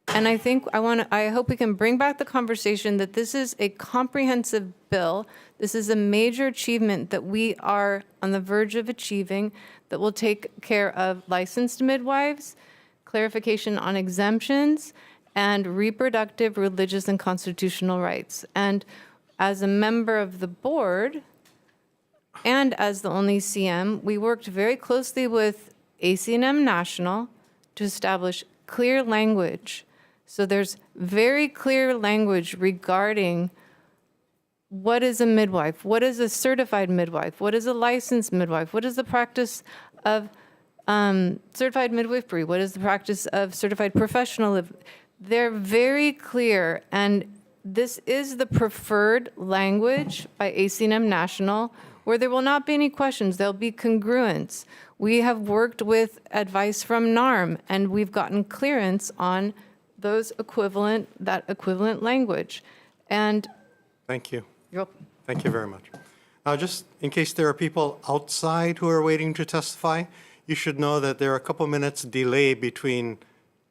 And I think I hope we can bring back the conversation that this is a comprehensive bill. This is a major achievement that we are on the verge of achieving that will take care of licensed midwives, clarification on exemptions, and reproductive, religious, and constitutional rights. And as a member of the board, and as the only CM, we worked very closely with ACNM National to establish clear language. So there's very clear language regarding what is a midwife, what is a certified midwife, what is a licensed midwife, what is the practice of certified midwifery, what is the practice of certified professional. They're very clear, and this is the preferred language by ACNM National, where there will not be any questions. There'll be congruence. We have worked with advice from NARM, and we've gotten clearance on that equivalent language. And Thank you. you're welcome. Thank you very much. Now, just in case there are people outside who are waiting to testify, you should know that there are a couple minutes delay between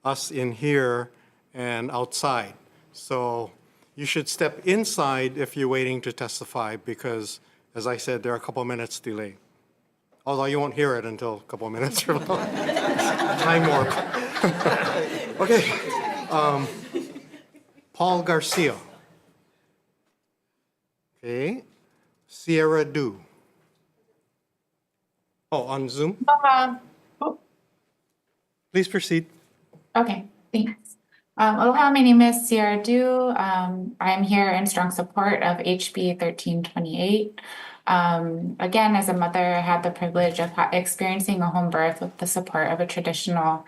us in here and outside. So you should step inside if you're waiting to testify because, as I said, there are a couple minutes delay. Although you won't hear it until a couple minutes from now. Time warp. Okay. Paul Garcia. Okay. Sierra Du. Oh, on Zoom? Please proceed. Okay, thanks. Aloha, my name is Sierra Du. I'm here in strong support of HB 1328. Again, as a mother, I had the privilege of experiencing a home birth with the support of a traditional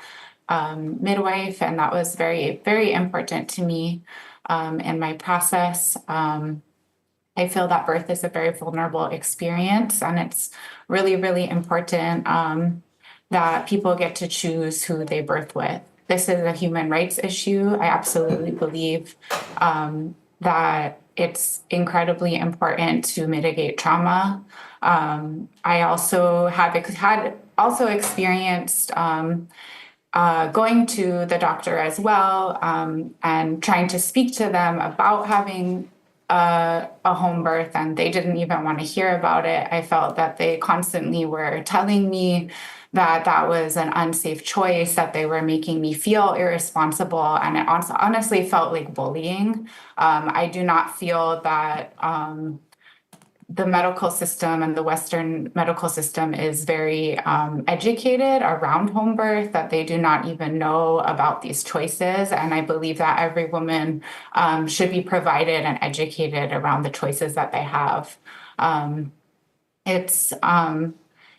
midwife, and that was very, very important to me in my process. I feel that birth is a very vulnerable experience, and it's really, really important that people get to choose who they birth with. This is a human rights issue. I absolutely believe that it's incredibly important to mitigate trauma. I also had experienced going to the doctor as well and trying to speak to them about having a home birth, and they didn't even want to hear about it. I felt that they constantly were telling me that that was an unsafe choice, that they were making me feel irresponsible, and it honestly felt like bullying. I do not feel that the medical system and the Western medical system is very educated around home birth, that they do not even know about these choices. And I believe that every woman should be provided and educated around the choices that they have.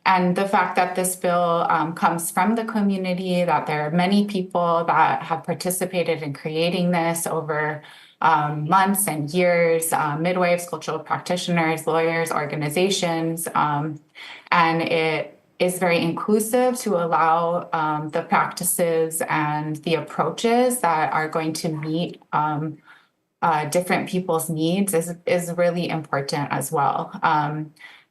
And the fact that this bill comes from the community, that there are many people that have participated in creating this over months and years, midwives, cultural practitioners, lawyers, organizations, and it is very inclusive to allow the practices and the approaches that are going to meet different people's needs is really important as well.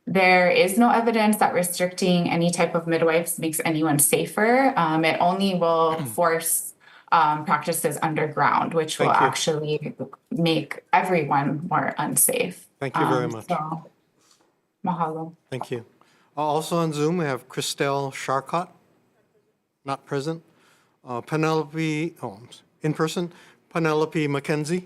There is no evidence that restricting any type of midwives makes anyone safer. It only will force practices underground, which will actually make everyone more unsafe. Thank you very much. So, mahalo. Thank you. Also on Zoom, we have Christelle Sharcott, not present. In person, Penelope McKenzie.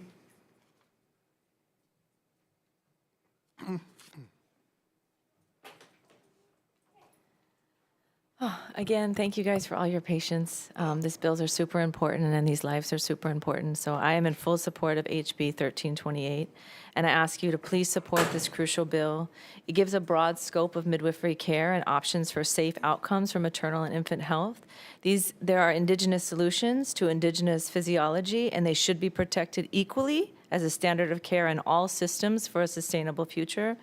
Again, thank you guys for all your patience. These bills are super important and these lives are super important. So I am in full support of HB 1328. And I ask you to please support this crucial bill. It gives a broad scope of midwifery care and options for safe outcomes for maternal and infant health. There are indigenous solutions to indigenous physiology, and they should be protected equally as a standard of care in all systems for a sustainable future.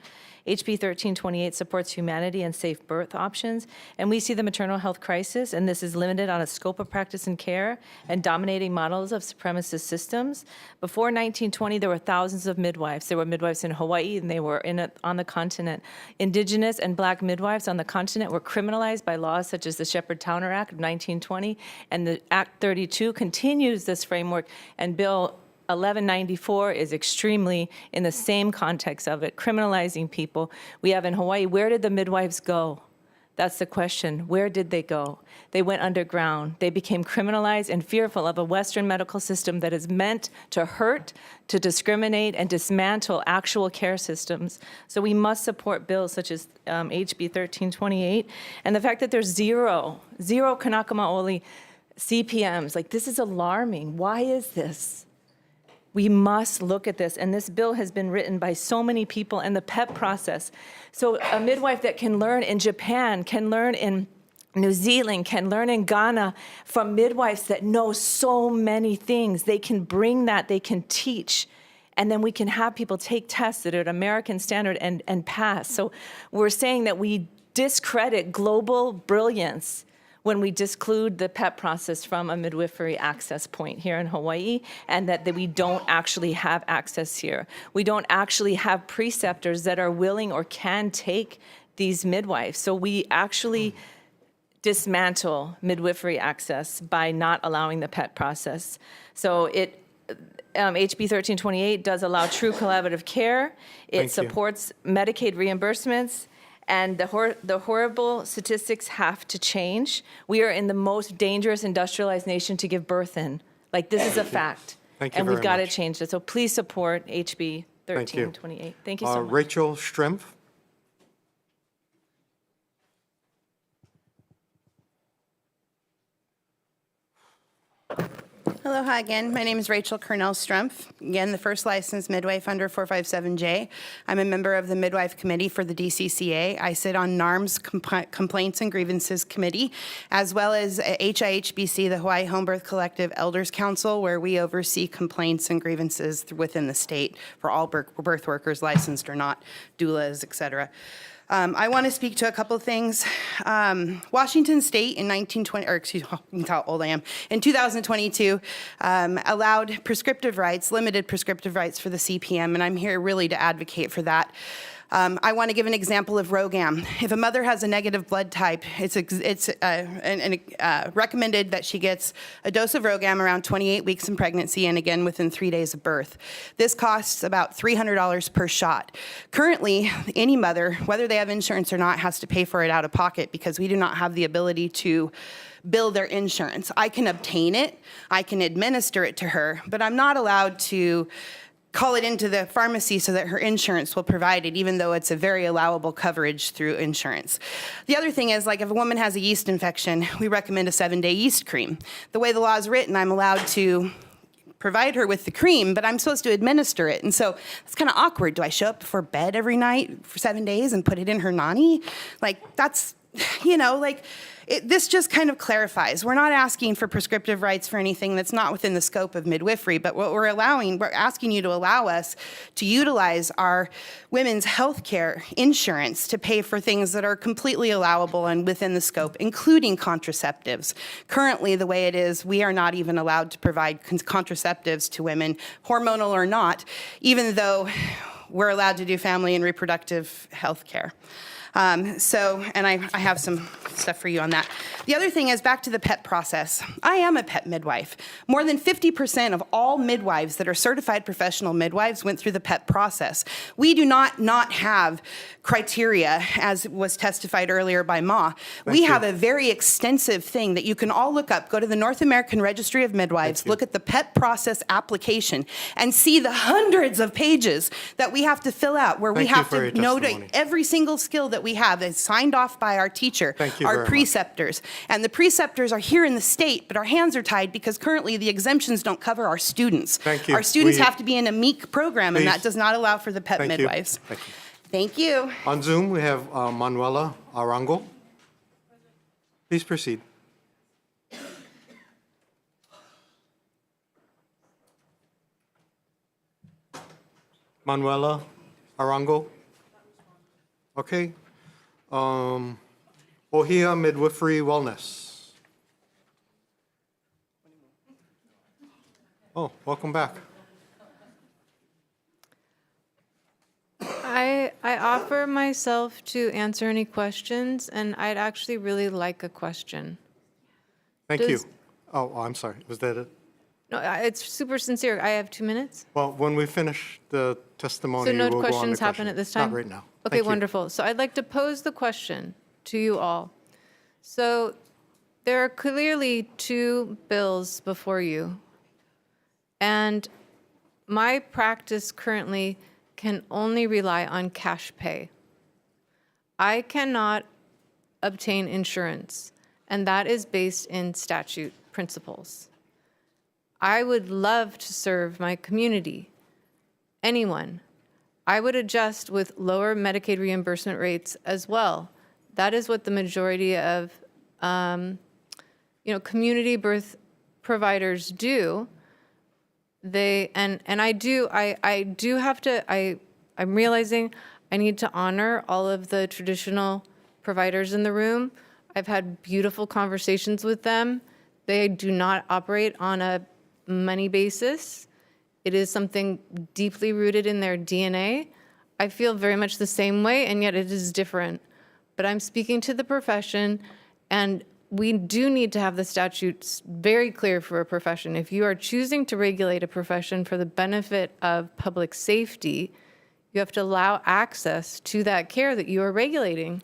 HB 1328 supports humanity and safe birth options, and we see the maternal health crisis, and this is limited on a scope of practice and care and dominating models of supremacist systems. Before 1920, there were thousands of midwives. There were midwives in Hawaii, and they were on the continent. Indigenous and Black midwives on the continent were criminalized by laws such as the Shepherd-Towner Act of 1920, and the Act 32 continues this framework, and Bill 1194 is extremely in the same context of it, criminalizing people. We have in Hawaii, where did the midwives go? That's the question. Where did they go? They went underground. They became criminalized and fearful of a Western medical system that is meant to hurt, to discriminate, and dismantle actual care systems. So we must support bills such as HB 1328. And the fact that there's zero Kanaka Maoli CPMs, like this is alarming. Why is this? We must look at this, and this bill has been written by so many people, and the PEP process. So a midwife that can learn in Japan, can learn in New Zealand, can learn in Ghana from midwives that know so many things. They can bring that, they can teach, and then we can have people take tests that are at American standard and pass. So we're saying that we discredit global brilliance when we disclude the PEP process from a midwifery access point here in Hawaii, and that we don't actually have access here. We don't actually have preceptors that are willing or can take these midwives. So we actually dismantle midwifery access by not allowing the PEP process. So HB 1328 does allow true collaborative care. It supports Medicaid reimbursements. And the horrible statistics have to change. We are in the most dangerous industrialized nation to give birth in. Like, this is a fact. Thank you and very we've got to much. change that. So please support HB 1328. Thank you so much. Rachel Strempf. Aloha again. My name is Rachel Cornell Strumpf. Again, the first licensed midwife under 457J. I'm a member of the Midwife Committee for the DCCA. I sit on NARM's Complaints and Grievances Committee, as well as HIHBC, the Hawaii Home Birth Collective Elders Council, where we oversee complaints and grievances within the state for all birth workers, licensed or not, doulas, et cetera. I want to speak to a couple of things. Washington State in 1920, or excuse me, how old I am, in 2022, allowed prescriptive rights, limited prescriptive rights for the CPM, and I'm here really to advocate for that. I want to give an example of RhoGAM. If a mother has a negative blood type, it's recommended that she gets a dose of RhoGAM around 28 weeks in pregnancy and again within 3 days of birth. This costs about $300 per shot. Currently, any mother, whether they have insurance or not, has to pay for it out of pocket because we do not have the ability to bill their insurance. I can obtain it, I can administer it to her, but I'm not allowed to call it into the pharmacy so that her insurance will provide it, even though it's a very allowable coverage through insurance. The other thing is, like, if a woman has a yeast infection, we recommend a 7-day yeast cream. The way the law is written, I'm allowed to provide her with the cream, but I'm supposed to administer it. And so it's kind of awkward. Do I show up before bed every night for 7 days and put it in her nani? Like, that's, you know, like, this just kind of clarifies. We're not asking for prescriptive rights for anything that's not within the scope of midwifery, but what we're asking you to allow us to utilize our women's health care insurance to pay for things that are completely allowable and within the scope, including contraceptives. Currently, the way it is, we are not even allowed to provide contraceptives to women, hormonal or not, even though we're allowed to do family and reproductive health care. And I have some stuff for you on that. The other thing is back to the PEP process. I am a PEP midwife. More than 50% of all midwives that are certified professional midwives went through the PEP process. We do not have criteria, as was testified earlier by Ma. We have a very extensive thing that you can all look up. Go to the North American Registry of Midwives, look at the PEP process application, and see the hundreds of pages that we have to fill out, where we have to note every single skill that we have is signed off by our teacher, our preceptors. And the preceptors are here in the state, but our hands are tied because currently the exemptions don't cover our students. Our students have to be in a MEEK program, and that does not allow for the PEP midwives. Thank you. On Zoom, we have Manuela Arango. Please proceed. Manuela Arango. Okay. Ohia Midwifery Wellness. Oh, welcome back. I offer myself to answer any questions, and I'd actually really like a question. Thank you. Oh, I'm sorry. Was that it? No, it's super sincere. I have 2 minutes. Well, when we finish the testimony, So no we'll questions go on to happen at this time? Not right now. Okay, Thank you. wonderful. So I'd like to pose the question to you all. So there are clearly 2 bills before you, and my practice currently can only rely on cash pay. I cannot obtain insurance, and that is based in statute principles. I would love to serve my community, anyone. I would adjust with lower Medicaid reimbursement rates as well. That is what the majority of community birth providers do. I'm realizing I need to honor all of the traditional providers in the room. I've had beautiful conversations with them. They do not operate on a money basis. It is something deeply rooted in their DNA. I feel very much the same way, and yet it is different. But I'm speaking to the profession, and we do need to have the statutes very clear for a profession. If you are choosing to regulate a profession for the benefit of public safety, you have to allow access to that care that you are regulating.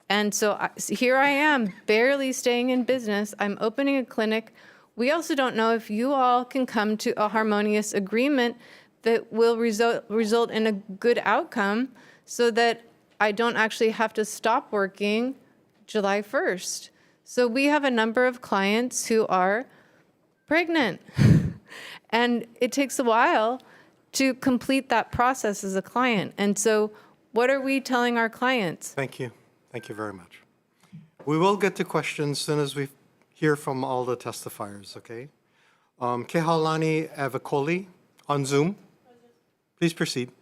And so here I am, barely staying in business. I'm opening a clinic. We also don't know if you all can come to a harmonious agreement that will result in a good outcome so that I don't actually have to stop working July 1st. So we have a number of clients who are pregnant, and it takes a while to complete that process as a client. And so what are we telling our clients? Thank you. Thank you very much. We will get to questions as soon as we hear from all the testifiers, okay? Kehaulani Avakoli on Zoom. Please proceed.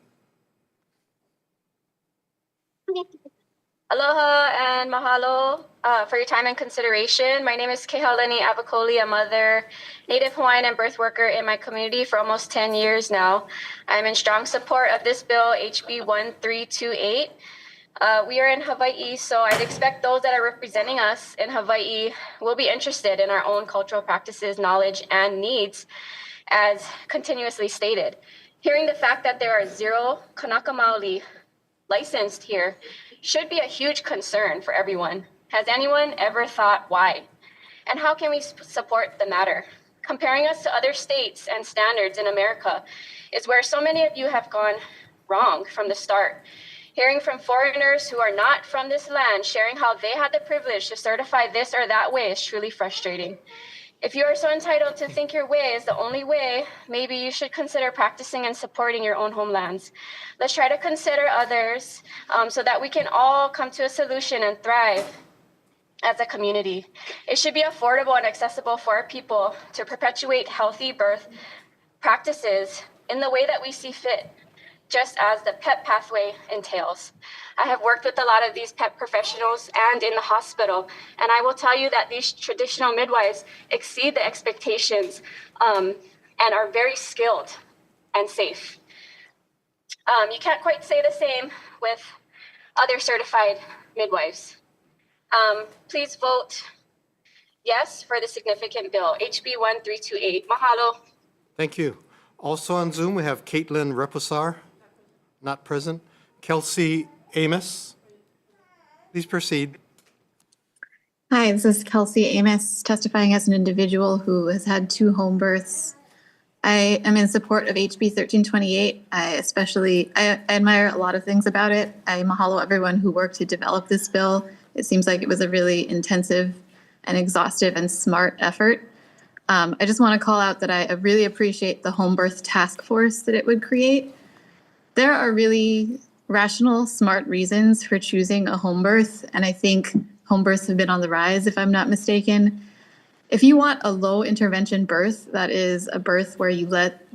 Aloha and mahalo for your time and consideration. My name is Kehaulani Avakoli, a mother, Native Hawaiian and birth worker in my community for almost 10 years now. I'm in strong support of this bill, HB 1328. We are in Hawaii, so I'd expect those that are representing us in Hawaii will be interested in our own cultural practices, knowledge, and needs, as continuously stated. Hearing the fact that there are 0 Kanaka Maoli licensed here should be a huge concern for everyone. Has anyone ever thought why? And how can we support the matter? Comparing us to other states and standards in America is where so many of you have gone wrong from the start. Hearing from foreigners who are not from this land sharing how they had the privilege to certify this or that way is truly frustrating. If you are so entitled to think your way is the only way, maybe you should consider practicing and supporting your own homelands. Let's try to consider others so that we can all come to a solution and thrive as a community. It should be affordable and accessible for our people to perpetuate healthy birth practices in the way that we see fit, just as the PEP pathway entails. I have worked with a lot of these PEP professionals and in the hospital, and I will tell you that these traditional midwives exceed the expectations and are very skilled and safe. You can't quite say the same with other certified midwives. Please vote yes for the significant bill, HB 1328. Mahalo. Thank you. Also on Zoom, we have Caitlin Reposar, not present. Kelsey Amos, please proceed. Hi, this is Kelsey Amos, testifying as an individual who has had 2 home births. I am in support of HB 1328. I admire a lot of things about it. I mahalo everyone who worked to develop this bill. It seems like it was a really intensive and exhaustive and smart effort. I just want to call out that I really appreciate the home birth task force that it would create. There are really rational, smart reasons for choosing a home birth, and I think home births have been on the rise, if I'm not mistaken. If you want a low intervention birth, that is a birth where you let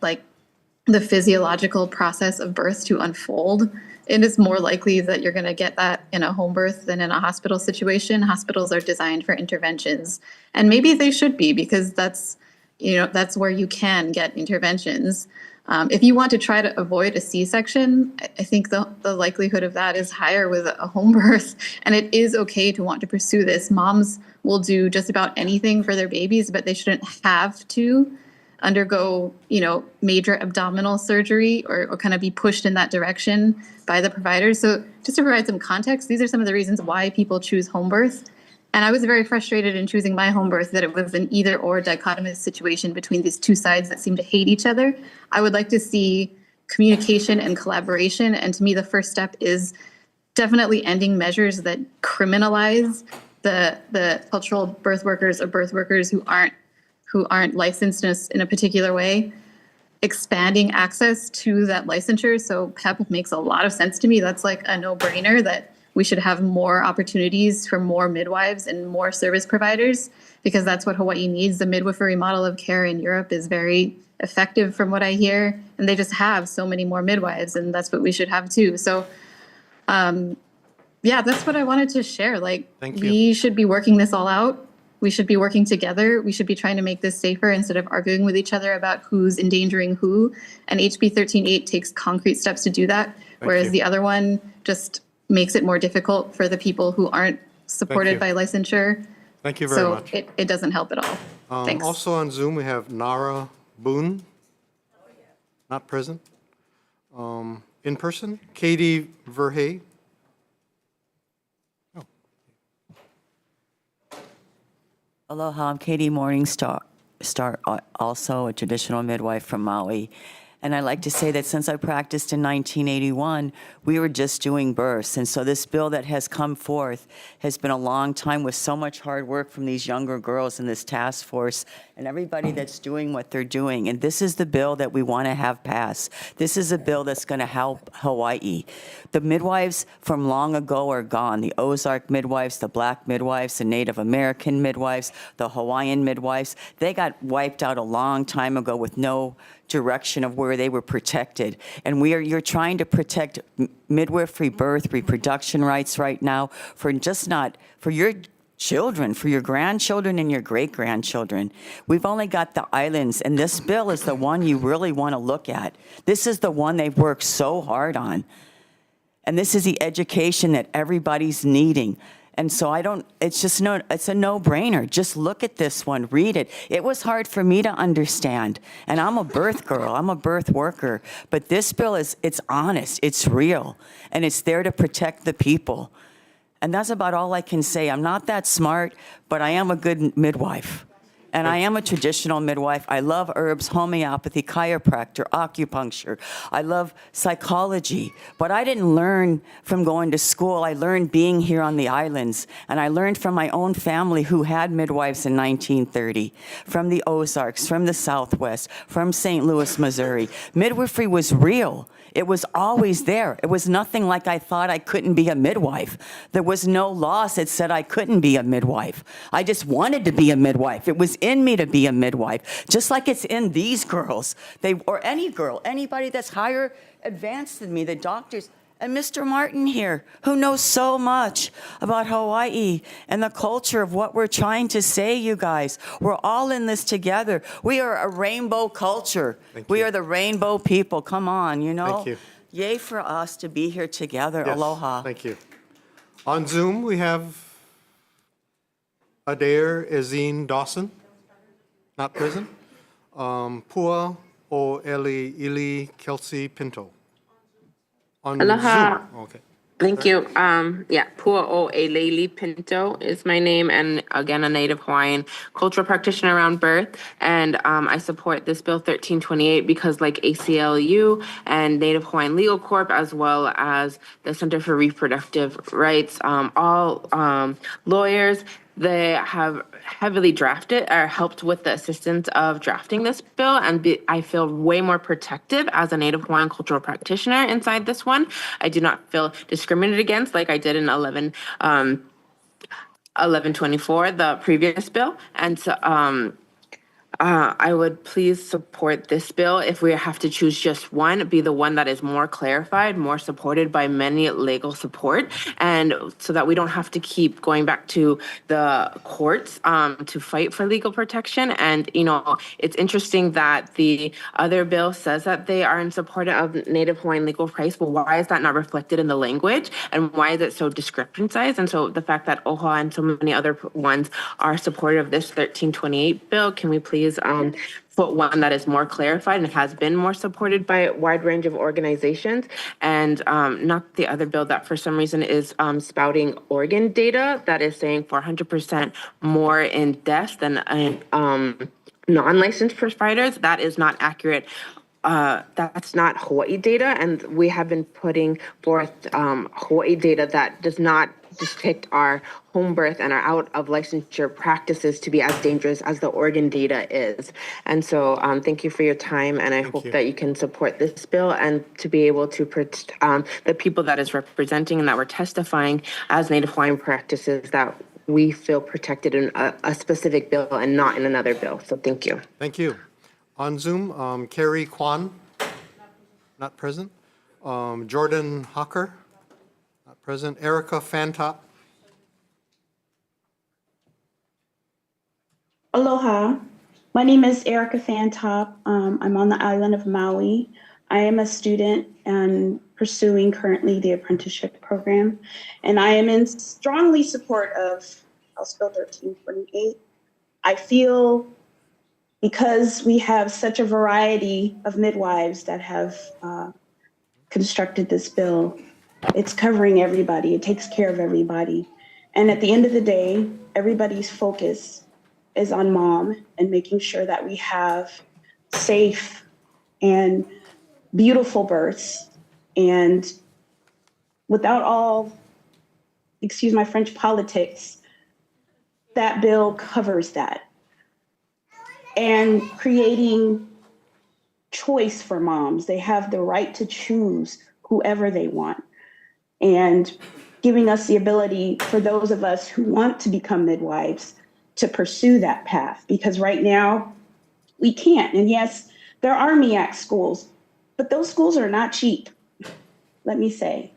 the physiological process of birth to unfold, it is more likely that you're going to get that in a home birth than in a hospital situation. Hospitals are designed for interventions, and maybe they should be, because that's where you can get interventions. If you want to try to avoid a C-section, I think the likelihood of that is higher with a home birth, and it is okay to want to pursue this. Moms will do just about anything for their babies, but they shouldn't have to undergo, major abdominal surgery or kind of be pushed in that direction by the providers. So just to provide some context, these are some of the reasons why people choose home birth. And I was very frustrated in choosing my home birth that it was an either or dichotomous situation between these two sides that seem to hate each other. I would like to see communication and collaboration. And to me, the first step is definitely ending measures that criminalize the cultural birth workers or birth workers who aren't licensed in a particular way, expanding access to that licensure. So PEP makes a lot of sense to me. That's like a no-brainer that we should have more opportunities for more midwives and more service providers, because that's what Hawaii needs. The midwifery model of care in Europe is very effective from what I hear, and they just have so many more midwives, and that's what we should have too. So that's what I wanted to share. Thank you. We should be working this all out. We should be working together. We should be trying to make this safer instead of arguing with each other about who's endangering who. And HB 13.8 takes concrete steps to do that, whereas the other one just makes it more difficult for the people who aren't supported by licensure. Thank you very much. So it doesn't help at all. Thanks. Also on Zoom, we have Nara Boone, not present. In person, Katie Verhey. Aloha, I'm Katie Morningstar, also a traditional midwife from Maui. And I'd like to say that since I practiced in 1981, we were just doing births. And so this bill that has come forth has been a long time with so much hard work from these younger girls in this task force and everybody that's doing what they're doing. And this is the bill that we want to have pass. This is a bill that's going to help Hawaii. The midwives from long ago are gone. The Ozark midwives, the Black midwives, the Native American midwives, the Hawaiian midwives, they got wiped out a long time ago with no direction of where they were protected. And you're trying to protect midwifery, birth, reproduction rights right now for your children, for your grandchildren and your great-grandchildren. We've only got the islands, and this bill is the one you really want to look at. This is the one they've worked so hard on. And this is the education that everybody's needing. And so it's a no-brainer. Just look at this one, read it. It was hard for me to understand. And I'm a birth girl, I'm a birth worker. But this bill it's honest, it's real, and it's there to protect the people. And that's about all I can say. I'm not that smart, but I am a good midwife. And I am a traditional midwife. I love herbs, homeopathy, chiropractor, acupuncture. I love psychology. But I didn't learn from going to school. I learned being here on the islands. And I learned from my own family who had midwives in 1930, from the Ozarks, from the Southwest, from St. Louis, Missouri. Midwifery was real. It was always there. It was nothing like I thought I couldn't be a midwife. There was no law that said I couldn't be a midwife. I just wanted to be a midwife. It was in me to be a midwife, just like it's in these girls, or any girl, anybody that's higher advanced than me, the doctors, and Mr. Martin here, who knows so much about Hawaii and the culture of what we're trying to say, you guys. We're all in this together. We are a rainbow culture. We are the rainbow people. Come on, Thank you. Yay for us to be here together. Yes. Aloha. Thank you. On Zoom, we have Adair Ezine Dawson, not present. Pua O Eli Ili Kelsey Pinto. On Aloha. Zoom, okay. Thank you. Yeah, Pua O Eleli Pinto is my name, and again, a Native Hawaiian cultural practitioner around birth. And I support this Bill 1328 because, like ACLU and Native Hawaiian Legal Corp, as well as the Center for Reproductive Rights, all lawyers, they have heavily drafted or helped with the assistance of drafting this bill, and I feel way more protective as a Native Hawaiian cultural practitioner inside this one. I do not feel discriminated against like I did in 1124, the previous bill. And so I would please support this bill. If we have to choose just one, be the one that is more clarified, more supported by many legal support, and so that we don't have to keep going back to the courts to fight for legal protection. And, you know, it's interesting that the other bill says that they are in support of Native Hawaiian legal rights, but why is that not reflected in the language? And why is it so discrepancies? And so the fact that OHA and so many other ones are supportive of this 1328 bill, can we please put one that is more clarified and has been more supported by a wide range of organizations, and not the other bill that for some reason is spouting organ data that is saying 400% more in deaths than non-licensed providers. That is not accurate. That's not Hawaii data, and we have been putting forth Hawaii data that does not depict our home birth and our out of licensure practices to be as dangerous as the organ data is. And so thank you for your time, and I hope that you can support this bill and to be able to protect the people that is representing and that we're testifying as Native Hawaiian practices, that we feel protected in a specific bill and not in another bill. So thank you. Thank you. On Zoom, Carrie Kwan, not present. Jordan Hawker, not present. Erica Fantop. Aloha. My name is Erica Fantop. I'm on the island of Maui. I am a student and pursuing currently the apprenticeship program, and I am in strongly support of House Bill 1328. I feel because we have such a variety of midwives that have constructed this bill, it's covering everybody. It takes care of everybody. And at the end of the day, everybody's focus is on mom and making sure that we have safe and beautiful births. And without all, excuse my French, politics, that bill covers that. And creating choice for moms. They have the right to choose whoever they want. And giving us the ability for those of us who want to become midwives to pursue that path. Because right now, we can't. And yes, there are MEAC schools, but those schools are not cheap, let me say.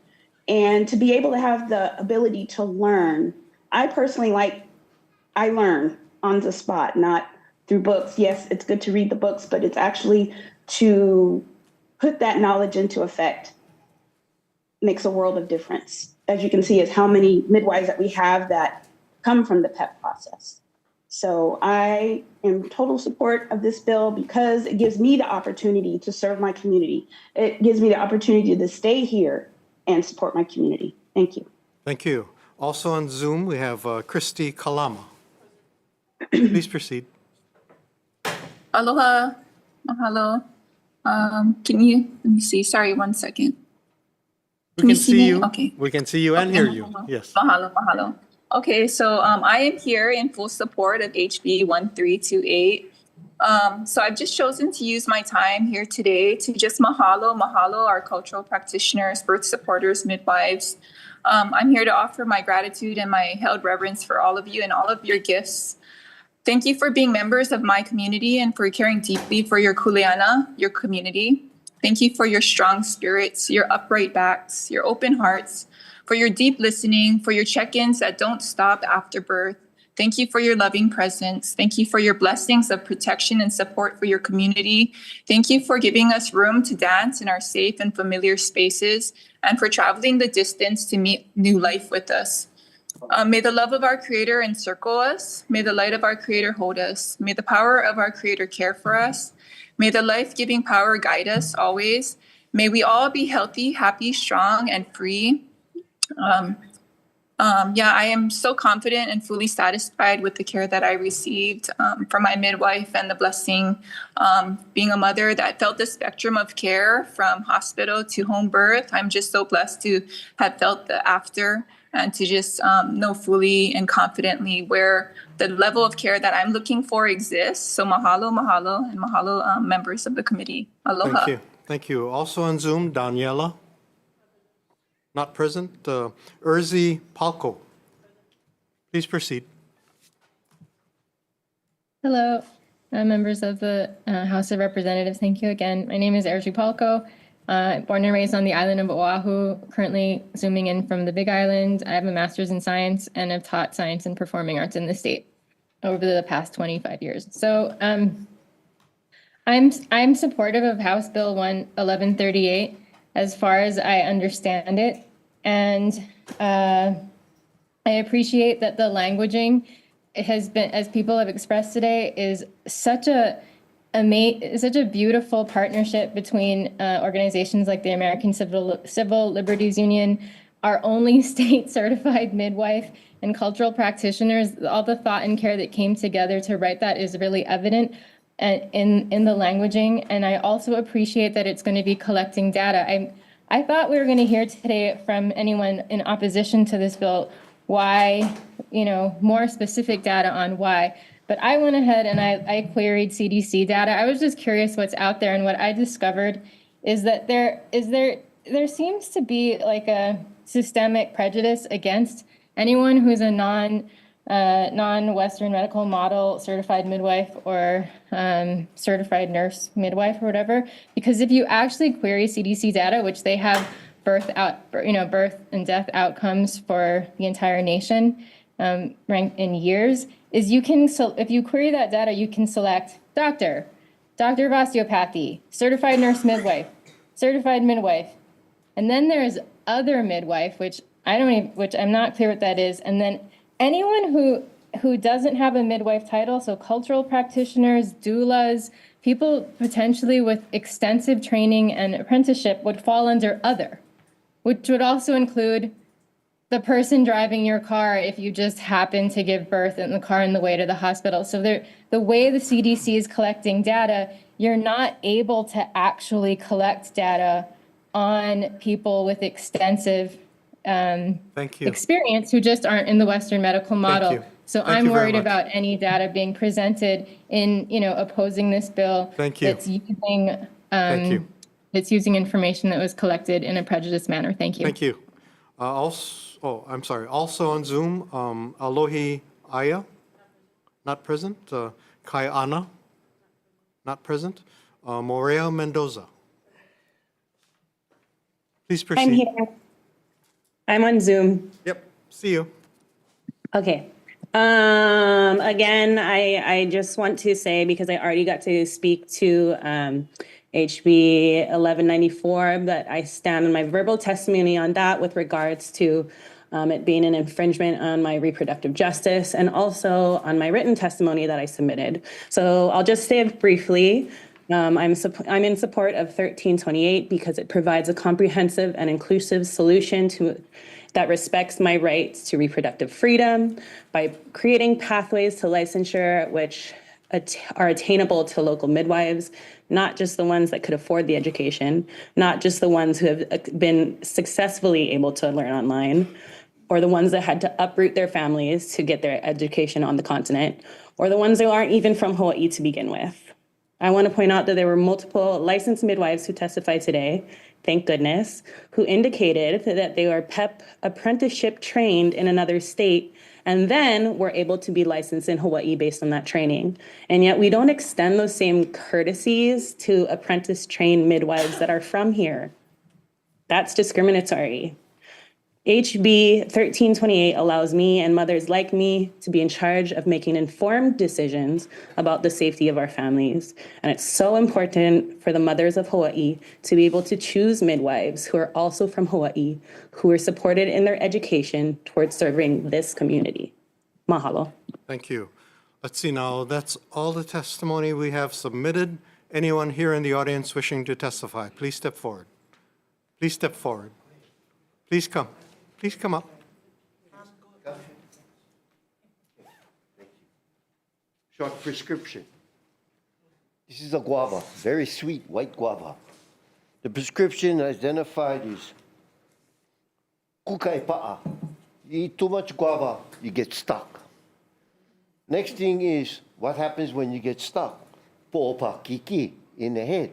And to be able to have the ability to learn, I personally I learn on the spot, not through books. Yes, it's good to read the books, but it's actually to put that knowledge into effect makes a world of difference. As you can see, is how many midwives that we have that come from the PEP process. So I am total support of this bill because it gives me the opportunity to serve my community. It gives me the opportunity to stay here and support my community. Thank you. Thank you. Also on Zoom, we have Christy Kalama. Please proceed. Aloha, mahalo. Can you, let me see, sorry, 1 second. We can see you. Okay. We can see you and hear you. Yes. Mahalo, mahalo. Okay, so I am here in full support of HB 1328. So I've just chosen to use my time here today to just mahalo our cultural practitioners, birth supporters, midwives. I'm here to offer my gratitude and my held reverence for all of you and all of your gifts. Thank you for being members of my community and for caring deeply for your kuleana, your community. Thank you for your strong spirits, your upright backs, your open hearts, for your deep listening, for your check-ins that don't stop after birth. Thank you for your loving presence. Thank you for your blessings of protection and support for your community. Thank you for giving us room to dance in our safe and familiar spaces and for traveling the distance to meet new life with us. May the love of our Creator encircle us. May the light of our Creator hold us. May the power of our Creator care for us. May the life-giving power guide us always. May we all be healthy, happy, strong, and free. I am so confident and fully satisfied with the care that I received from my midwife, and the blessing being a mother that felt the spectrum of care from hospital to home birth. I'm just so blessed to have felt the after, and to just know fully and confidently where the level of care that I'm looking for exists. So mahalo, mahalo, and mahalo, members of the committee. Aloha. Thank you. Thank you. Also on Zoom, Daniela. Not present. Urzi Palco. Please proceed. Hello, members of the House of Representatives. Thank you again. My name is Erji Palco. Born and raised on the island of Oahu, currently zooming in from the Big Island. I have a master's in science and have taught science and performing arts in the state over the past 25 years. So I'm supportive of House Bill 1138 as far as I understand it. And I appreciate that the languaging has been, as people have expressed today, is such a beautiful partnership between organizations like the American Civil Liberties Union, our only state certified midwife, and cultural practitioners. All the thought and care that came together to write that is really evident in the languaging. And I also appreciate that it's going to be collecting data. I thought we were going to hear today from anyone in opposition to this bill why, more specific data on why. But I went ahead and I queried CDC data. I was just curious what's out there, and what I discovered is that there seems to be like a systemic prejudice against anyone who's a non-Western medical model certified midwife or certified nurse midwife or whatever. Because if you actually query CDC data, which they have birth and death outcomes for the entire nation ranked in years, is if you query that data, you can select doctor of osteopathy, certified nurse midwife, certified midwife, and then there's other midwife, which I'm not clear what that is, and then anyone who doesn't have a midwife title, so cultural practitioners, doulas, people potentially with extensive training and apprenticeship would fall under other, which would also include the person driving your car if you just happen to give birth in the car on the way to the hospital. So the way the CDC is collecting data, you're not able to actually collect data on people with extensive experience who just aren't in the Western medical model. So I'm worried about any data being presented in, opposing this bill. That's using it's using information that was collected in a prejudiced manner. Thank you. Thank you. Also on Zoom, Alohi Aya, not present. Kai Ana, not present. Morea Mendoza. Please proceed. I'm here. I'm on Zoom. Yep, see you. Okay. Again, I just want to say, because I already got to speak to HB 1194, that I stand on my verbal testimony on that with regards to it being an infringement on my reproductive justice, and also on my written testimony that I submitted. So I'll just say it briefly. I'm in support of 1328 because it provides a comprehensive and inclusive solution that respects my rights to reproductive freedom by creating pathways to licensure which are attainable to local midwives, not just the ones that could afford the education, not just the ones who have been successfully able to learn online, or the ones that had to uproot their families to get their education on the continent, or the ones that aren't even from Hawaii to begin with. I want to point out that there were multiple licensed midwives who testified today, thank goodness, who indicated that they were PEP apprenticeship trained in another state and then were able to be licensed in Hawaii based on that training. And yet we don't extend those same courtesies to apprentice trained midwives that are from here. That's discriminatory. HB 1328 allows me and mothers like me to be in charge of making informed decisions about the safety of our families. And it's so important for the mothers of Hawaii to be able to choose midwives who are also from Hawaii, who are supported in their education towards serving this community. Mahalo. Thank you. Let's see now, that's all the testimony we have submitted. Anyone here in the audience wishing to testify, please step forward. Please step forward. Please come. Please come up. Short prescription. This is a guava, very sweet white guava. The prescription identified is kukai pa'a. You eat too much guava, you get stuck. Next thing is what happens when you get stuck? Po'opa kiki in the head.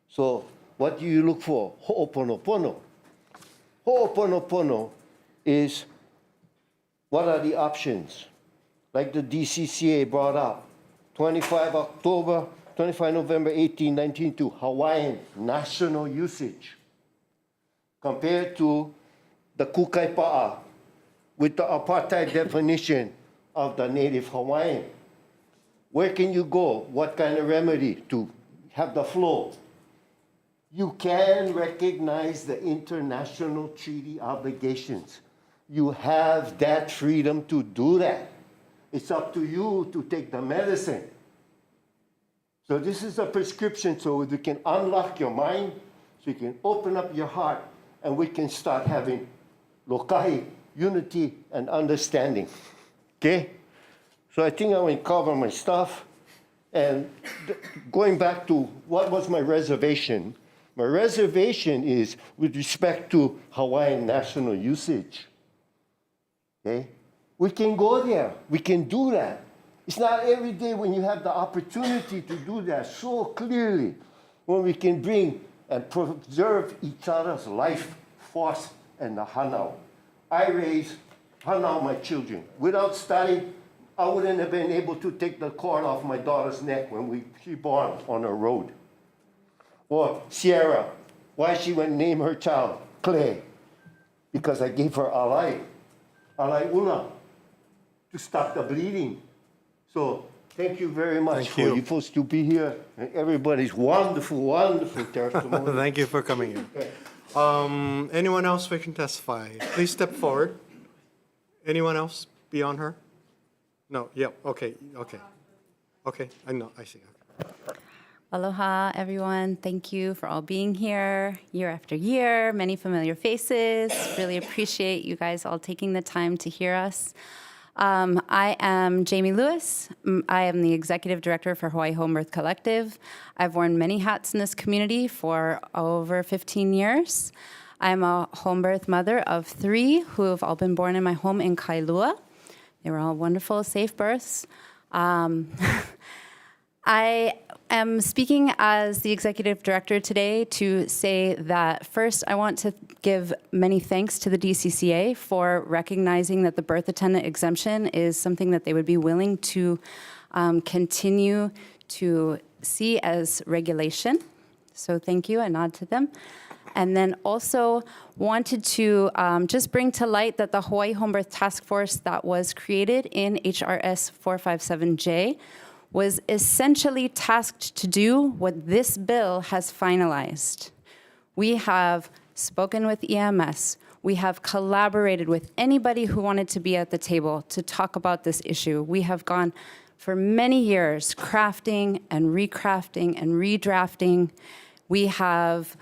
So what do you look for? Ho'oponopono. Ho'oponopono is what are the options? Like the DCCA brought up, 25 November 1892, Hawaiian national usage, compared to the kukai pa'a with the apartheid definition of the native Hawaiian. Where can you go? What kind of remedy to have the flow? You can recognize the international treaty obligations. You have that freedom to do that. It's up to you to take the medicine. So this is a prescription so you can unlock your mind, so you can open up your heart, and we can start having lokai, unity, and understanding. Okay? So I think I will cover my stuff. And going back to what was my reservation, my reservation is with respect to Hawaiian national usage. Okay? We can go there. We can do that. It's not every day when you have the opportunity to do that so clearly, when we can bring and preserve each other's life force and the hanau. I raised hanau my children. Without study, I wouldn't have been able to take the cord off my daughter's neck when she born on a road. Or Sierra, why she went name her child Clay? Because I gave her alai ula, to stop the bleeding. So thank you very much for you folks to be here, and everybody's wonderful, wonderful testimony. Thank you for coming in. Anyone else wishing to testify? Please step forward. Anyone else beyond her? No, yeah, okay. Okay, I know, I see. Aloha, everyone. Thank you for all being here year after year. Many familiar faces. Really appreciate you guys all taking the time to hear us. I am Jamie Lewis. I am the Executive Director for Hawaii Home Birth Collective. I've worn many hats in this community for over 15 years. I'm a home birth mother of 3 who have all been born in my home in Kailua. They were all wonderful, safe births. I am speaking as the Executive Director today to say that first I want to give many thanks to the DCCA for recognizing that the birth attendant exemption is something that they would be willing to continue to see as regulation. So thank you, I nod to them. And then also wanted to just bring to light that the Hawaii Home Birth Task Force that was created in HRS 457J was essentially tasked to do what this bill has finalized. We have spoken with EMS. We have collaborated with anybody who wanted to be at the table to talk about this issue. We have gone for many years crafting and recrafting and redrafting. We have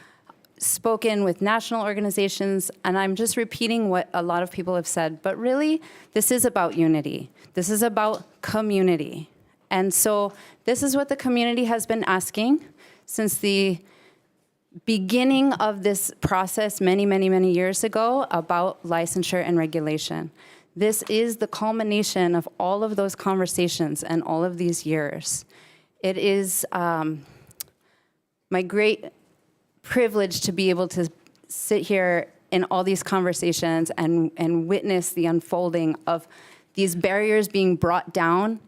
spoken with national organizations, and I'm just repeating what a lot of people have said, but really, this is about unity. This is about community. And so this is what the community has been asking since the beginning of this process many, many, many years ago about licensure and regulation. This is the culmination of all of those conversations and all of these years. It is my great privilege to be able to sit here in all these conversations and witness the unfolding of these barriers being brought down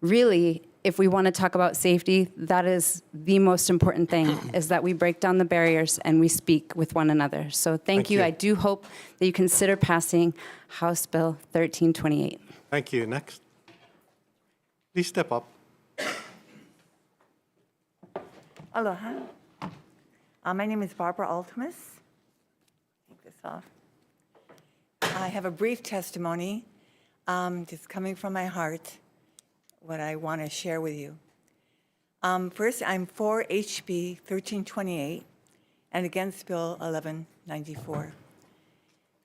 really if we want to talk about safety, that is the most important thing, is that we break down the barriers and we speak with one another. So thank you. I do hope that you consider passing House Bill 1328. Thank you. Next. Please step up. Aloha. My name is Barbara Altemus. Take this off. I have a brief testimony, just coming from my heart, what I want to share with you. First, I'm for HB 1328 and against Bill 1194.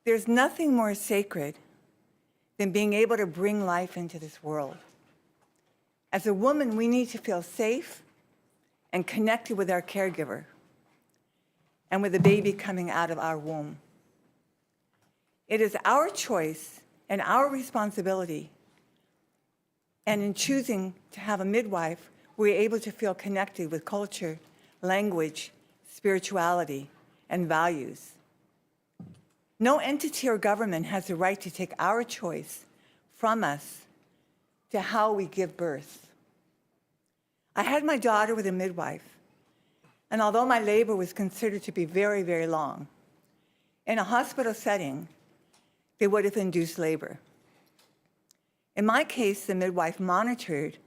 There's nothing more sacred than being able to bring life into this world. As a woman, we need to feel safe and connected with our caregiver and with the baby coming out of our womb. It is our choice and our responsibility. And in choosing to have a midwife, we're able to feel connected with culture, language, spirituality, and values. No entity or government has the right to take our choice from us to how we give birth. I had my daughter with a midwife, and although my labor was considered to be very, very long, in a hospital setting, they would have induced labor. In my case, the midwife monitored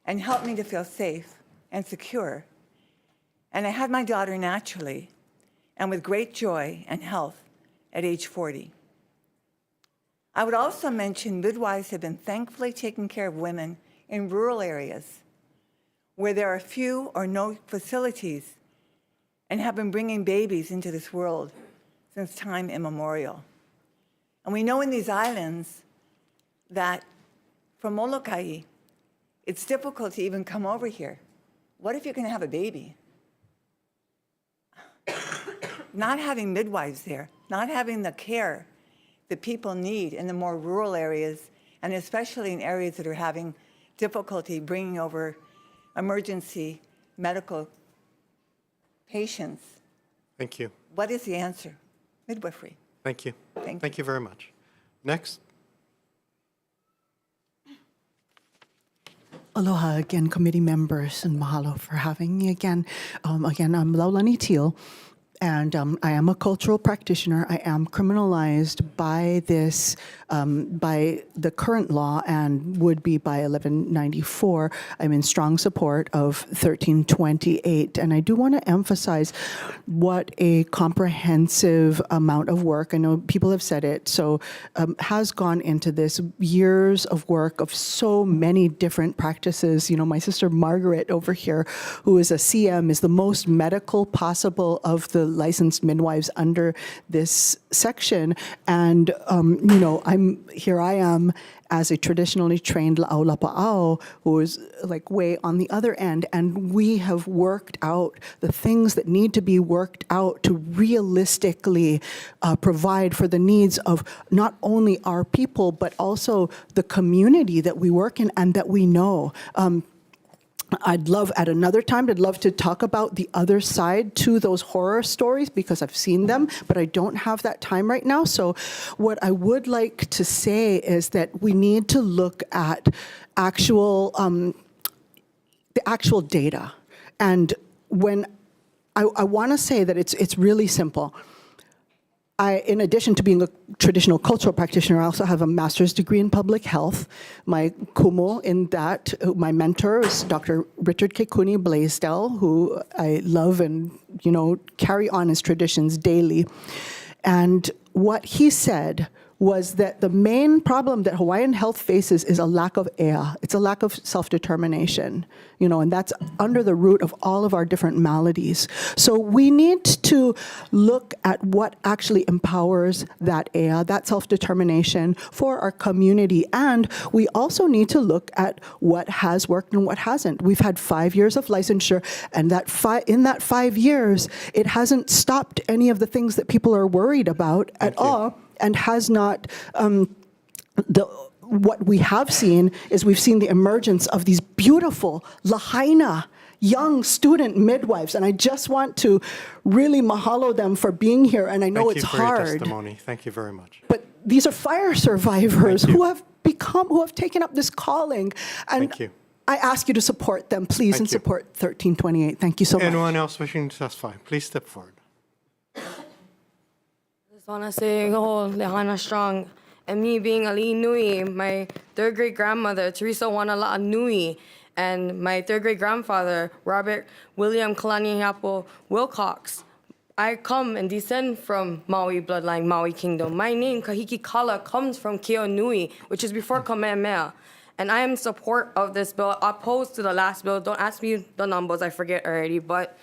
and helped me to feel safe and secure, and I had my daughter naturally and with great joy and health at age 40. I would also mention midwives have been thankfully taking care of women in rural areas where there are few or no facilities and have been bringing babies into this world since time immemorial. And we know in these islands that from Molokai, it's difficult to even come over here. What if you're going to have a baby? Not having midwives there, not having the care that people need in the more rural areas, and especially in areas that are having difficulty bringing over emergency medical patients. Thank you. What is the answer? Midwifery. Thank you. Thank you very much. Next. Aloha again, committee members, and mahalo for having me again. I'm Laulani Teal, and I am a cultural practitioner. I am criminalized by this, by the current law and would be by 1194. I'm in strong support of 1328. And I do want to emphasize what a comprehensive amount of work, I know people have said it, so has gone into this, years of work of so many different practices. You know, my sister Margaret over here, who is a CM, is the most medical possible of the licensed midwives under this section. And, you know, I am as a traditionally trained la'aulapa'au, who is like way on the other end, and we have worked out the things that need to be worked out to realistically provide for the needs of not only our people, but also the community that we work in and that we know. I'd love, at another time, I'd love to talk about the other side to those horror stories because I've seen them, but I don't have that time right now. So what I would like to say is that we need to look at actual, the actual data. And when I want to say that it's really simple. In addition to being a traditional cultural practitioner, I also have a master's degree in public health. My kumu in that, my mentor is Dr. Richard Kekuni Blaisdell, who I love and, you know, carry on his traditions daily. And what he said was that the main problem that Hawaiian health faces is a lack of ea. It's a lack of self-determination, you know, and that's under the root of all of our different maladies. So we need to look at what actually empowers that ea, that self-determination for our community. And we also need to look at what has worked and what hasn't. We've had 5 years of licensure, and in that 5 years, it hasn't stopped any of the things that people are worried about at all. And has not, what we have seen is we've seen the emergence of these beautiful lahaina, young student midwives. And I just want to really mahalo them for being here. And I know it's hard. Thank you for your testimony. Thank you very much. But these are fire survivors who have taken up this calling. And Thank you. I ask you to support them, please, Thank and you. support 1328. Thank you so much. Anyone else wishing to testify, please step forward. Just want to say, Lehana Strong, and me being Ali Nui, my third great grandmother, Teresa Wanala'a Nui, and my third great grandfather, Robert William Kalaniapo Wilcox. I come and descend from Maui bloodline, Maui Kingdom. My name, Kahiki Kala, comes from Keo Nui, which is before Kamehameha. And I am in support of this bill, opposed to the last bill. Don't ask me the numbers, I forget already. But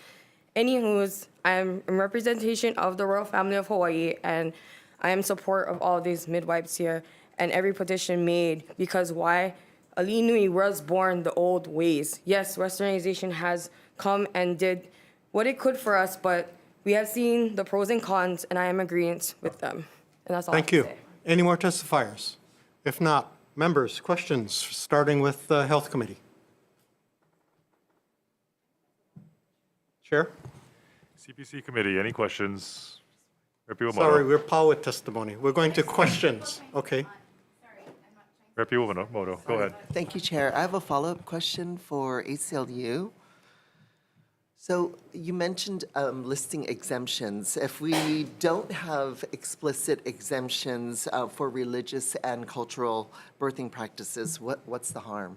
anywho's, I am in representation of the royal family of Hawaii, and I am in support of all these midwives here and every petition made. Because why? Ali Nui was born the old ways. Yes, westernization has come and did what it could for us, but we have seen the pros and cons, and I am in agreement with them. And that's all I Thank have you. to say. Any more testifiers? If not, members, questions, starting with the Health Committee. Chair? CPC Committee, any questions? Rep. Iwamoto. Sorry, we're power testimony. We're going to questions. Okay. Rep. Iwamoto, go ahead. Thank you, Chair. I have a follow-up question for ACLU. So you mentioned listing exemptions. If we don't have explicit exemptions for religious and cultural birthing practices, what's the harm?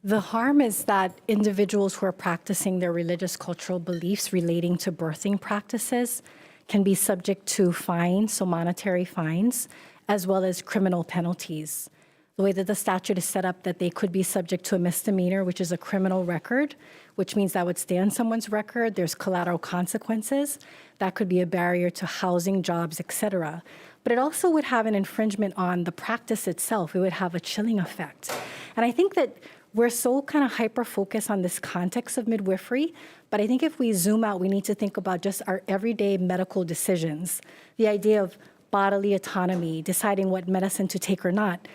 The harm is that individuals who are practicing their religious cultural beliefs relating to birthing practices can be subject to fines, so monetary fines, as well as criminal penalties. The way that the statute is set up, that they could be subject to a misdemeanor, which is a criminal record, which means that would stay on someone's record. There's collateral consequences. That could be a barrier to housing, jobs, etc. But it also would have an infringement on the practice itself. It would have a chilling effect. And I think that we're so kind of hyper-focused on this context of midwifery, but I think if we zoom out, we need to think about just our everyday medical decisions. The idea of bodily autonomy, deciding what medicine to take or not.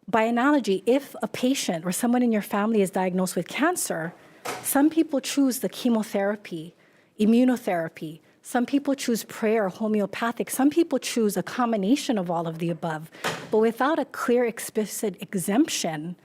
By analogy, if a patient or someone in your family is diagnosed with cancer, some people choose the chemotherapy, immunotherapy. Some people choose prayer, homeopathic. Some people choose a combination of all of the above. But without a clear, explicit exemption,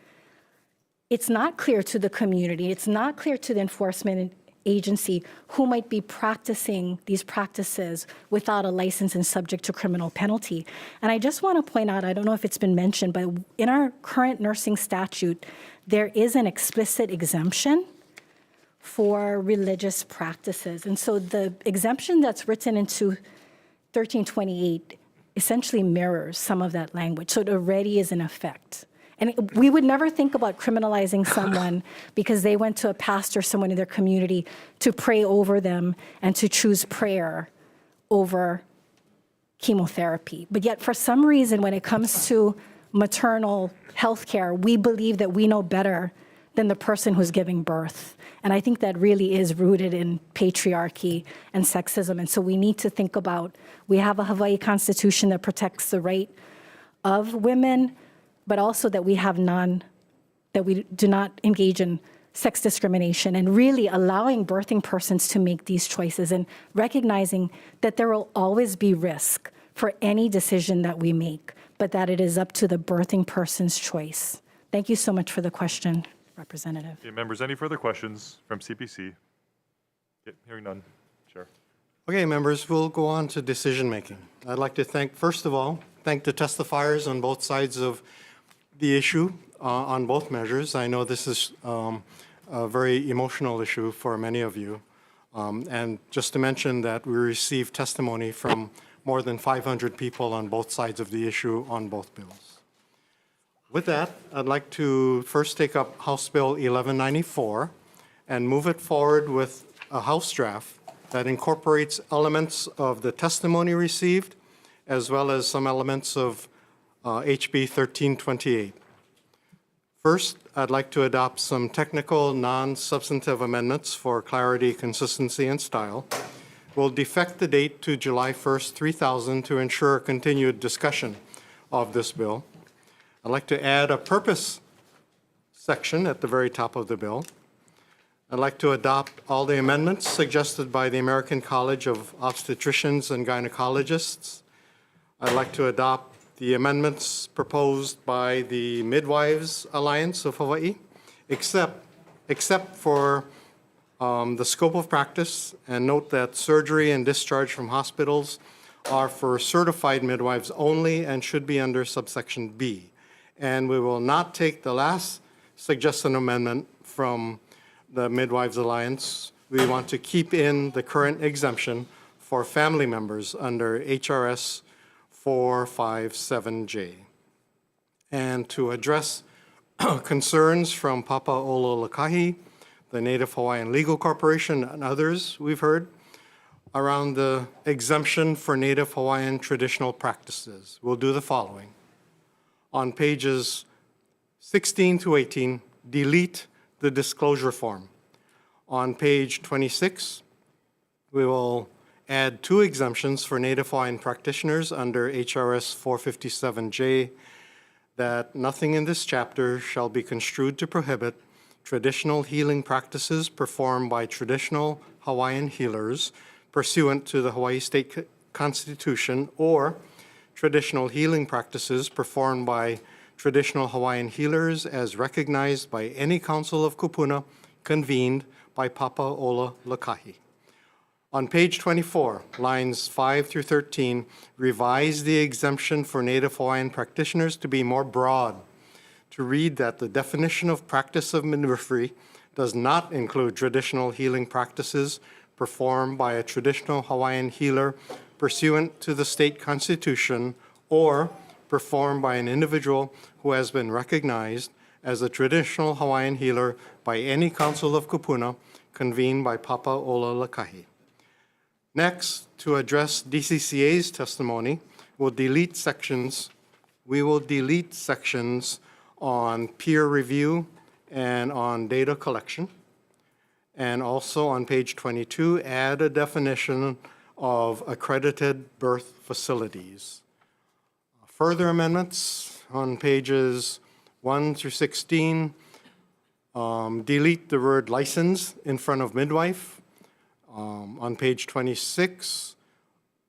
it's not clear to the community, it's not clear to the enforcement agency who might be practicing these practices without a license and subject to criminal penalty. And I just want to point out, I don't know if it's been mentioned, but in our current nursing statute, there is an explicit exemption for religious practices. And so the exemption that's written into 1328 essentially mirrors some of that language. So it already is in effect. And we would never think about criminalizing someone because they went to a pastor, someone in their community, to pray over them and to choose prayer over chemotherapy. But yet, for some reason, when it comes to maternal health care, we believe that we know better than the person who's giving birth. And I think that really is rooted in patriarchy and sexism. And so we need to think about, we have a Hawaii Constitution that protects the right of women, but also that we have that we do not engage in sex discrimination, and really allowing birthing persons to make these choices and recognizing that there will always be risk for any decision that we make, but that it is up to the birthing person's choice. Thank you so much for the question, Representative. Okay, members, any further questions from CPC? Okay, hearing none. Chair. Okay, members, we'll go on to decision making. I'd like to first of all, thank the testifiers on both sides of the issue on both measures. I know this is a very emotional issue for many of you. And just to mention that we received testimony from more than 500 people on both sides of the issue on both bills. With that, I'd like to first take up House Bill 1194 and move it forward with a House draft that incorporates elements of the testimony received as well as some elements of HB 1328. First, I'd like to adopt some technical, non-substantive amendments for clarity, consistency, and style. We'll defect the date to July 1st, 3000 to ensure a continued discussion of this bill. I'd like to add a purpose section at the very top of the bill. I'd like to adopt all the amendments suggested by the American College of Obstetricians and Gynecologists. I'd like to adopt the amendments proposed by the Midwives Alliance of Hawaii except for the scope of practice, and note that surgery and discharge from hospitals are for certified midwives only and should be under subsection B. And we will not take the last suggested amendment from the Midwives Alliance. We want to keep in the current exemption for family members under HRS 457J. And to address concerns from Papa Ololakahi, the Native Hawaiian Legal Corporation, and others we've heard around the exemption for Native Hawaiian traditional practices, we'll do the following. On pages 16 to 18, delete the disclosure form. On page 26, we will add 2 exemptions for Native Hawaiian practitioners under HRS 457J, that nothing in this chapter shall be construed to prohibit traditional healing practices performed by traditional Hawaiian healers pursuant to the Hawaii State Constitution, or traditional healing practices performed by traditional Hawaiian healers as recognized by any council of kupuna convened by Papa Ola Lakahi. On page 24, lines 5 through 13, revise the exemption for Native Hawaiian practitioners to be more broad, to read that the definition of practice of midwifery does not include traditional healing practices performed by a traditional Hawaiian healer pursuant to the state constitution, or performed by an individual who has been recognized as a traditional Hawaiian healer by any council of kupuna convened by Papa Ola Lakahi. Next, to address DCCA's testimony, we will delete sections on peer review and on data collection. And also on page 22, add a definition of accredited birth facilities. Further amendments on pages 1 through 16, delete the word license in front of midwife. On page 26,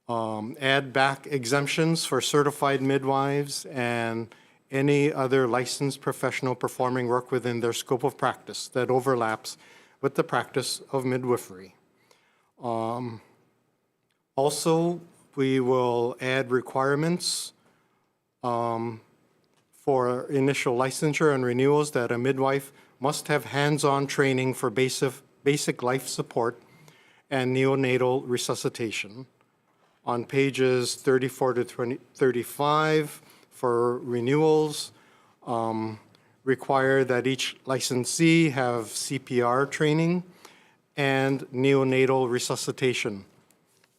add back exemptions for certified midwives and any other licensed professional performing work within their scope of practice that overlaps with the practice of midwifery. Also, we will add requirements for initial licensure and renewals that a midwife must have hands-on training for basic life support and neonatal resuscitation. On pages 34 to 35, for renewals, require that each licensee have CPR training and neonatal resuscitation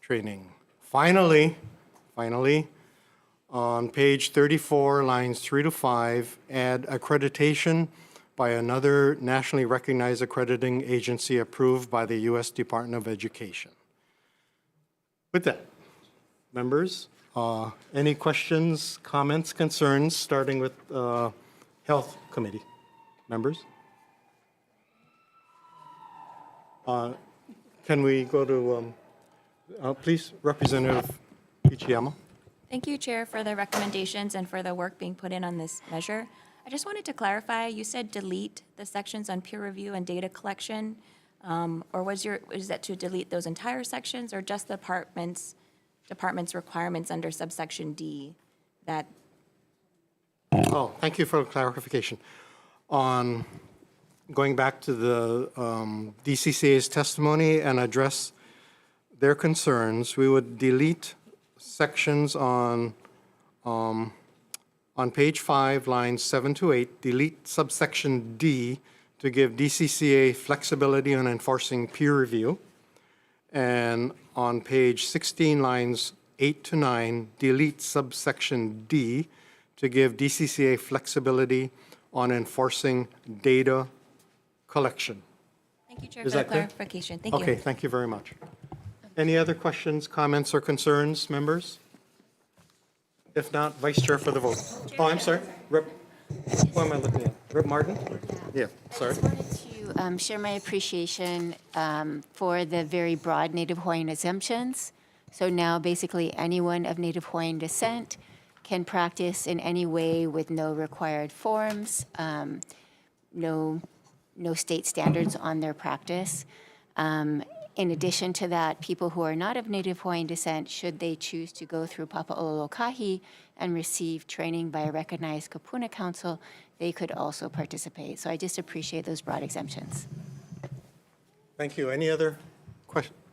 training. Finally, on page 34, lines 3 to 5, add accreditation by another nationally recognized accrediting agency approved by the U.S. Department of Education. With that, members, any questions, comments, concerns, starting with Health Committee members? Can we go to, please, Representative Ichiyama? Thank you, Chair, for the recommendations and for the work being put in on this measure. I just wanted to clarify, you said delete the sections on peer review and data collection, or is that to delete those entire sections, or just the department's requirements under subsection D that? Oh, thank you for the clarification. On going back to the DCCA's testimony and address their concerns, we would delete sections on page 5, lines 7 to 8, delete subsection D to give DCCA flexibility on enforcing peer review. And on page 16, lines 8 to 9, delete subsection D to give DCCA flexibility on enforcing data collection. Thank you, Chair, Is for the that clear? clarification. Thank you. Okay, thank you very much. Any other questions, comments, or concerns, members? If not, Vice Chair for the vote. Oh, I'm sorry. Rep. Who am I looking at? Rep. Martin? Yeah, sorry. I just wanted to share my appreciation for the very broad Native Hawaiian exemptions. So now basically anyone of Native Hawaiian descent can practice in any way with no required forms, no no state standards on their practice. In addition to that, people who are not of Native Hawaiian descent, should they choose to go through Papa'ololokahi and receive training by a recognized Kapuna Council, they could also participate. So I just appreciate those broad exemptions. Thank you. Any other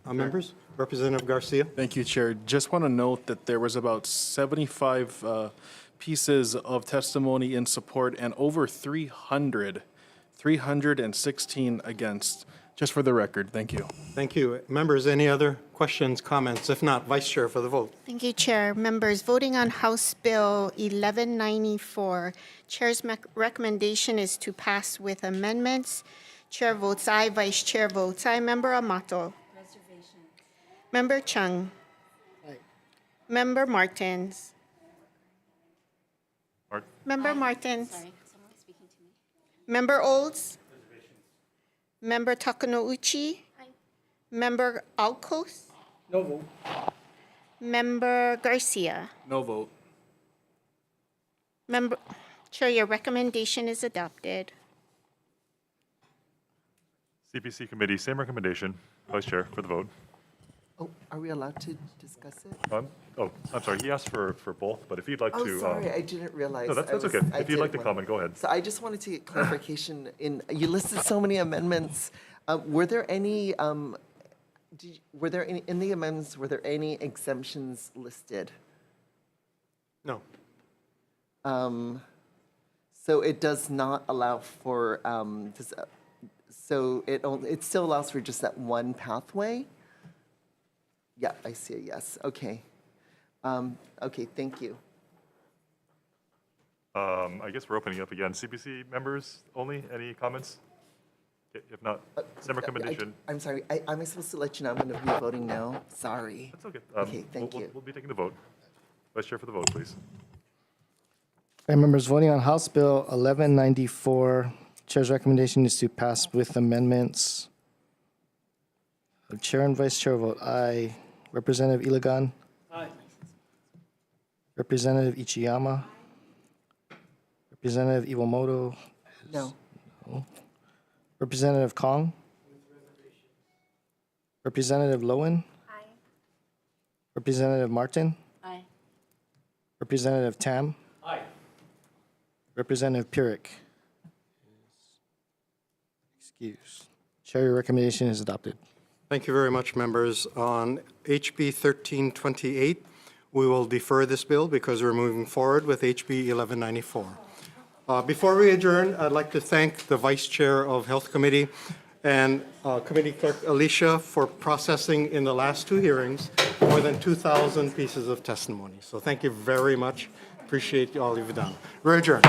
members? Representative Garcia. Thank you, Chair. Just want to note that there was about 75 pieces of testimony in support and over 316 against. Just for the record, thank you. Thank you. Members, any other questions, comments? If not, Vice Chair for the vote. Thank you, Chair. Members, voting on House Bill 1194, Chair's recommendation is to pass with amendments. Chair votes aye, Vice Chair votes aye. Member Amato. Member Chung. Aye. Member Martins. Member Martins. Sorry, someone was speaking to me. Member Olds. Member Takanouchi. Member Alcos. No vote. Member Garcia. No vote. Member Chair, your recommendation is adopted. CPC Committee, same recommendation. Vice Chair for the vote. Oh, are we allowed to discuss it? I'm sorry, he asked for both, but if you'd like Oh, to. sorry, I didn't realize. No, that's okay. If you'd like to comment, go ahead. So I just wanted to get clarification. You listed so many amendments. Were there any, in the amendments, were there any exemptions listed? No. So it does not allow for, so it still allows for just that one pathway? Yeah, I see a yes. Okay. Okay, thank you. I guess we're opening up again. CPC members only, any comments? Okay, if not, same recommendation. I'm sorry, am I supposed to let you know I'm going to be voting no? Sorry. That's okay. Okay, thank you. We'll be taking the vote. Vice Chair for the vote, please. Members voting on House Bill 1194, Chair's recommendation is to pass with amendments. The Chair and Vice Chair vote aye. Representative Ilagan? Aye. Representative Ichiyama? Representative Iwamoto? No. No. Representative Kong? Representative Lowen? Aye. Representative Martin? Aye. Representative Tam? Aye. Representative Purick? Excuse. Chair, your recommendation is adopted. Thank you very much, members. On HB 1328, we will defer this bill because we're moving forward with HB 1194. Before we adjourn, I'd like to thank the Vice Chair of Health Committee and Committee Clerk Alicia for processing in the last two hearings more than 2,000 pieces of testimony. So thank you very much. Appreciate all you've done. We're adjourned.